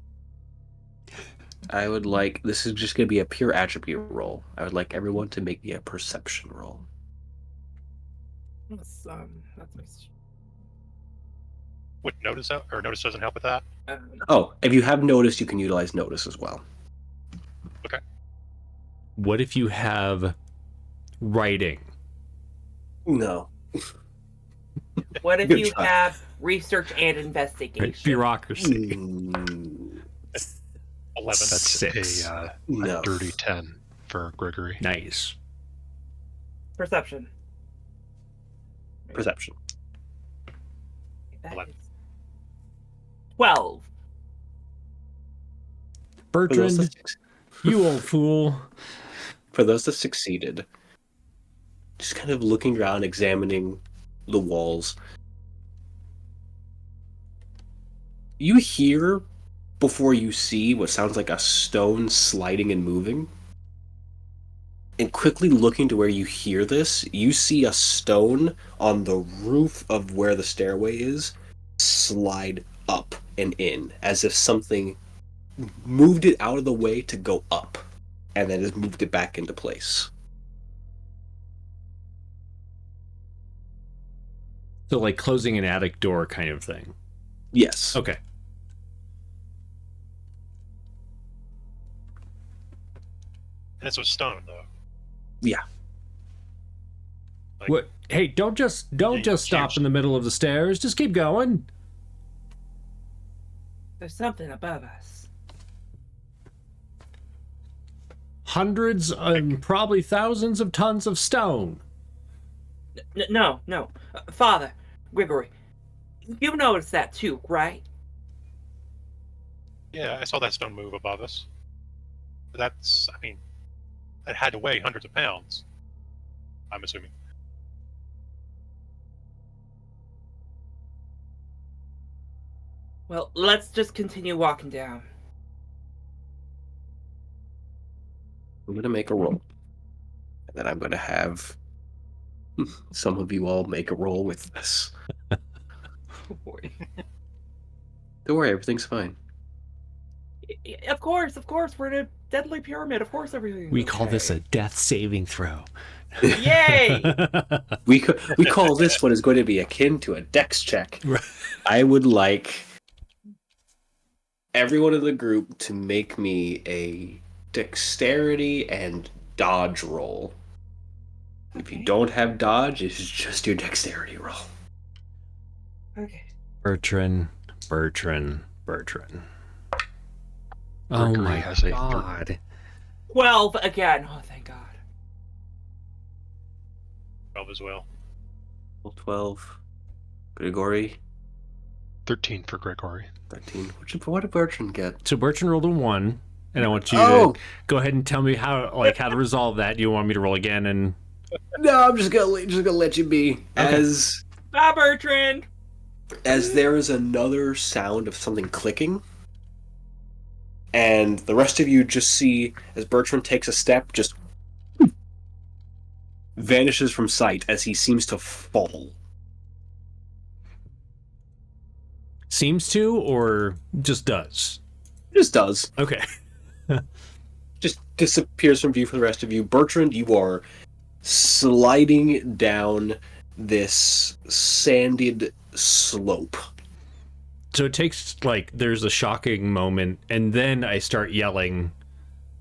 I would like, this is just going to be a pure attribute roll. I would like everyone to make me a perception roll. That's nice. Would notice out, or notice doesn't help with that? Oh, if you have notice, you can utilize notice as well. Okay. What if you have writing? No. What if Good you try. have research and investigation? Bureaucracy. 11. That's Six. a No. dirty 10 for Grigory. Nice. Perception. Perception. That 11. is 12. For those Bertrand, that, you old fool. for those that succeeded, just kind of looking around, examining the walls, you hear before you see what sounds like a stone sliding and moving. And quickly looking to where you hear this, you see a stone on the roof of where the stairway is slide up and in, as if something moved it out of the way to go up, and then just moved it back into place. So like closing an attic door kind of thing. Yes. Okay. And this was stone, though. Yeah. Like, What? Hey, don't just stop huge. in the middle of the stairs. Just keep going. There's something above us. Hundreds and probably thousands of tons of stone. No. Father, Grigory, you noticed that too, right? Yeah, I saw that stone move above us. But that's, I mean, it had to weigh hundreds of pounds. I'm assuming. Well, let's just continue walking down. I'm going to make a roll. And then I'm going to have some of you all make a roll with this. Oh boy. Don't worry, everything's fine. Of course, we're in a deadly pyramid. Of course, everything. We call this a death saving throw. Yay! We call this what is going to be akin to a dex check. Right. I would like everyone in the group to make me a dexterity and dodge roll. If you don't have dodge, it's just your dexterity roll. Okay. Bertrand. Oh Mercury my has a god. 12 again. Oh, thank God. 12 as well. 12. Grigori, 13 for Grigory. 13. What did Bertrand get? So Bertrand rolled a 1, and I want you Oh! to go ahead and tell me how to resolve that. Do you want me to roll again? And No, I'm just gonna let you be. Okay. Bye, Bertrand. As there is another sound of something clicking, and the rest of you just see as Bertrand takes a step, just vanishes from sight as he seems to fall. seems to, or just does? Just does. Okay. just disappears from view for the rest of you. Bertrand, you are sliding down this sanded slope. So it takes, like, there's a shocking moment, and then I start yelling.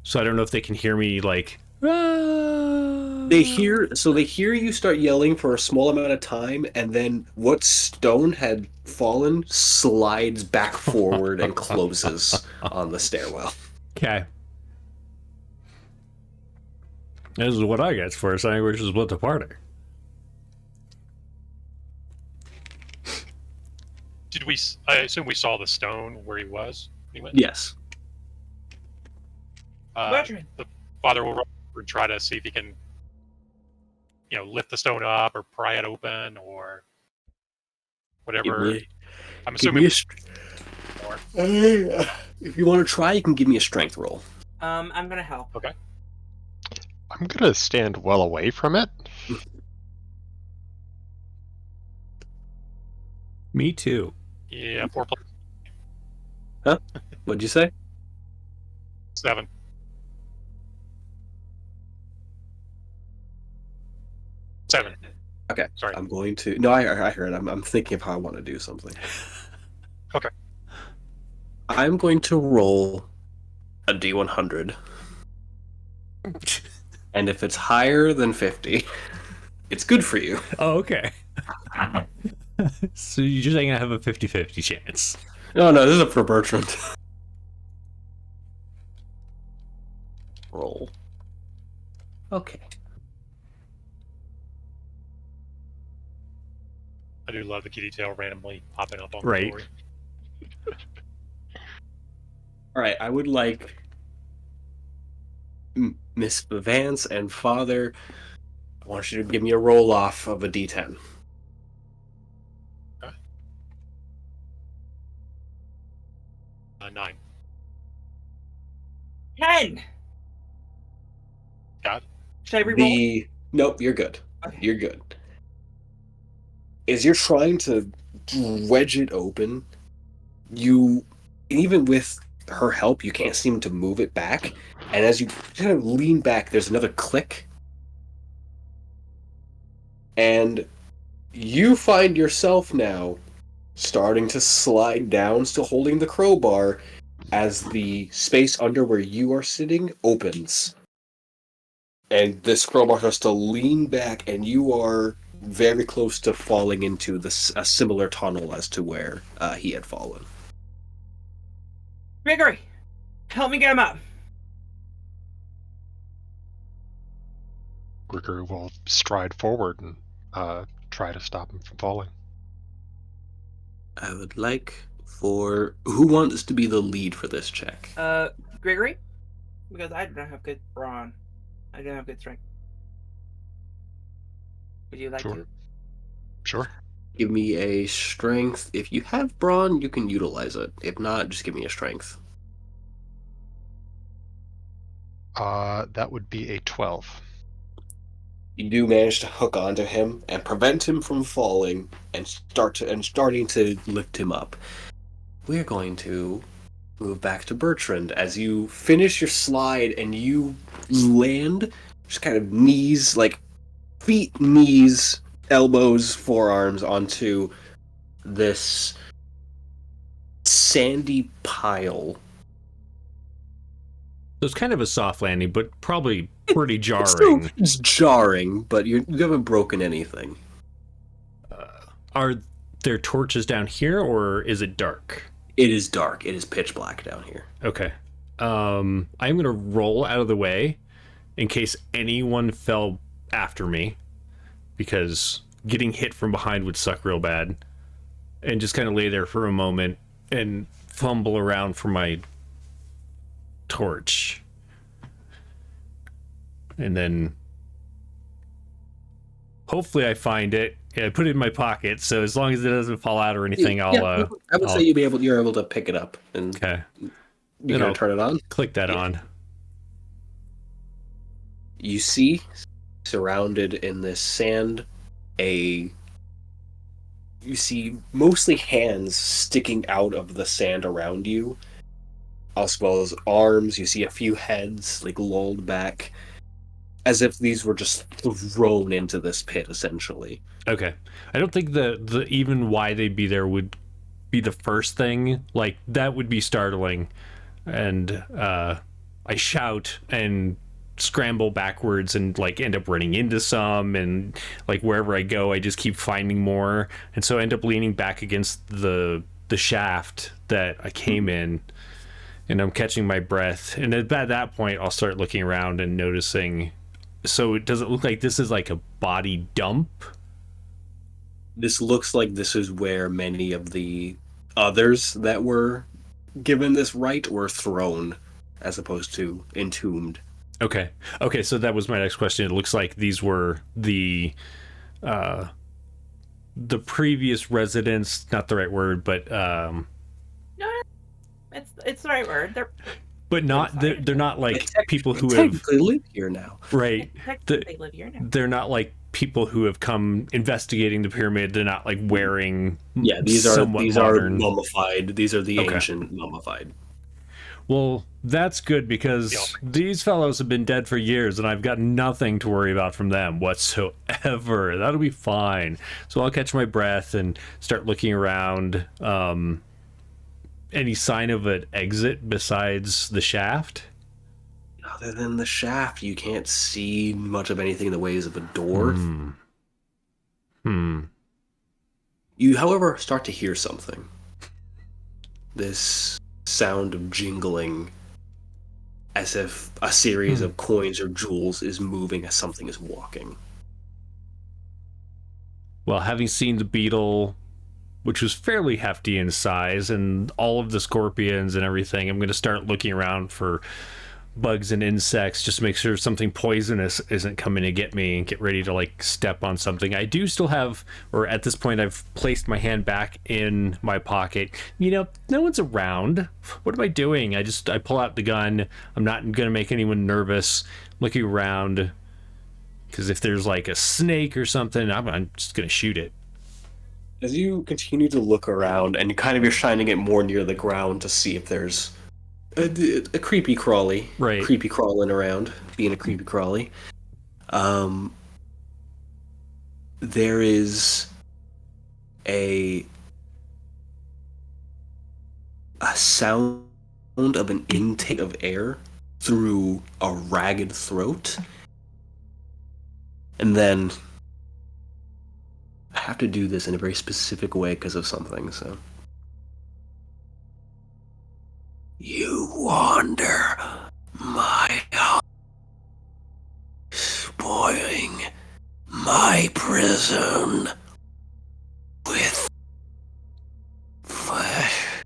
So I don't know if they can hear me, like, "Ah!" They hear you start yelling for a small amount of time, and then what stone had fallen slides back forward and closes on the stairwell. Okay. This is what I get for saying we should split the party. I assume we saw the stone where he was? He went? Yes. Bertrand. The father will run over and try to see if he can, lift the stone up or pry it open or whatever. I'm assuming. If you want to try, you can give me a strength roll. I'm gonna help. Okay. I'm gonna stand well away from it. Me too. Yeah, 4 plus Huh? What'd you say? 7. Seven. Okay. Sorry. I'm going to. No, I heard. I'm thinking of how I want to do something. Okay. I'm going to roll a D100. And if it's higher than 50, it's good for you. Oh, okay. So you're just saying I have a 50-50 chance. No, this is for Bertrand. Roll. Okay. I do love the kitty tail randomly popping up on the Right. story. All right, I would like Miss Vance and Father. I want you to give me a roll off of a D10. Okay. 9. 10. Got it. Should I reroll? Nope, you're good. Okay. You're good. As you're trying to wedge it open, even with her help, you can't seem to move it back. And as you kind of lean back, there's another click. And you find yourself now starting to slide down, still holding the crowbar, as the space under where you are sitting opens. And this crowbar starts to lean back, and you are very close to falling into a similar tunnel as to where he had fallen. Gregory, help me get him up. Gregory will stride forward and try to stop him from falling. I would like for... Who wants to be the lead for this check? Gregory? Because I don't have good brawn. I don't have good strength. Would you like Sure. to? Sure. Give me a strength. If you have brawn, you can utilize it. If not, just give me a strength. That would be a 12. You do manage to hook onto him and prevent him from falling and starting to lift him up. We're going to move back to Bertrand as you finish your slide and you land just kind of knees, like feet, knees, elbows, forearms onto this sandy pile. So it's kind of a soft landing, but probably pretty It's jarring. jarring, but you haven't broken anything. Are there torches down here, or is it dark? It is dark. It is pitch black down here. Okay. I'm gonna roll out of the way in case anyone fell after me, because getting hit from behind would suck real bad. And just kind of lay there for a moment and fumble around for my torch. And then hopefully I find it. I put it in my pocket, so as long as it doesn't fall out or anything, I would say you're able to pick it up and okay. you're Then gonna I'll turn it on. Click that on. You see, surrounded in this sand, you see mostly hands sticking out of the sand around you, as well as arms. You see a few heads like lolled back, as if these were just thrown into this pit, essentially. Okay. I don't think the even why they'd be there would be the first thing. Like, that would be startling. And I shout and scramble backwards and like end up running into some, and like wherever I go I just keep finding more, and so I end up leaning back against the shaft that I came in, and I'm catching my breath, and at that point I'll start looking around and noticing. So does it look like this is like a body dump? This looks like this is where many of the others that were given this right were thrown, as opposed to entombed. Okay, so that was my next question. It looks like these were the previous residents, not the right word, but No, it's the right word. but not they're not like people who have technically live here now. Right. They live here now. They're not like people who have come investigating the pyramid. They're not like wearing These are modern... mummified. These are the ancient mummified. Well, that's good, because these fellows have been dead for years and I've got nothing to worry about from them whatsoever. That'll be fine. So I'll catch my breath and start looking around. Any sign of an exit besides the shaft? Other than the shaft, you can't see much of anything in the ways of a door. You, however, start to hear something. This sound of jingling, as if a series of coins or jewels is moving as something is walking. Well, having seen the beetle, which was fairly hefty in size, and all of the scorpions and everything, I'm going to start looking around for bugs and insects, just to make sure something poisonous isn't coming to get me, and get ready to like step on something. I do still have, or at this point I've placed my hand back in my pocket. No one's around. What am I doing? I pull out the gun. I'm not going to make anyone nervous. I'm looking around, because if there's like a snake or something, I'm just going to shoot it. As you continue to look around, and you're shining it more near the ground to see if there's a creepy crawly, right? Creepy crawling around, being a creepy crawly. There is a sound of an intake of air through a ragged throat, and then I have to do this in a very specific way because of something, so. You wander my house, spoiling my prison with flesh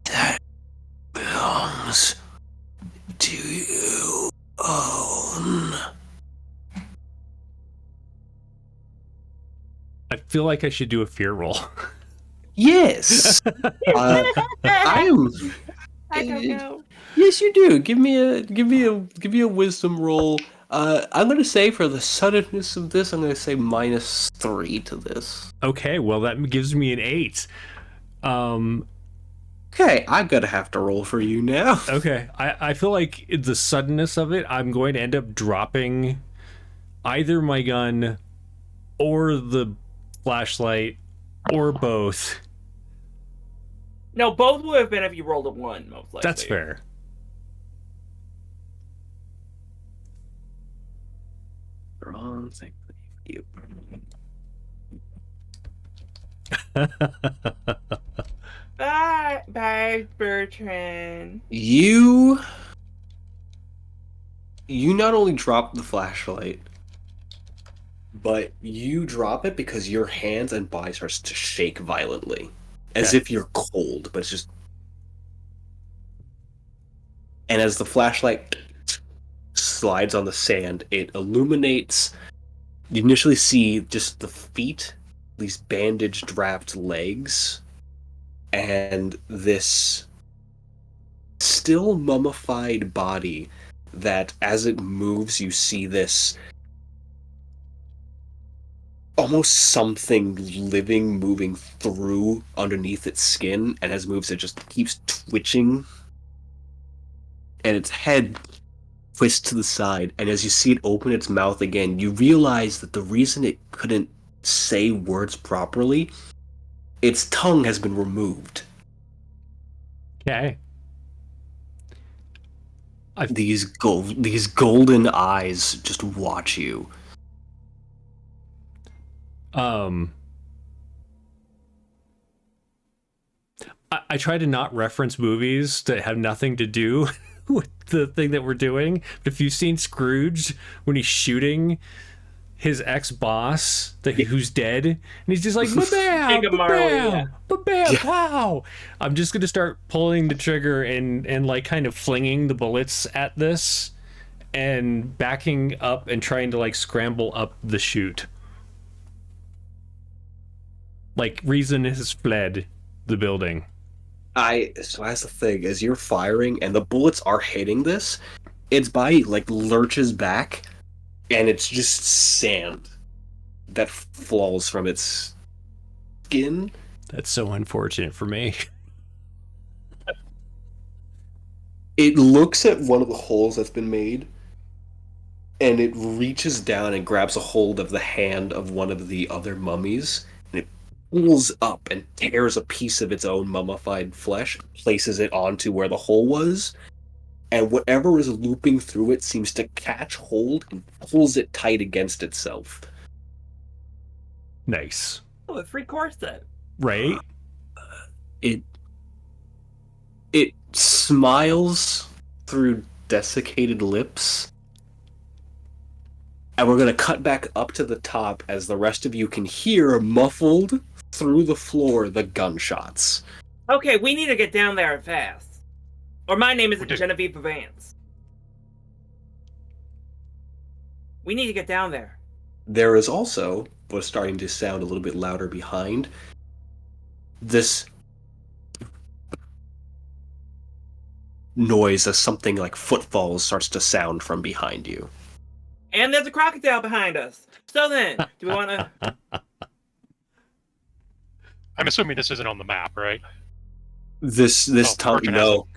that belongs to you own. I feel like I should do a fear roll. Yes, I am. I don't know. Yes, you do. Give me a wisdom roll. I'm gonna say for the suddenness of this, I'm gonna say -3 to this. Okay, well that gives me an 8. Okay, I'm gonna have to roll for you now. Okay, I feel like the suddenness of it, I'm going to end up dropping either my gun or the flashlight or both. No, both would have been if you rolled a 1, most likely. That's fair. Wrong thing for you. Bye, Bertrand. You not only drop the flashlight, but you drop it because your hands and body starts to shake violently. As if you're cold, but it's just... And as the flashlight slides on the sand, it illuminates... You initially see just the feet, these bandaged, wrapped legs, and this still mummified body that, as it moves, you see this almost something living moving through underneath its skin, and as it moves, it just keeps twitching and its head twists to the side, and as you see it open its mouth again, you realize that the reason it couldn't say words properly, its tongue has been removed. Okay. These golden eyes just watch you. I try to not reference movies that have nothing to do with the thing that we're doing. But if you've seen Scrooge when he's shooting his ex-boss who's dead, and he's just like, ba-bam, ba-bam, ba-bam, pow. I'm just going to start pulling the trigger and like kind of flinging the bullets at this and backing up and trying to like scramble up the chute. Like reason has fled the building. So that's the thing, as you're firing and the bullets are hitting this, its body like lurches back, and it's just sand that falls from its skin. That's so unfortunate for me. It looks at one of the holes that's been made, and it reaches down and grabs a hold of the hand of one of the other mummies, and it pulls up and tears a piece of its own mummified flesh, places it onto where the hole was, and whatever is looping through it seems to catch hold and pulls it tight against itself. Nice. Oh, a free corset. Right? It smiles through desiccated lips. And we're going to cut back up to the top as the rest of you can hear, muffled through the floor, the gunshots. Okay, we need to get down there fast. Or my name isn't Genevieve Vance. We need to get down there. There is also, what's starting to sound a little bit louder behind, this noise as something like footfalls starts to sound from behind you. And there's a crocodile behind us. So then, do we want to... I'm assuming this isn't on the map, right? This time, Bertrand no.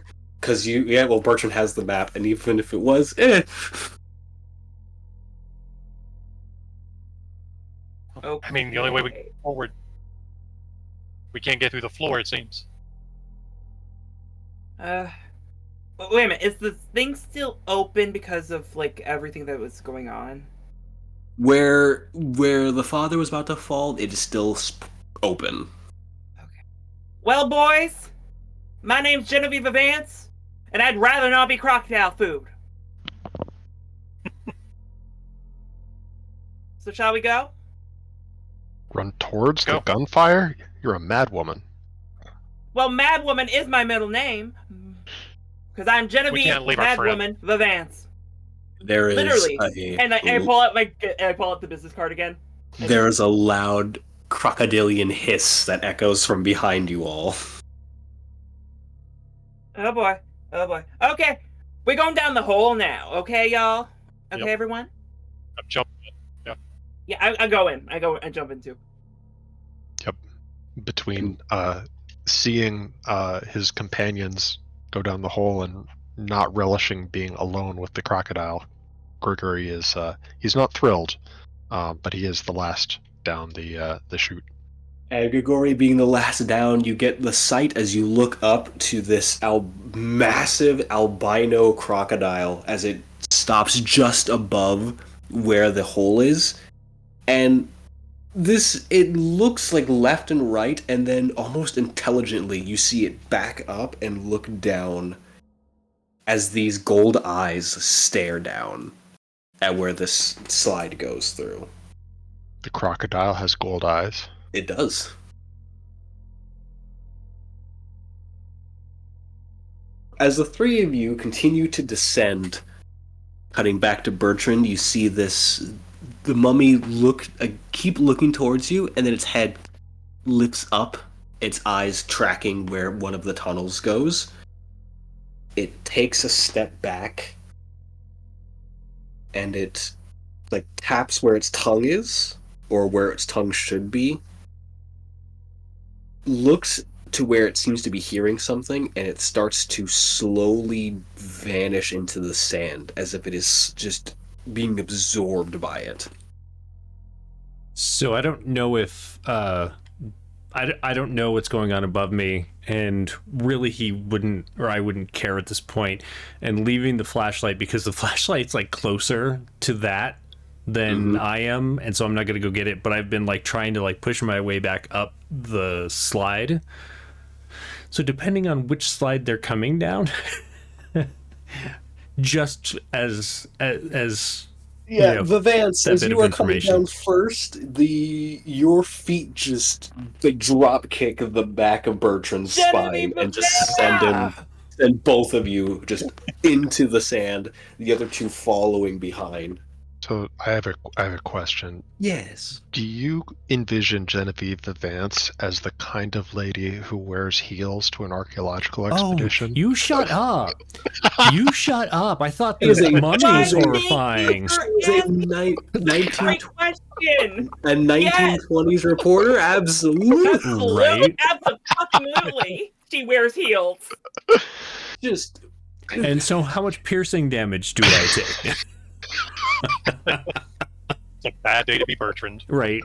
Because Bertrand has the map, and even if it was, Okay. I mean, the only way we can go forward, we can't get through the floor, it seems. But wait a minute, is the thing still open because of, like, everything that was going on? Where the father was about to fall, it is still open. Okay. Well, boys, my name's Genevieve Vance, and I'd rather not be crocodile food. So shall we go? Run towards Go. the gunfire? You're a mad woman. Well, Mad Woman is my middle name. Because I'm Genevieve can't leave our Mad friend. Woman Vance. There is Literally. And I pull out the business card again. there is a loud crocodilian hiss that echoes from behind you all. Oh boy. Oh boy. Okay. We're going down the hole now. Okay, y'all? Okay, Yep. everyone? I'm jumping. Yeah, I go in. I jump in too. Between seeing his companions go down the hole and not relishing being alone with the crocodile, Gregory is he's not thrilled, but he is the last down the chute. And Grigori being the last down, you get the sight as you look up to this massive albino crocodile as it stops just above where the hole is. And it looks like left and right, and then almost intelligently you see it back up and look down as these gold eyes stare down at where this slide goes through. The crocodile has gold eyes. It does. As the three of you continue to descend, cutting back to Bertrand, you see the mummy keep looking towards you, and then its head lifts up, its eyes tracking where one of the tunnels goes. It takes a step back, and it like taps where its tongue is, or where its tongue should be, looks to where it seems to be hearing something, and it starts to slowly vanish into the sand as if it is just being absorbed by it. So I don't know if I don't know what's going on above me, and really he wouldn't, or I wouldn't care at this point. And leaving the flashlight, because the flashlight's like closer to that than I am, and so I'm not gonna go get it. But I've been like trying to like push my way back up the slide. So depending on which slide they're coming down, just as Yeah, you know, Vivance, that as bit you of are coming information. down first, your feet just like drop kick the back of Bertrand's spine and just send both of you just into the sand. The other two following behind. So I have a question. Yes. Do you envision Genevieve Vance as the kind of lady who wears heels to an archological expedition? Oh, you shut up. You shut up. I thought Is the a- mummy was is a- horrifying. Great question. A 1920s reporter? Absolutely. Right. Absolutely. She wears heels. Just And so how much piercing damage do I take? It's a bad day to be Bertrand. Right.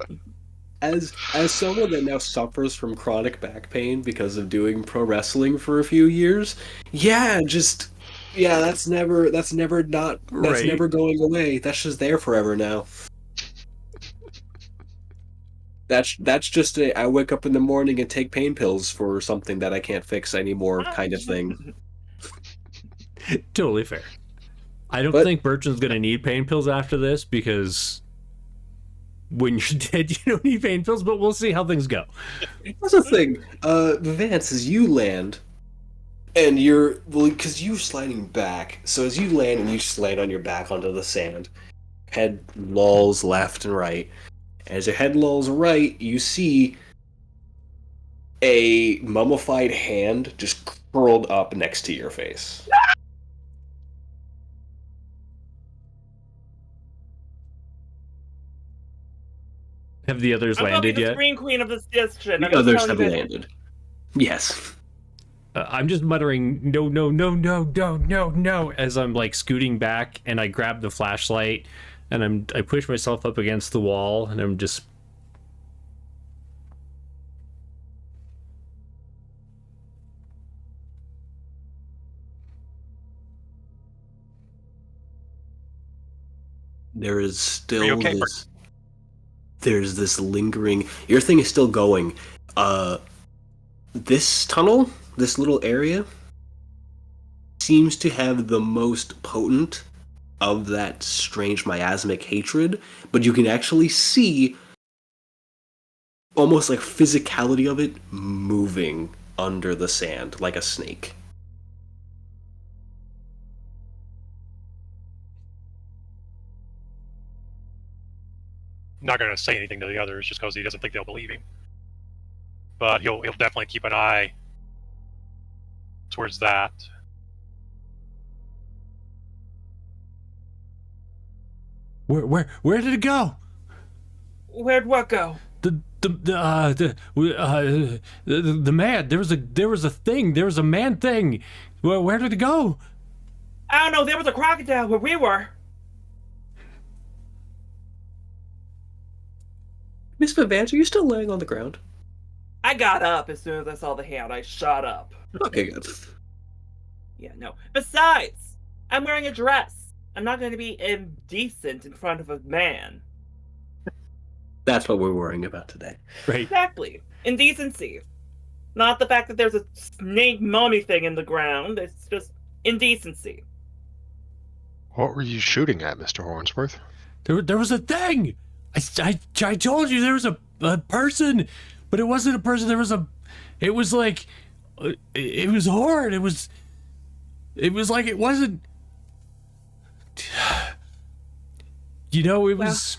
as someone that now suffers from chronic back pain because of doing pro wrestling for a few years, that's never Right. never going away. That's just there forever now. That's just I wake up in the morning and take pain pills for something that I can't fix anymore kind of thing. Totally fair. I don't But- think Bertrand's going to need pain pills after this, because when you're dead, you don't need pain pills, but we'll see how things go. That's the thing. Vance, as you land, and because you're sliding back, so as you land and you slide on your back onto the sand, head lolls left and right. As your head lolls right, you see a mummified hand just curled up next to your face. Have the others I'm gonna be landed the yet? screen queen of this discussion. The others have landed. Yes. I'm just muttering, no, no, no, no, no, no, no, as I'm like scooting back, and I grab the flashlight, and I push myself up against the wall, and I'm just... There is still Are you okay, there's this lingering. Your thing is still going. This tunnel, this little area, seems to have the most potent of that strange miasmic hatred, but you can actually see almost like physicality of it moving under the sand like a snake. Not going to say anything to the others just because he doesn't think they'll believe him. But he'll definitely keep an eye towards that. Where did it go? Where'd what go? The man. There was a thing. There was a man thing. Where did it go? I don't know. There was a crocodile where we were. Miss Vivance, are you still laying on the ground? I got up as soon as I saw the hand. I shot up. Okay, good. Yeah, no. Besides, I'm wearing a dress. I'm not going to be indecent in front of a man. That's what we're worrying about today. Right. Exactly. Indecency. Not the fact that there's a snake mummy thing in the ground. It's just indecency. What were you shooting at, Mr. Hornsworth? There was a thing. I told you there was a person, but it wasn't a person. It was like, it was hard. It was like it wasn't. You know, it was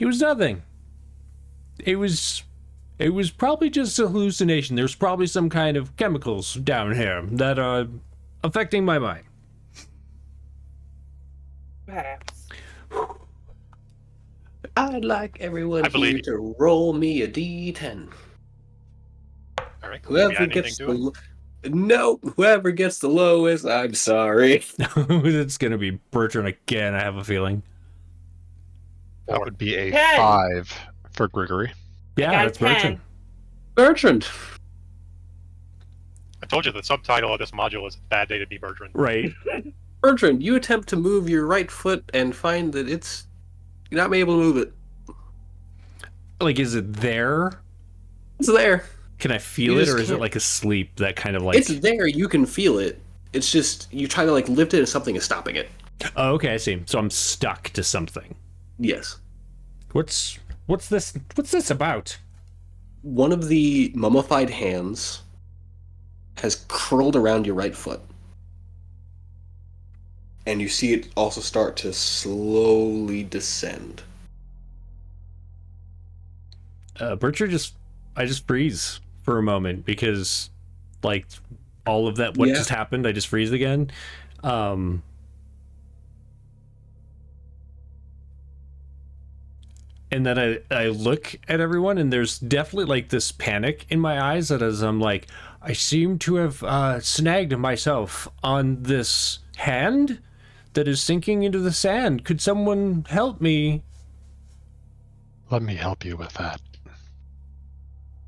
nothing. It was probably just a hallucination. There's probably some kind of chemicals down here that are affecting my mind. Perhaps. I'd like everyone I believe here to roll me a d10. All right. Can we add Whoever anything gets to it? no, whoever gets the lowest, I'm sorry. It's gonna be Bertrand again, I have a feeling. That would be a 10. 5 for Grigory. Yeah, got a that's Bertrand. 10. Bertrand. I told you the subtitle of this module is "Bad Day to Be Bertrand." Right. Bertrand, you attempt to move your right foot and find that you're not able to move it. Like, is it there? It's there. Can I feel You it, just or is it can't- like asleep that kind of like... It's there. You can feel it. It's just you try to like lift it and something is stopping it. Oh, okay, I see. So I'm stuck to something. Yes. What's this about? One of the mummified hands has curled around your right foot. And you see it also start to slowly descend. Bertrand I just freeze for a moment because, like, all of that, what Yeah. just happened, I just freeze again. And then I look at everyone, and there's definitely like this panic in my eyes that as I'm like, I seem to have snagged myself on this hand that is sinking into the sand. Could someone help me? Let me help you with that.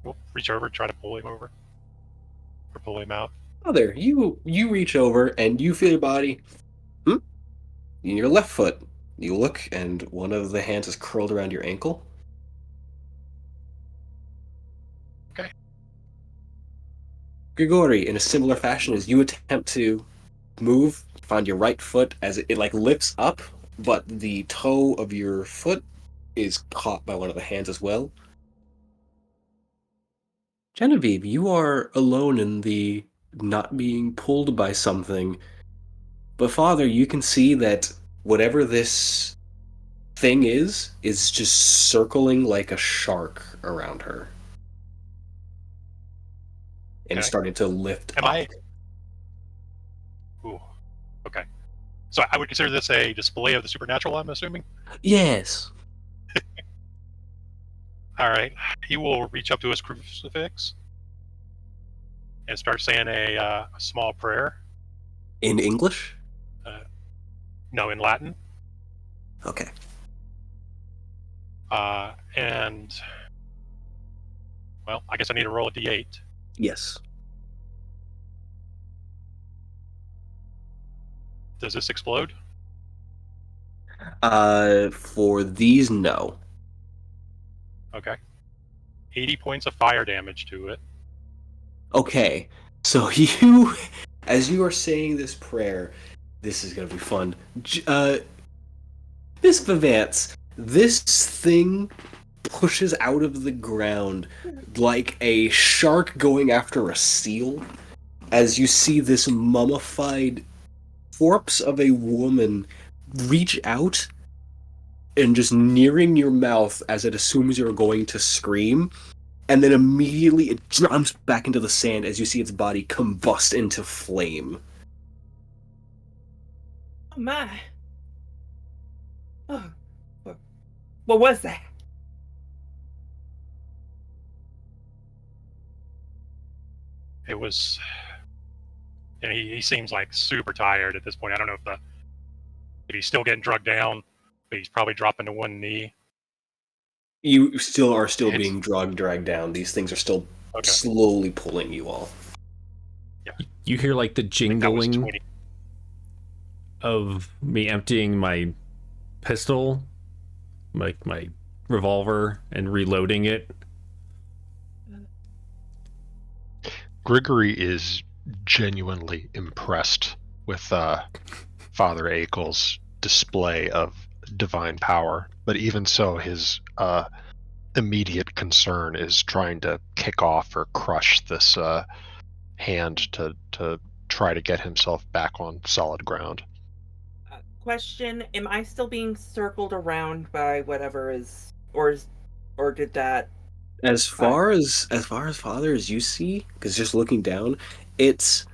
We'll reach over, try to pull him over, or pull him out. Oh, there. You reach over and you feel your body. In your left foot. You look, and one of the hands is curled around your ankle. Okay. Grigori, in a similar fashion, as you attempt to move, find your right foot as it like lifts up, but the toe of your foot is caught by one of the hands as well. Genevieve, you are alone in the not being pulled by something. But Father, you can see that whatever this thing is just circling like a shark around her. And Okay. starting to lift Am up. I? Ooh. Okay. So I would consider this a display of the supernatural, I'm assuming? Yes. All right. He will reach up to his crucifix and start saying a small prayer. In English? No, in Latin. Okay. And, well, I guess I need to roll a d8. Yes. Does this explode? For these, no. Okay. 80 points of fire damage to it. Okay. So you, as you are saying this prayer, this is gonna be fun. Miss Vivance, this thing pushes out of the ground like a shark going after a seal as you see this mummified corpse of a woman reach out and just nearing your mouth as it assumes you're going to scream, and then immediately it jumps back into the sand as you see its body combust into flame. Oh my. Oh, what was that? It was. And he seems like super tired at this point. I don't know if he's still getting drugged down, but he's probably dropping to one knee. You are still It's- being dragged down. These things are still Okay. slowly pulling you all. You hear like the I think that was jingling 20. of me emptying my pistol, like my revolver, and reloading it. Grigory is genuinely impressed with Father Akel's display of divine power, but even so, his immediate concern is trying to kick off or crush this hand to try to get himself back on solid ground. Question: am I still being circled around by whatever is, or did that? As far as Father as you see, because just looking down, it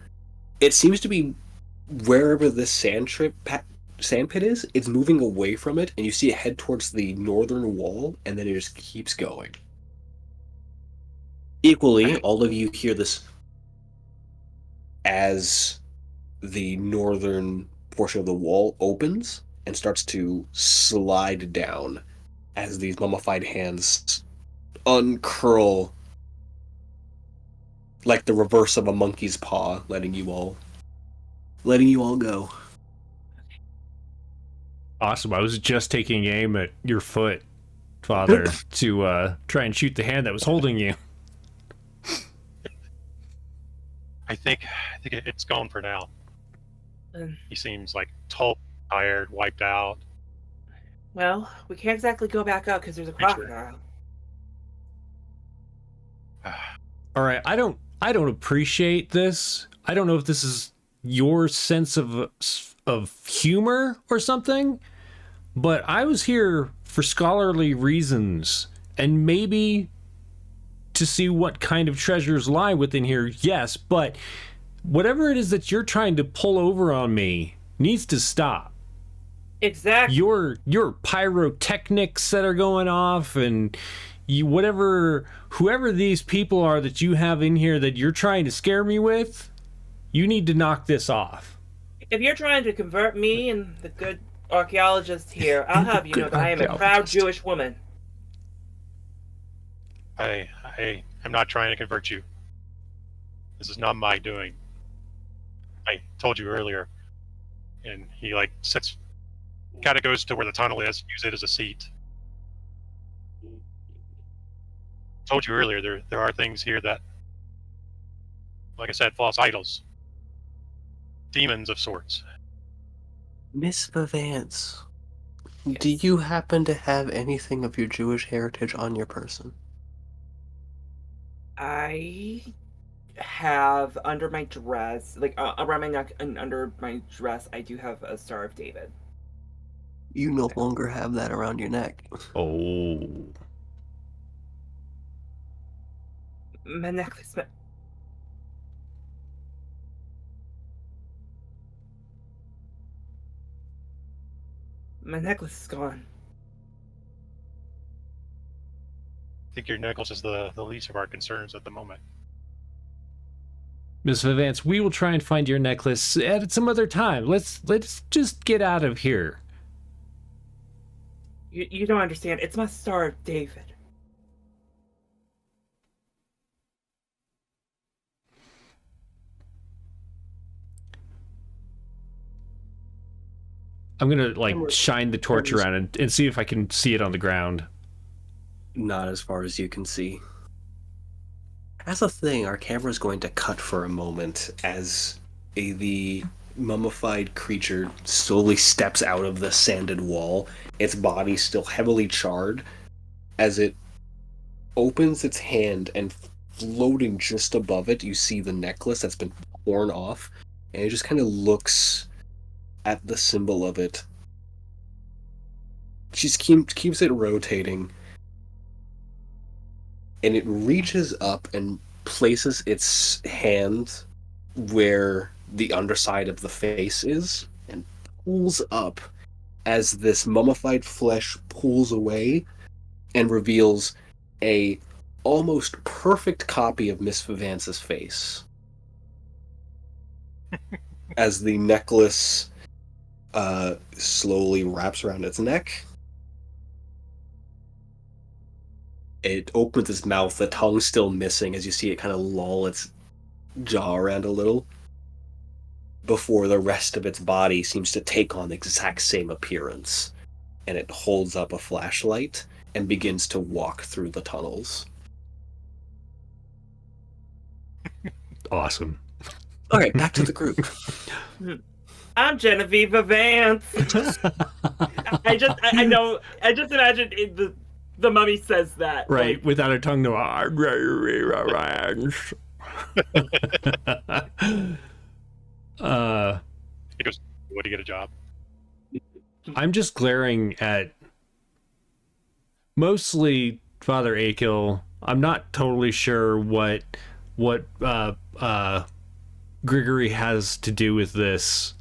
seems to be wherever this sand pit is. It's moving away from it, and you see it head towards the northern wall, and then it just keeps going. Equally, all of you hear this as the northern portion of the wall opens and starts to slide down as these mummified hands uncurl like the reverse of a monkey's paw, letting you all go. Awesome. I was just taking aim at your foot, Father, to try and shoot the hand that was holding you. I think it's gone for now. Um, He seems like totally tired, wiped out. Well, we can't exactly go back up because there's a Make sure. crocodile. All right, I don't appreciate this. I don't know if this is your sense of humor or something, but I was here for scholarly reasons and maybe to see what kind of treasures lie within here. Yes, but whatever it is that you're trying to pull over on me needs to stop. Exactly. Your pyrotechnics that are going off and whoever these people are that you have in here that you're trying to scare me with, you need to knock this off. If you're trying to convert me and the good archaeologist here, I'll have you know that I am a proud Jewish woman. I am not trying to convert you. This is not my doing. I told you earlier. And he kind of goes to where the tunnel is, use it as a seat. Told you earlier, there are things here that, like I said, false idols. Demons of sorts. Miss Vivance, do you happen to have anything of your Jewish heritage on your person? I have under my dress, like around my neck and under my dress, I do have a Star of David. You no longer have that around your neck. Oh. My necklace. My necklace is gone. I think your necklace is the least of our concerns at the moment. Miss Vivance, we will try and find your necklace at some other time. Let's just get out of here. You don't understand. It's my Star of David. I'm gonna shine the torch around and see if I can see it on the ground. Not as far as you can see. As a thing, our camera is going to cut for a moment as the mummified creature slowly steps out of the sanded wall, its body still heavily charred, as it opens its hand and floating just above it, you see the necklace that's been torn off, and it just kind of looks at the symbol of it. She keeps it rotating, and it reaches up and places its hand where the underside of the face is, and pulls up as this mummified flesh pulls away and reveals a almost perfect copy of Miss Vivance's face. As the necklace slowly wraps around its neck, it opens its mouth, the tongue still missing, as you see it kind of loll its jaw around a little, before the rest of its body seems to take on the exact same appearance. And it holds up a flashlight and begins to walk through the tunnels. Awesome. Alright, back to the group. I'm Genevieve Vance. I just imagine the mummy says that. Right, like, without a tongue, no. He goes, "Would he get a job?" I'm just glaring at mostly Father Akil. I'm not totally sure what Grigory has to do with this.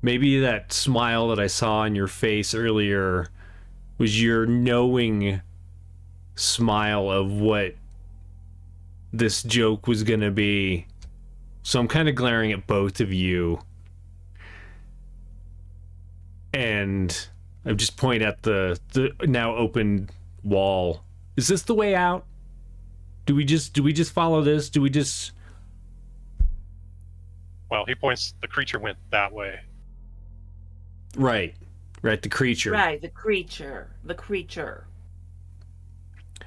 Maybe that smile that I saw on your face earlier was your knowing smile of what this joke was gonna be. So I'm kind of glaring at both of you. And I just point at the now open wall. Is this the way out? Do we just follow this? Do we just... Well, he points. The creature went that way. Right, the creature. Right, the creature.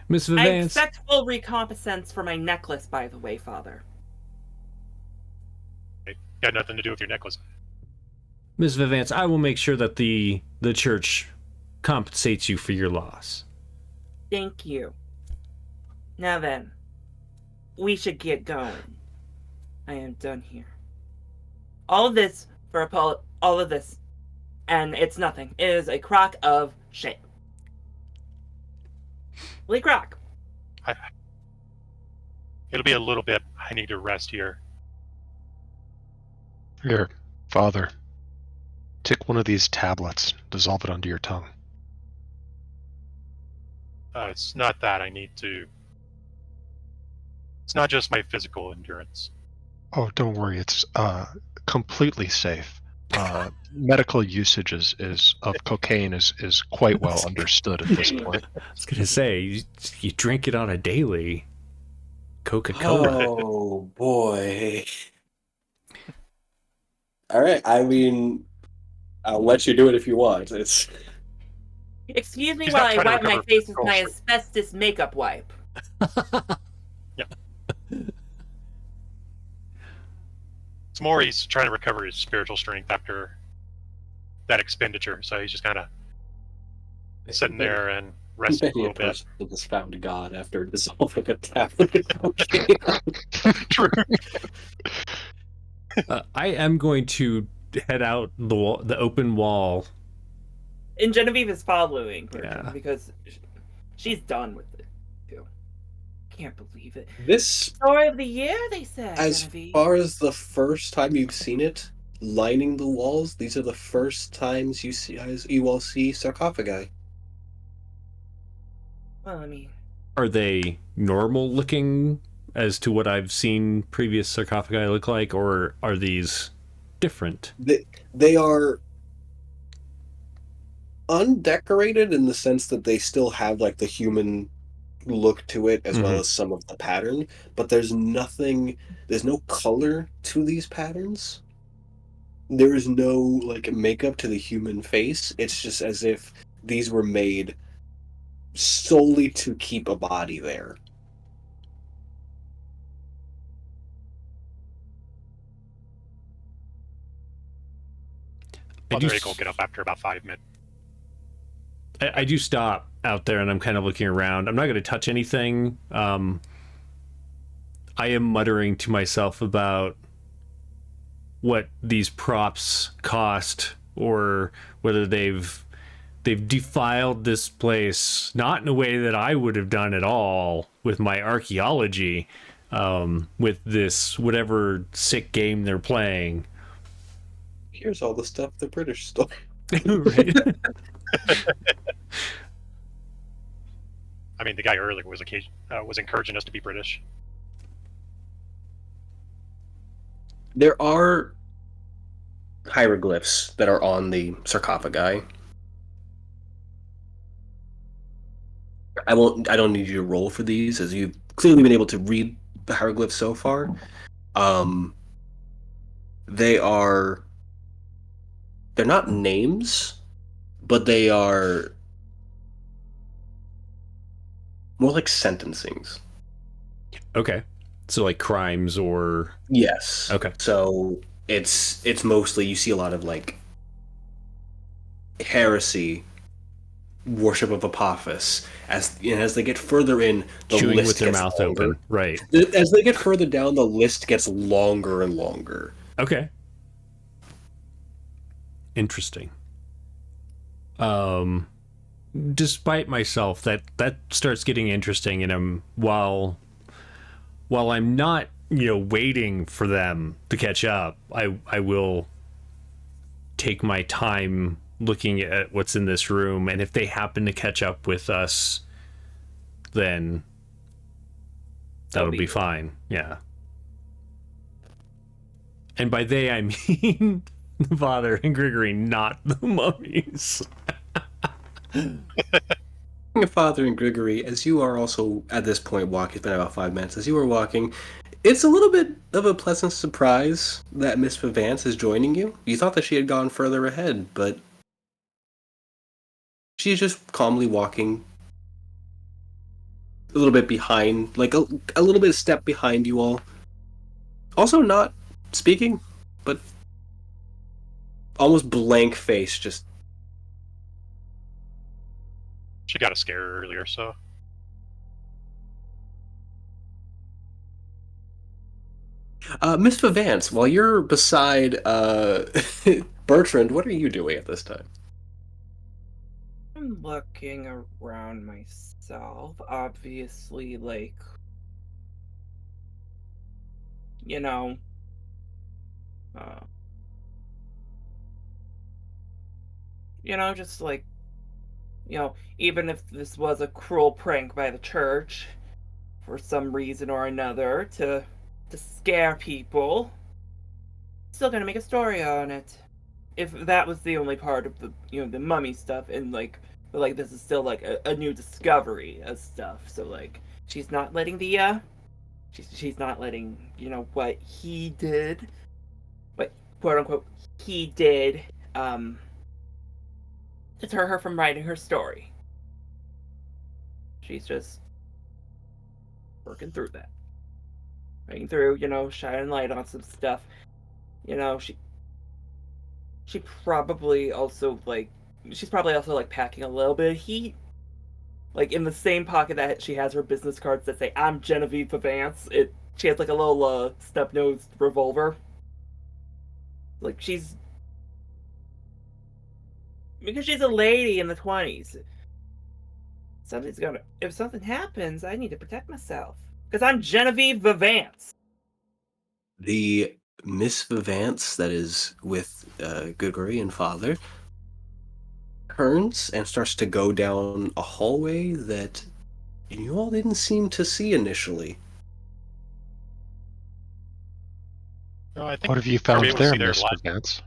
Miss I Vivance. expect full recompensance for my necklace, by the way, Father. It got nothing to do with your necklace. Miss Vivance, I will make sure that the church compensates you for your loss. Thank you. Now then, we should get going. I am done here. All of this for all of this, and it's nothing. It is a crock of shit. Lee Croc. It'll be a little bit. I need to rest here. Here, Father. Take one of these tablets. Dissolve it under your tongue. It's not that I need to. It's not just my physical endurance. Oh, don't worry. It's completely safe. Medical usage of cocaine is quite well understood at this point. I was gonna say, you drink it on a daily. Coca-Cola. Oh boy. All right. I mean, I'll let you do it if you want. It's Excuse me He's while not I trying to wipe my recover face from with my ulcer. asbestos makeup wipe. It's more he's trying to recover his spiritual strength after that expenditure. So he's just kind of sitting there and resting a many a little bit. person has found God after dissolving a tablet of cocaine. True. I am going to head out the open wall. And Genevieve is following her Yeah. because she's done with it too. Can't believe it. This, Story of the year, they said. as Genevieve. far as the first time you've seen it lining the walls, these are the first times you all see sarcophagi. Well, I mean, Are they normal looking as to what I've seen previous sarcophagi look like, or are these different? They are undecorated in the sense that they still have like the human look to it as well Mhm. as some of the pattern, but there's no color to these patterns. There is no like makeup to the human face. It's just as if these were made solely to keep a body there. I Mother do, Eagle will get up after about 5 minutes. I do stop out there and I'm kind of looking around. I'm not going to touch anything. I am muttering to myself about what these props cost, or whether they've defiled this place, not in a way that I would have done at all with my archaeology, with this whatever sick game they're playing. Here's all the stuff the British stole. Right. I mean, the guy earlier was encouraging us to be British. There are hieroglyphs that are on the sarcophagi. I don't need you to roll for these, as you've clearly been able to read the hieroglyphs so far. They're not names, but they are more like sentencings. Okay. So like crimes or... Yes. Okay. So it's mostly, you see a lot of like heresy, worship of Apophis. As they get further in, the chewing list with their gets mouth longer. open. Right. As they get further down, the list gets longer and longer. Okay. Interesting. Despite myself, that starts getting interesting, and while I'm not, waiting for them to catch up, I will take my time looking at what's in this room, and if they happen to catch up with us, then that'll be fine. Yeah. And by they, I mean the father and Grigory, not the mummies. Your father and Grigory, as you are also at this point walking, it's been about 5 minutes, as you are walking, it's a little bit of a pleasant surprise that Miss Vance is joining you. You thought that she had gone further ahead, but she's just calmly walking a little bit behind, like a little bit of step behind you all. Also not speaking, but almost blank face, just... She got a scare earlier, so. Miss Vance, while you're beside Bertrand, what are you doing at this time? I'm looking around myself. Obviously, like, you know, just like, even if this was a cruel prank by the church for some reason or another to scare people, still gonna make a story on it. If that was the only part of the the mummy stuff, and but like this is still like a new discovery of stuff, so like she's not letting the she's not letting what he did, what quote unquote he did deter her from writing her story. She's just working through that, shining light on some stuff. She probably also she's probably also like packing a little bit of heat. Like in the same pocket that she has her business cards that say "I'm Genevieve Vance." She has like a little snub-nosed revolver. Like because she's a lady in the 20s. If something happens, I need to protect myself because I'm Genevieve Vance. The Miss Vance that is with Grigory and Father turns and starts to go down a hallway that you all didn't seem to see initially. No, I think What have you are we found able to there, see their Miss live- Vance?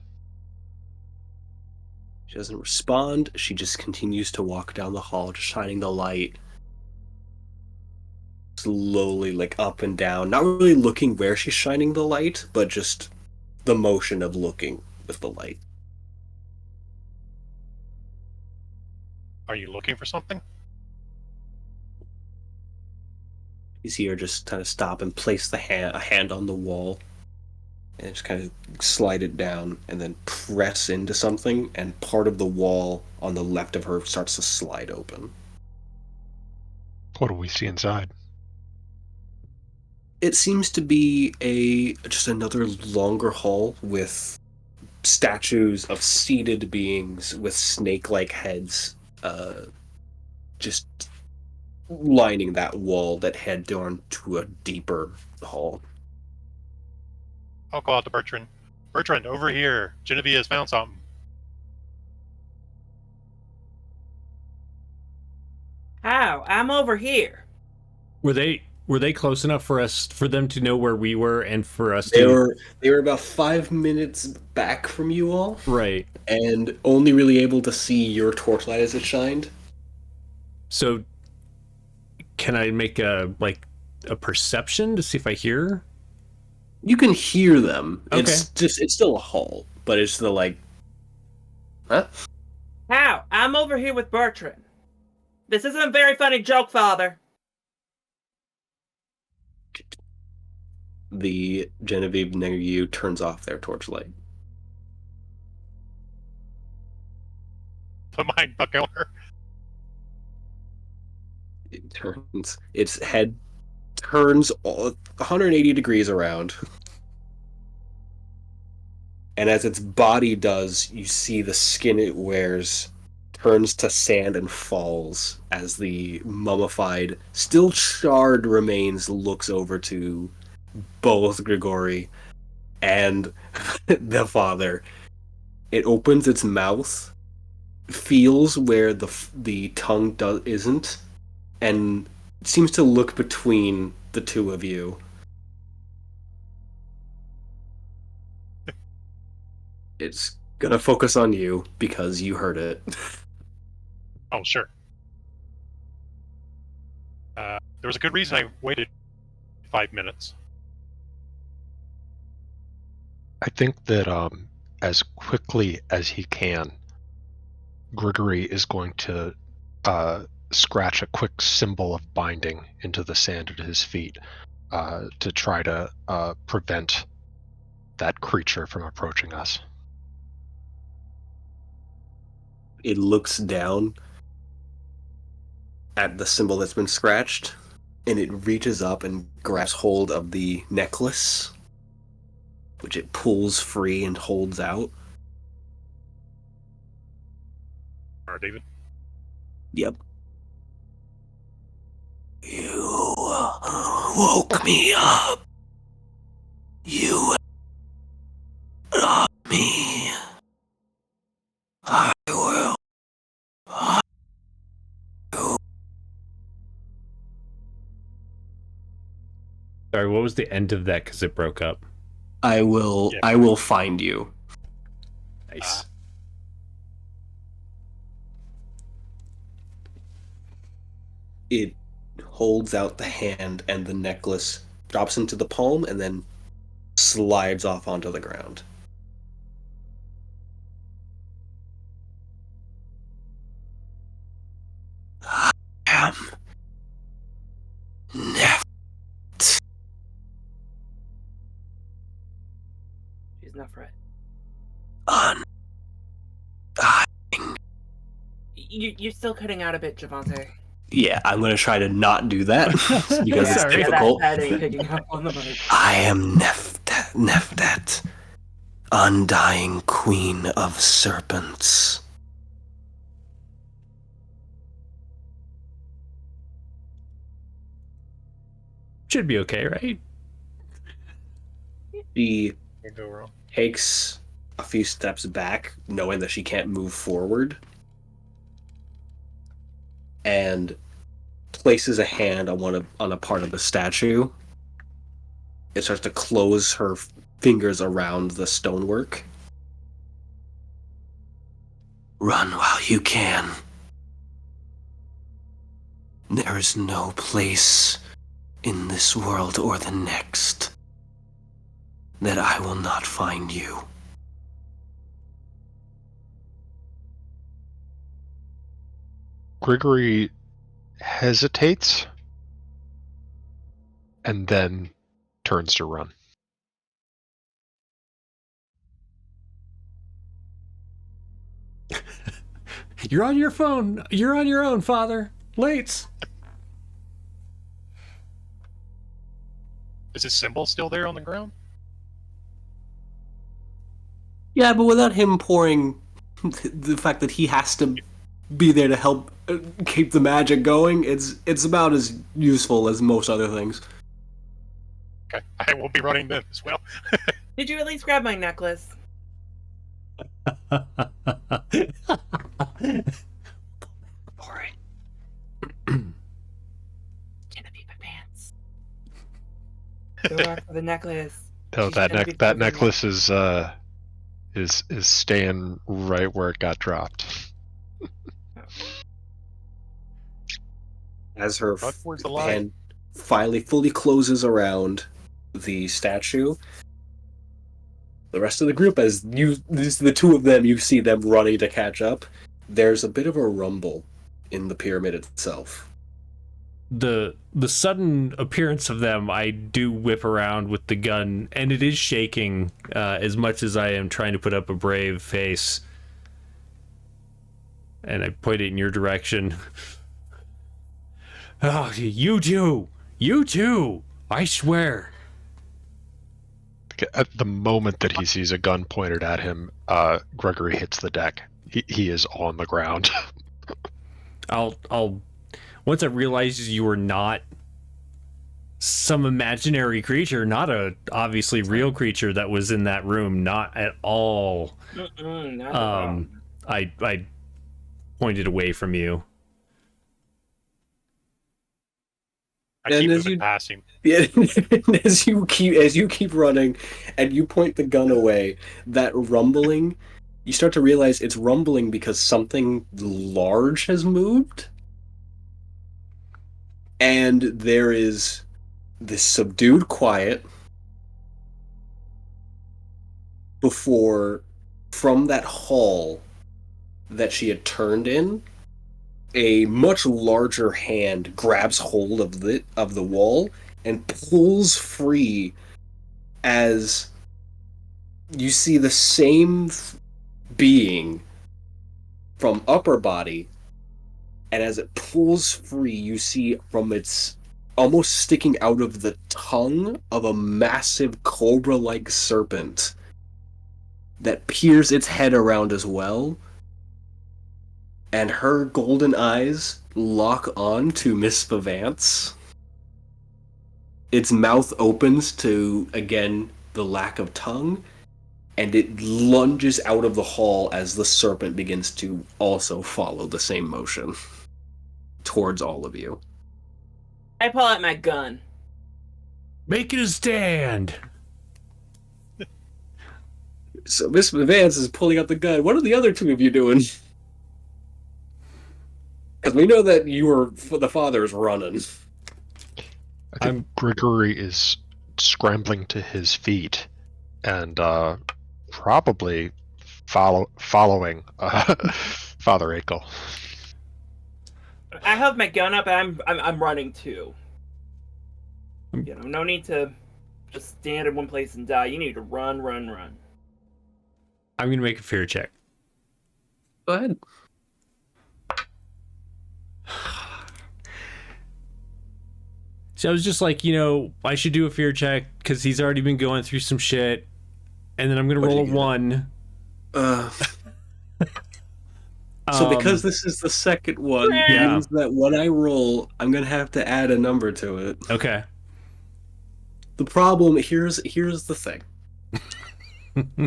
She doesn't respond. She just continues to walk down the hall, just shining the light slowly, like up and down. Not really looking where she's shining the light, but just the motion of looking with the light. Are you looking for something? You see her just kind of stop and place a hand on the wall, and just kind of slide it down, and then press into something, and part of the wall on the left of her starts to slide open. What do we see inside? It seems to be just another longer hall with statues of seated beings with snake-like heads, just lining that wall that head down to a deeper hall. I'll call out to Bertrand. Bertrand, over here. Genevieve has found something. How? I'm over here. Were they close enough for them to know where we were and for us They to... were about 5 minutes back from you all, Right. and only really able to see your torchlight as it shined. So can I make a perception to see if I hear? You can hear them. Okay. It's still a hall, but it's the huh? How? I'm over here with Bertrand. This isn't a very funny joke, Father. The Genevieve near you turns off their torchlight. The mind fucking her. It turns. Its head turns 180 degrees around. And as its body does, you see the skin it wears turns to sand and falls as the mummified, still charred remains looks over to both Grigory and the father. It opens its mouth, feels where the tongue isn't, and seems to look between the two of you. It's gonna focus on you because you heard it. Oh, sure. There was a good reason I waited 5 minutes. I think that as quickly as he can, Grigory is going to scratch a quick symbol of binding into the sand at his feet to try to prevent that creature from approaching us. It looks down at the symbol that's been scratched, and it reaches up and grabs hold of the necklace, which it pulls free and holds out. All right, David. Yep. You woke me up. You me. I will. Sorry, what was the end of that? Because it broke up. I will. Yeah. I will find you. Nice. It holds out the hand, and the necklace drops into the palm, and then slides off onto the ground. I am Nephtet. She's Nephtet. You're still cutting out a bit, Javante. Yeah, I'm going to try to not do that because it's Sorry. difficult. Yeah, that ain't picking up on the mic. I am Nephtet, undying queen of serpents. Should be okay, right? She Can't go wrong. takes a few steps back, knowing that she can't move forward, and places a hand on a part of the statue. It starts to close her fingers around the stonework. Run while you can. There is no place in this world or the next that I will not find you. Grigory hesitates and then turns to run. You're on your phone. You're on your own, Father. Late. Is his symbol still there on the ground? Yeah, but without him pouring the fact that he has to be there to help keep the magic going, it's about as useful as most other things. Okay, I will be running then as well. Did you at least grab my necklace? For it. Genevieve pants. Go back for the necklace. No, She's that gonna be that picking necklace is staying right where it got dropped. As her But where's the line? hand finally fully closes around the statue, the rest of the group, the two of them, you see them running to catch up. There's a bit of a rumble in the pyramid itself. The sudden appearance of them, I do whip around with the gun, and it is shaking as much as I am trying to put up a brave face. And I point it in your direction. Oh, you too, I swear. At the moment that he sees a gun pointed at him, Gregory hits the deck. He is on the ground. I'll once I realize you are not some imaginary creature, not a obviously real creature that was in that room, not at all. Not at all. I pointed away from you. I keep moving past him. Yeah, as you keep running, and you point the gun away, that rumbling, you start to realize it's rumbling because something large has moved, and there is this subdued quiet before, from that hall that she had turned in, a much larger hand grabs hold of the wall and pulls free, as you see the same being from upper body, and as it pulls free, you see from its almost sticking out of the tongue of a massive cobra-like serpent that peers its head around as well, and her golden eyes lock on to Miss Vivance. Its mouth opens to, again, the lack of tongue, and it lunges out of the hall as the serpent begins to also follow the same motion towards all of you. I pull out my gun. Making a stand. So Miss Vivance is pulling out the gun. What are the other two of you doing? Because we know that the father's running. I think Grigory is scrambling to his feet and probably following Father Akel. I have my gun up and I'm running too. No need to just stand in one place and die. You need to run. I'm gonna make a fear check. Go ahead. So I was just like, I should do a fear check because he's already been going through some shit, and then I'm gonna roll a 1. So because this is the second one, it means that when I roll, I'm gonna have to add a number to it. Okay. The problem here's the thing.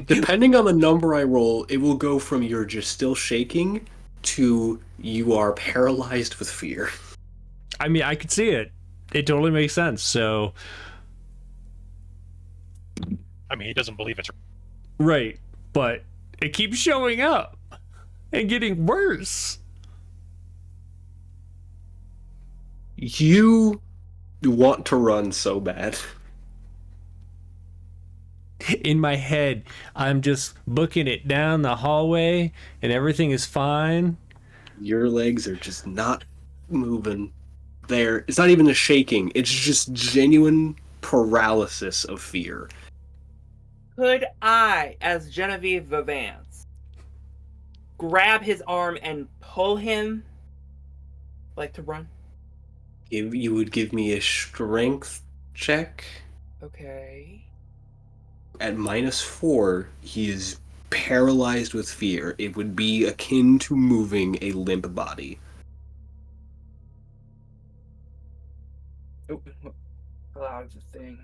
Depending on the number I roll, it will go from you're just still shaking to you are paralyzed with fear. I mean, I could see it. It totally makes sense. So, I mean, he doesn't believe it's right, but it keeps showing up and getting worse. You want to run so bad. In my head, I'm just booking it down the hallway and everything is fine. Your legs are just not moving. It's not even a shaking. It's just genuine paralysis of fear. Could I, as Genevieve Vivance, grab his arm and pull him to run? You would give me a strength check. Okay. At -4, he is paralyzed with fear. It would be akin to moving a limp body. Oh, that's a thing.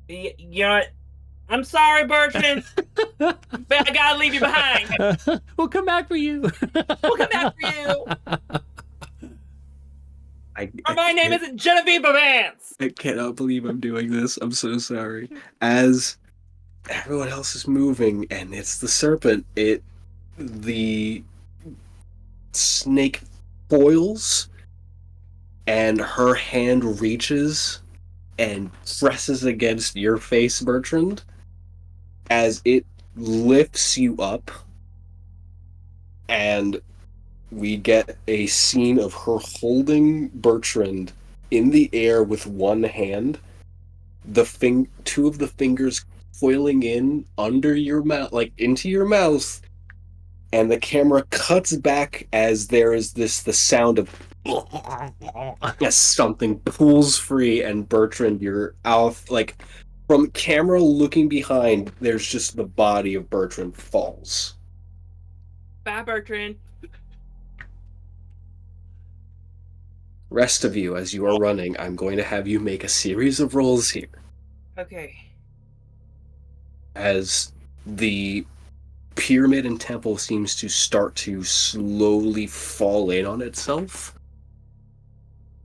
You know what? I'm sorry, Bertrand, but I gotta leave you behind. We'll come back for you. My name isn't Genevieve Vivance. I cannot believe I'm doing this. I'm so sorry. As everyone else is moving, and it's the serpent, the snake foils, and her hand reaches and presses against your face, Bertrand, as it lifts you up, and we get a scene of her holding Bertrand in the air with one hand, two of the fingers coiling in under your mouth, into your mouth, and the camera cuts back as there is the sound of as something pulls free, and Bertrand, you're out, from camera looking behind, there's just the body of Bertrand falls. Bye, Bertrand. Rest of you, as you are running, I'm going to have you make a series of rolls here. Okay. As the pyramid and temple seems to start to slowly fall in on itself,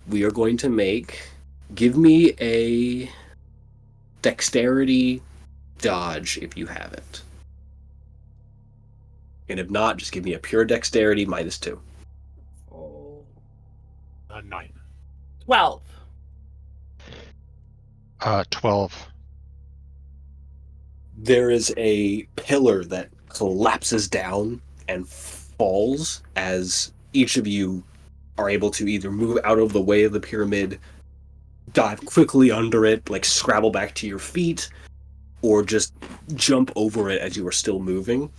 we are going to give me a dexterity dodge if you have it. And if not, just give me a pure dexterity -2. Oh. 9. 12. 12. There is a pillar that collapses down and falls as each of you are able to either move out of the way of the pyramid, dive quickly under it, like scrabble back to your feet, or just jump over it as you are still moving.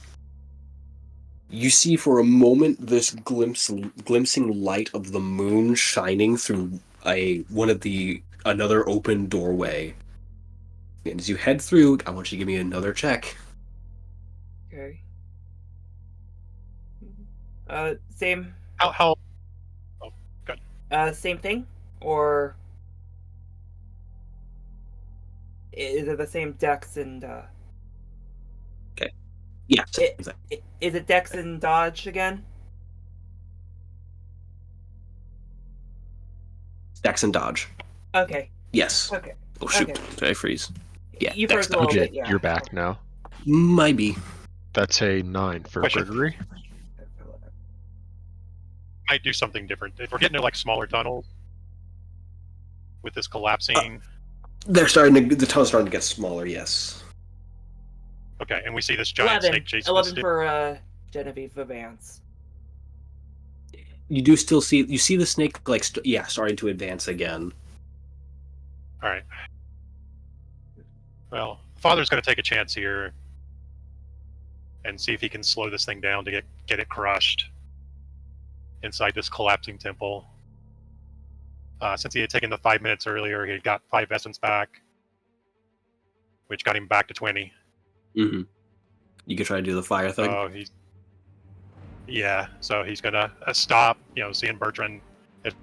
You see for a moment this glimpsing light of the moon shining through another open doorway. And as you head through, I want you to give me another check. Okay. Same. How? Oh, good. Same thing, or is it the same Dex and? Yeah. Is it Dex and Dodge again? Dex and dodge. Okay. Yes. Okay. Oh shoot! Okay. Did I freeze? Yeah. You Dex froze a little dodge. bit, yeah. You're back now. Might be. That's a 9 for Question. Gregory. Might do something different. If we're getting to like smaller tunnels with this collapsing, The tunnel's starting to get smaller. Yes. okay, and we see this giant 11. snake chasing 11 us. for Genevieve Vance. You do still see the snake starting to advance again. All right. Well, Father's going to take a chance here and see if he can slow this thing down to get it crushed inside this collapsing temple. Since he had taken the 5 minutes earlier, he had got 5 essence back, which got him back to 20. Mm-hmm. You could try to do the fire thing. So he's gonna stop. Seeing Bertrand is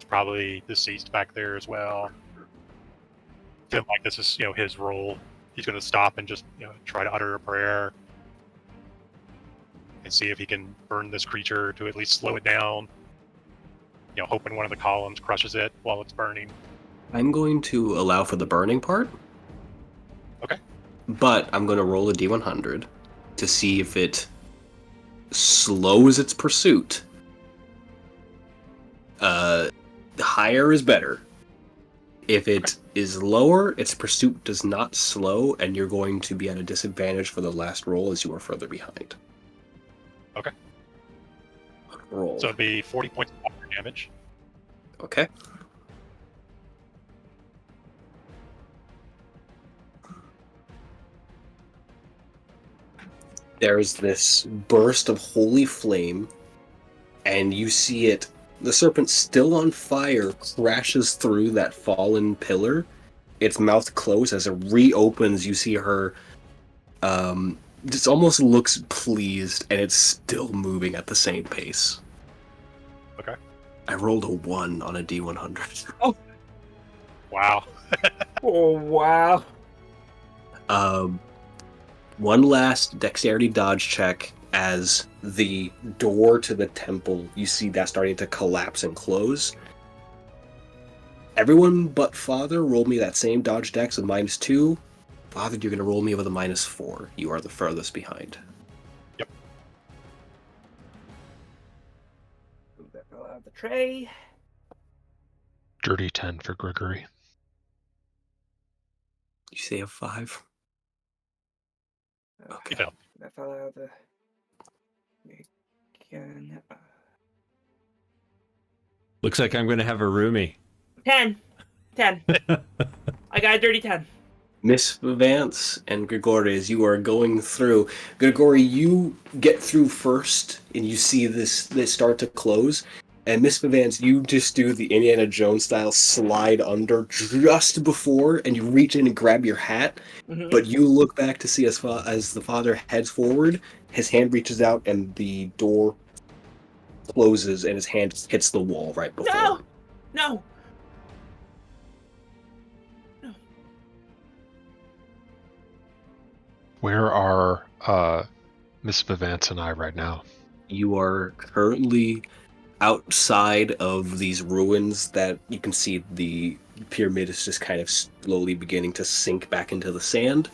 probably deceased back there as well. Feel like this is his role. He's gonna stop and just try to utter a prayer and see if he can burn this creature to at least slow it down. Hoping one of the columns crushes it while it's burning. I'm going to allow for the burning part. Okay. But I'm going to roll a D100 to see if it slows its pursuit. Higher is better. If it is lower, its pursuit does not slow, and you're going to be at a disadvantage for the last roll as you are further behind. Okay. Roll. So it'd be 40 points of fire damage. Okay. There's this burst of holy flame, and you see it. The serpent, still on fire, crashes through that fallen pillar. Its mouth closed. As it reopens, you see her. Just almost looks pleased, and it's still moving at the same pace. Okay. I rolled a 1 on a D100. Oh. Wow. Oh, wow. One last dexterity dodge check as the door to the temple, you see that starting to collapse and close. Everyone but Father, roll me that same dodge dex with -2. Father, you're going to roll me with a -4. You are the furthest behind. Yep. Move that fell out of the tray. Dirty 10 for Gregory. You say a 5? He Okay. failed. That fell out of the. Again. Looks like I'm going to have a roomie. 10. 10. I got a dirty 10. Miss Vance and Grigori, as you are going through, Grigori, you get through first, and you see they start to close. And Miss Vance, you just do the Indiana Jones style slide under just before, and you reach in and grab your hat. Mm-hmm. But you look back to see as the father heads forward, his hand reaches out, and the door closes, and his hand hits the wall right before. No! No! Where are Miss Vivance and I right now? You are currently outside of these ruins that you can see the pyramid is just kind of slowly beginning to sink back into the sand.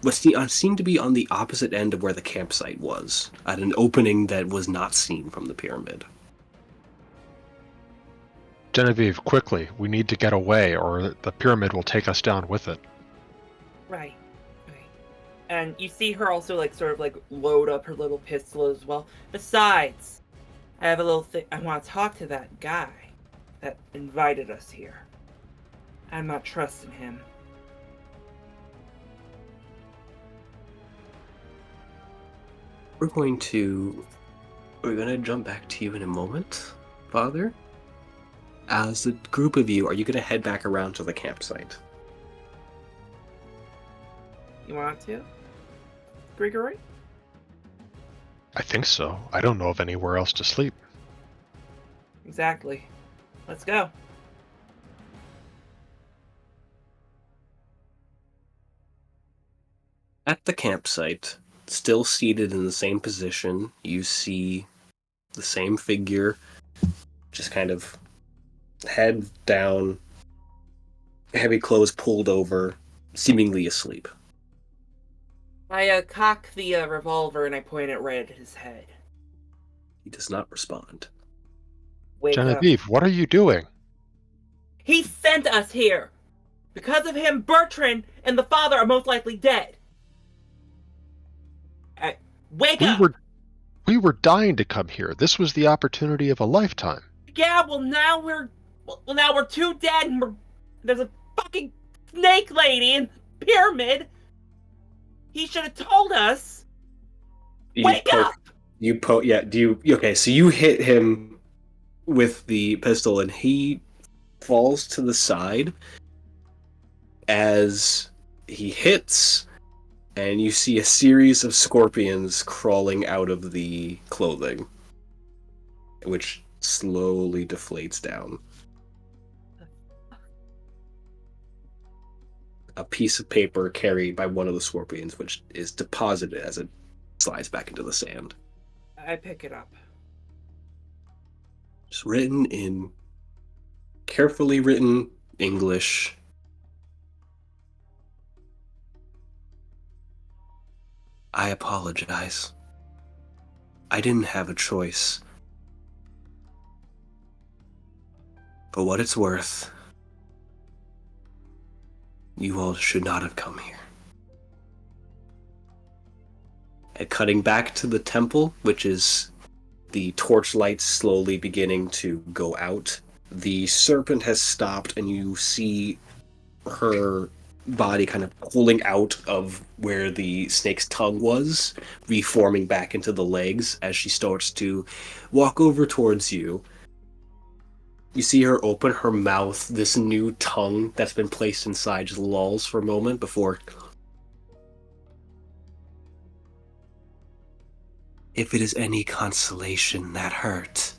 What seemed to be on the opposite end of where the campsite was, at an opening that was not seen from the pyramid. Genevieve, quickly, we need to get away or the pyramid will take us down with it. Right. And you see her also, like, sort of, like, load up her little pistol as well. Besides, I have a little thing. I want to talk to that guy that invited us here. I'm not trusting him. We're going to jump back to you in a moment, Father. As a group of you, are you going to head back around to the campsite? You want to? Grigory? I think so. I don't know of anywhere else to sleep. Exactly. Let's go. At the campsite, still seated in the same position, you see the same figure, just kind of head down, heavy clothes pulled over, seemingly asleep. I cock the revolver and I point it right at his head. He does not respond. Wake up. Genevieve, what are you doing? He sent us here! Because of him, Bertrand and the father are most likely dead. Wake up! We were dying to come here. This was the opportunity of a lifetime. Yeah, well now we're two dead and there's a fucking snake lady in the pyramid. He should have told us. Wake up! Okay, so you hit him with the pistol and he falls to the side as he hits, and you see a series of scorpions crawling out of the clothing, which slowly deflates down. A piece of paper carried by one of the scorpions, which is deposited as it slides back into the sand. I pick it up. Just written in carefully written English. I apologize. I didn't have a choice. For what it's worth, you all should not have come here. And cutting back to the temple, which is the torchlights slowly beginning to go out, the serpent has stopped and you see her body kind of pulling out of where the snake's tongue was, reforming back into the legs as she starts to walk over towards you. You see her open her mouth, this new tongue that's been placed inside just lulls for a moment before... If it is any consolation, that hurt.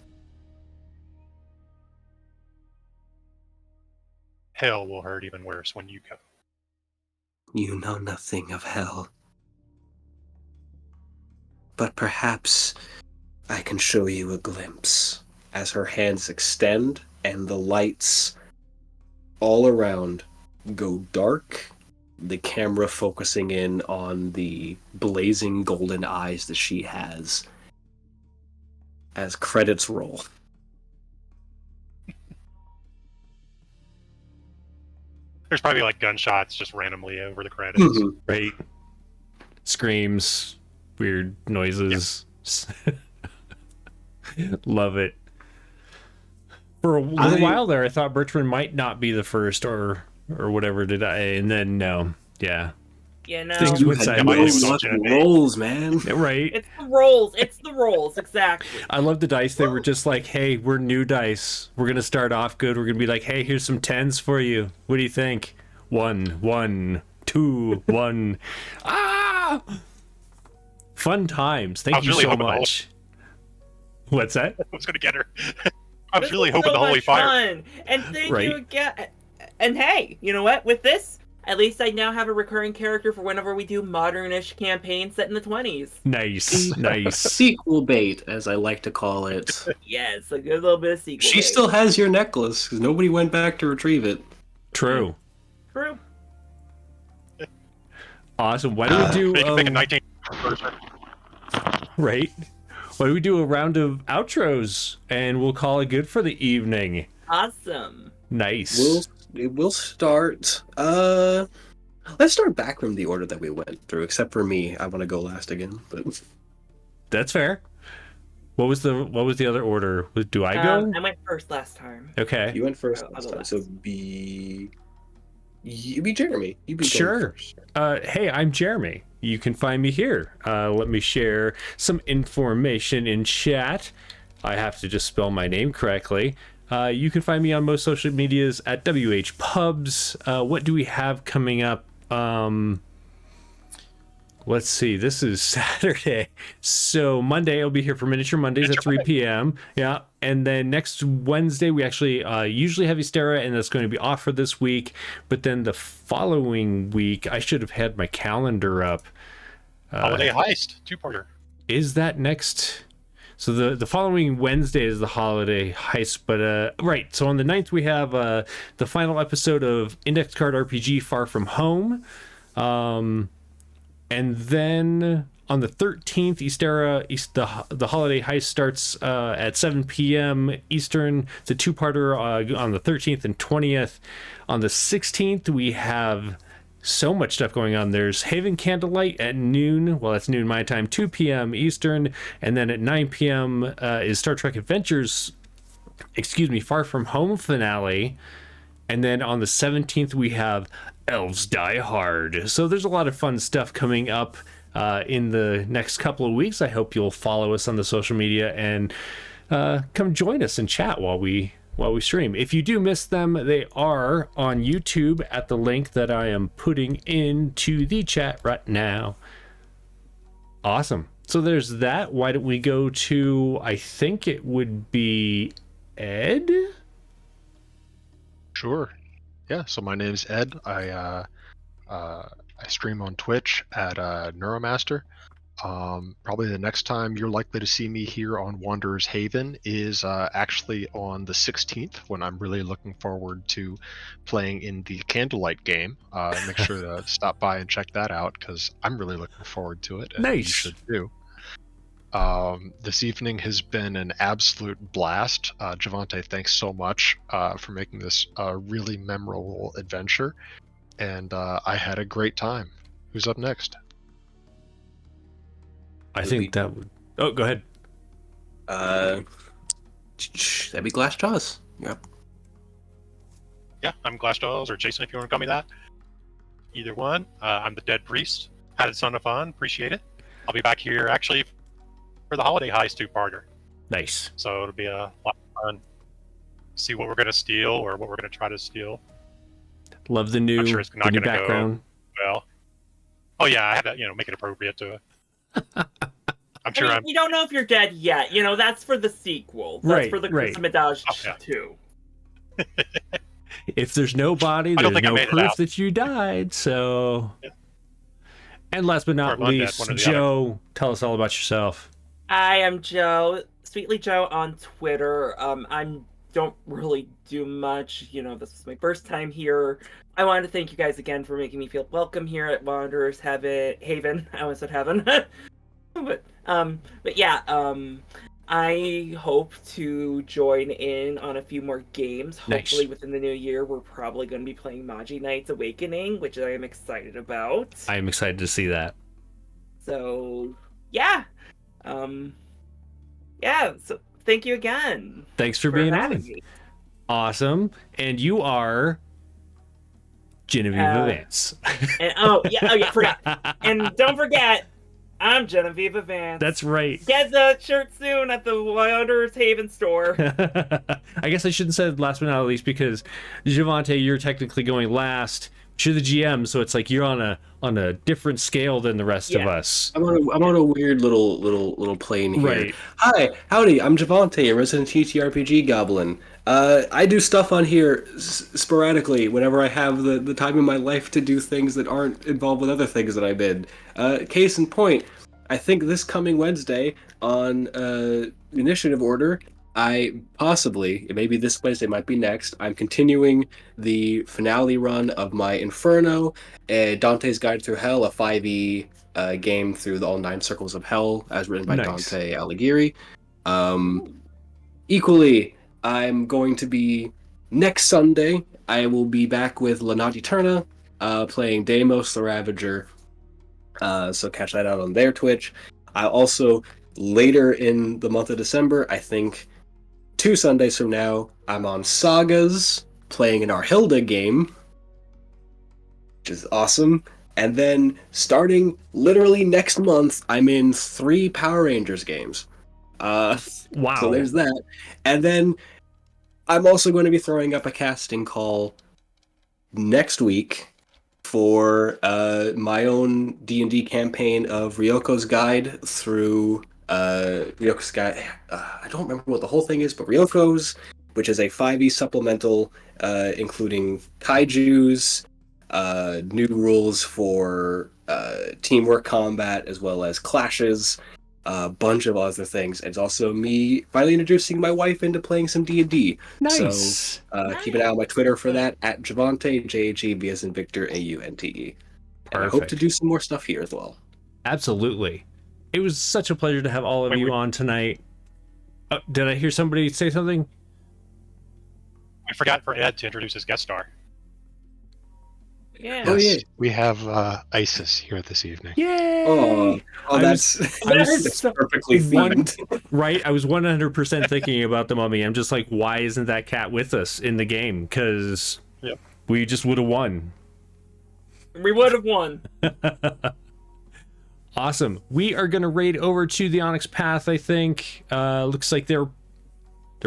Hell will hurt even worse when you go. You know nothing of hell. But perhaps I can show you a glimpse as her hands extend and the lights all around go dark, the camera focusing in on the blazing golden eyes that she has as credits roll. There's probably like gunshots just randomly over the credits. Mm-hmm. Right. Screams, weird noises. Love it. For a little while there, I thought Bertrand might not be the first or whatever did I, and then no. Yeah. You know, Things You went had sideways. no luck rolls, man. Right. it's the rolls. It's the rolls, exactly. I love the dice. They were just like, hey, we're new dice. We're going to start off good. We're going to be like, hey, here's some 10s for you. What do you think? 1, 2, 1. Ah! Fun times. Thank you really so hoping the much. What's that? I was gonna get her. I was This really was hoping so the holy much fire. fun. And thank Right. you again. And hey, you know what? With this, At least I now have a recurring character for whenever we do modernish campaigns set in the 20s. Nice, nice. Sequel bait, as I like to call it. Yes, a good little bit of sequel. She still has your necklace, because nobody went back to retrieve it. True. True. Awesome. Why don't we do Make a 19 version. right? Why don't we do a round of outros and we'll call it good for the evening. Awesome. Nice. We'll start. Let's start back from the order that we went through. Except for me, I want to go last again. But That's fair. What was the other order? Do I go? I went first last time. Okay. you went first I'll last go time, last. so you be Jeremy. You be going Sure. first. Hey, I'm Jeremy. You can find me here. Let me share some information in chat. I have to just spell my name correctly. You can find me on most social medias at WHPubs. What do we have coming up? Let's see. This is Saturday. So Monday, I'll be here for Miniature Mondays at 3 p.m. Yeah. And then next Wednesday, we actually usually have Ystera, and that's going to be off for this week. But then the following week, I should have had my calendar up. Holiday Heist, two-parter. Is that next? So the following Wednesday is the holiday heist, but right. So on the 9th, we have the final episode of Index Card RPG Far From Home. And then on the 13th, the holiday heist starts at 7 p.m. Eastern. It's a two-parter on the 13th and 20th. On the 16th, we have so much stuff going on. There's Haven Candlelight at noon. Well, that's noon my time, 2 p.m. Eastern. And then at 9 p.m. Is Star Trek Adventures, Far From Home finale. And then on the 17th, we have Elves Die Hard. So there's a lot of fun stuff coming up in the next couple of weeks. I hope you'll follow us on the social media and come join us and chat while we stream. If you do miss them, they are on YouTube at the link that I am putting into the chat right now. Awesome. So there's that. Why don't we go to, I think it would be Ed? Sure. Yeah. So my name's Ed. I stream on Twitch at Neuromaster. Probably the next time you're likely to see me here on Wanderer's Haven is actually on the 16th, when I'm really looking forward to playing in the Candlelight game. Make sure to stop by and check that out, because I'm really looking forward to it. And Nice. You should too. This evening has been an absolute blast. Javante, thanks so much for making this a really memorable adventure. And I had a great time. Who's up next? I think that would... Oh, go ahead. That'd be Glass Jaws. Yep. Yeah, I'm Glassjaws, or Jason if you want to call me that. Either one. I'm the Dead Priest. Had a ton of fun. Appreciate it. I'll be back here actually for the Holiday Heist two-parter. Nice. So it'll be a lot of fun. See what we're going to steal, or what we're going to try to steal. Love the new, I'm sure it's not new going to background. go well. Oh yeah, I had to, make it appropriate to it. I'm sure You don't know if you're dead yet. That's for the sequel. That's Right, for the right. Christmas Oh, yeah. 2. If there's no body, I don't there's think I no made it proof out. that you died. So, Yeah. And last but not Or I'm undead, least, one or the Joe, tell us all about yourself. I am Joe, Sweetly Joe on Twitter. I don't really do much. This was my first time here. I wanted to thank you guys again for making me feel welcome here at Wanderer's Haven. I almost said heaven. but yeah, I hope to join in on a few more games. Nice. Hopefully within the new year, we're probably going to be playing Medjai Knight's Awakening, which I am excited about. I am excited to see that. So, yeah. Yeah, so thank you again. Thanks for being having on. me. Awesome. And you are Genevieve Vance. And forgot. And don't forget, I'm Genevieve Vance. That's right. Get the shirt soon at the Wanderer's Haven store. I guess I shouldn't say last but not least, because Javante, you're technically going last, you're the GM, so it's like you're on a different scale than the rest of us. I'm on a weird little plane here. Right. Hi, howdy. I'm Javante, a resident TTRPG goblin. I do stuff on here sporadically whenever I have the time in my life to do things that aren't involved with other things that I'm in. Case in point, I think this coming Wednesday on Initiative Order, maybe this Wednesday, might be next, I'm continuing the finale run of my Inferno, Dante's Guide Through Hell, a 5e game through all 9 circles of hell, as written by Nice. Dante Alighieri. Equally, I'm going to be, next Sunday, I will be back with Lanati Turna, playing Deimos the Ravager, so catch that out on their Twitch. I also, later in the month of December, I think 2 Sundays from now, I'm on Sagas, playing an Arhilda game, which is awesome. And then, starting literally next month, I'm in 3 Power Rangers games. Wow. So there's that. And then, I'm also going to be throwing up a casting call next week for my own D&D campaign of Ryoko's Guide through Ryoko's Guide. I don't remember what the whole thing is, but Ryoko's, which is a 5e supplemental, including kaijus, new rules for teamwork combat, as well as clashes, a bunch of other things. It's also me finally introducing my wife into playing some D&D. Nice. So keep an eye on my Twitter for that, at Javante, J-H-E-V as in Victor, A-U-N-T-E. And I hope to Perfect. do some more stuff here as well. Absolutely. It was such a pleasure to have all of you on tonight. Did I hear somebody say something? I forgot for Ed to introduce his guest star. Yeah. Oh, yeah. We have Isis here this evening. Yay! Oh, I that's, was that's perfectly one- themed. Right, I was 100% thinking about the mummy. I'm just like, why isn't that cat with us in the game? Because Yep. we just would have won. We would have won. Awesome. We are going to raid over to the Onyx Path, I think. Looks like they're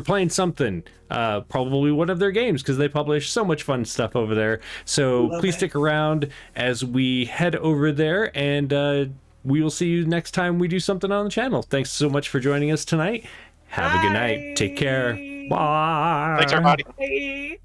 playing something. Probably one of their games, because they publish so much fun stuff over there. So please stick around as we head over there, and we will see you next time we do something on the channel. Thanks so much for joining us tonight. Have a good night. Take care. Bye. Thanks, everybody. Bye.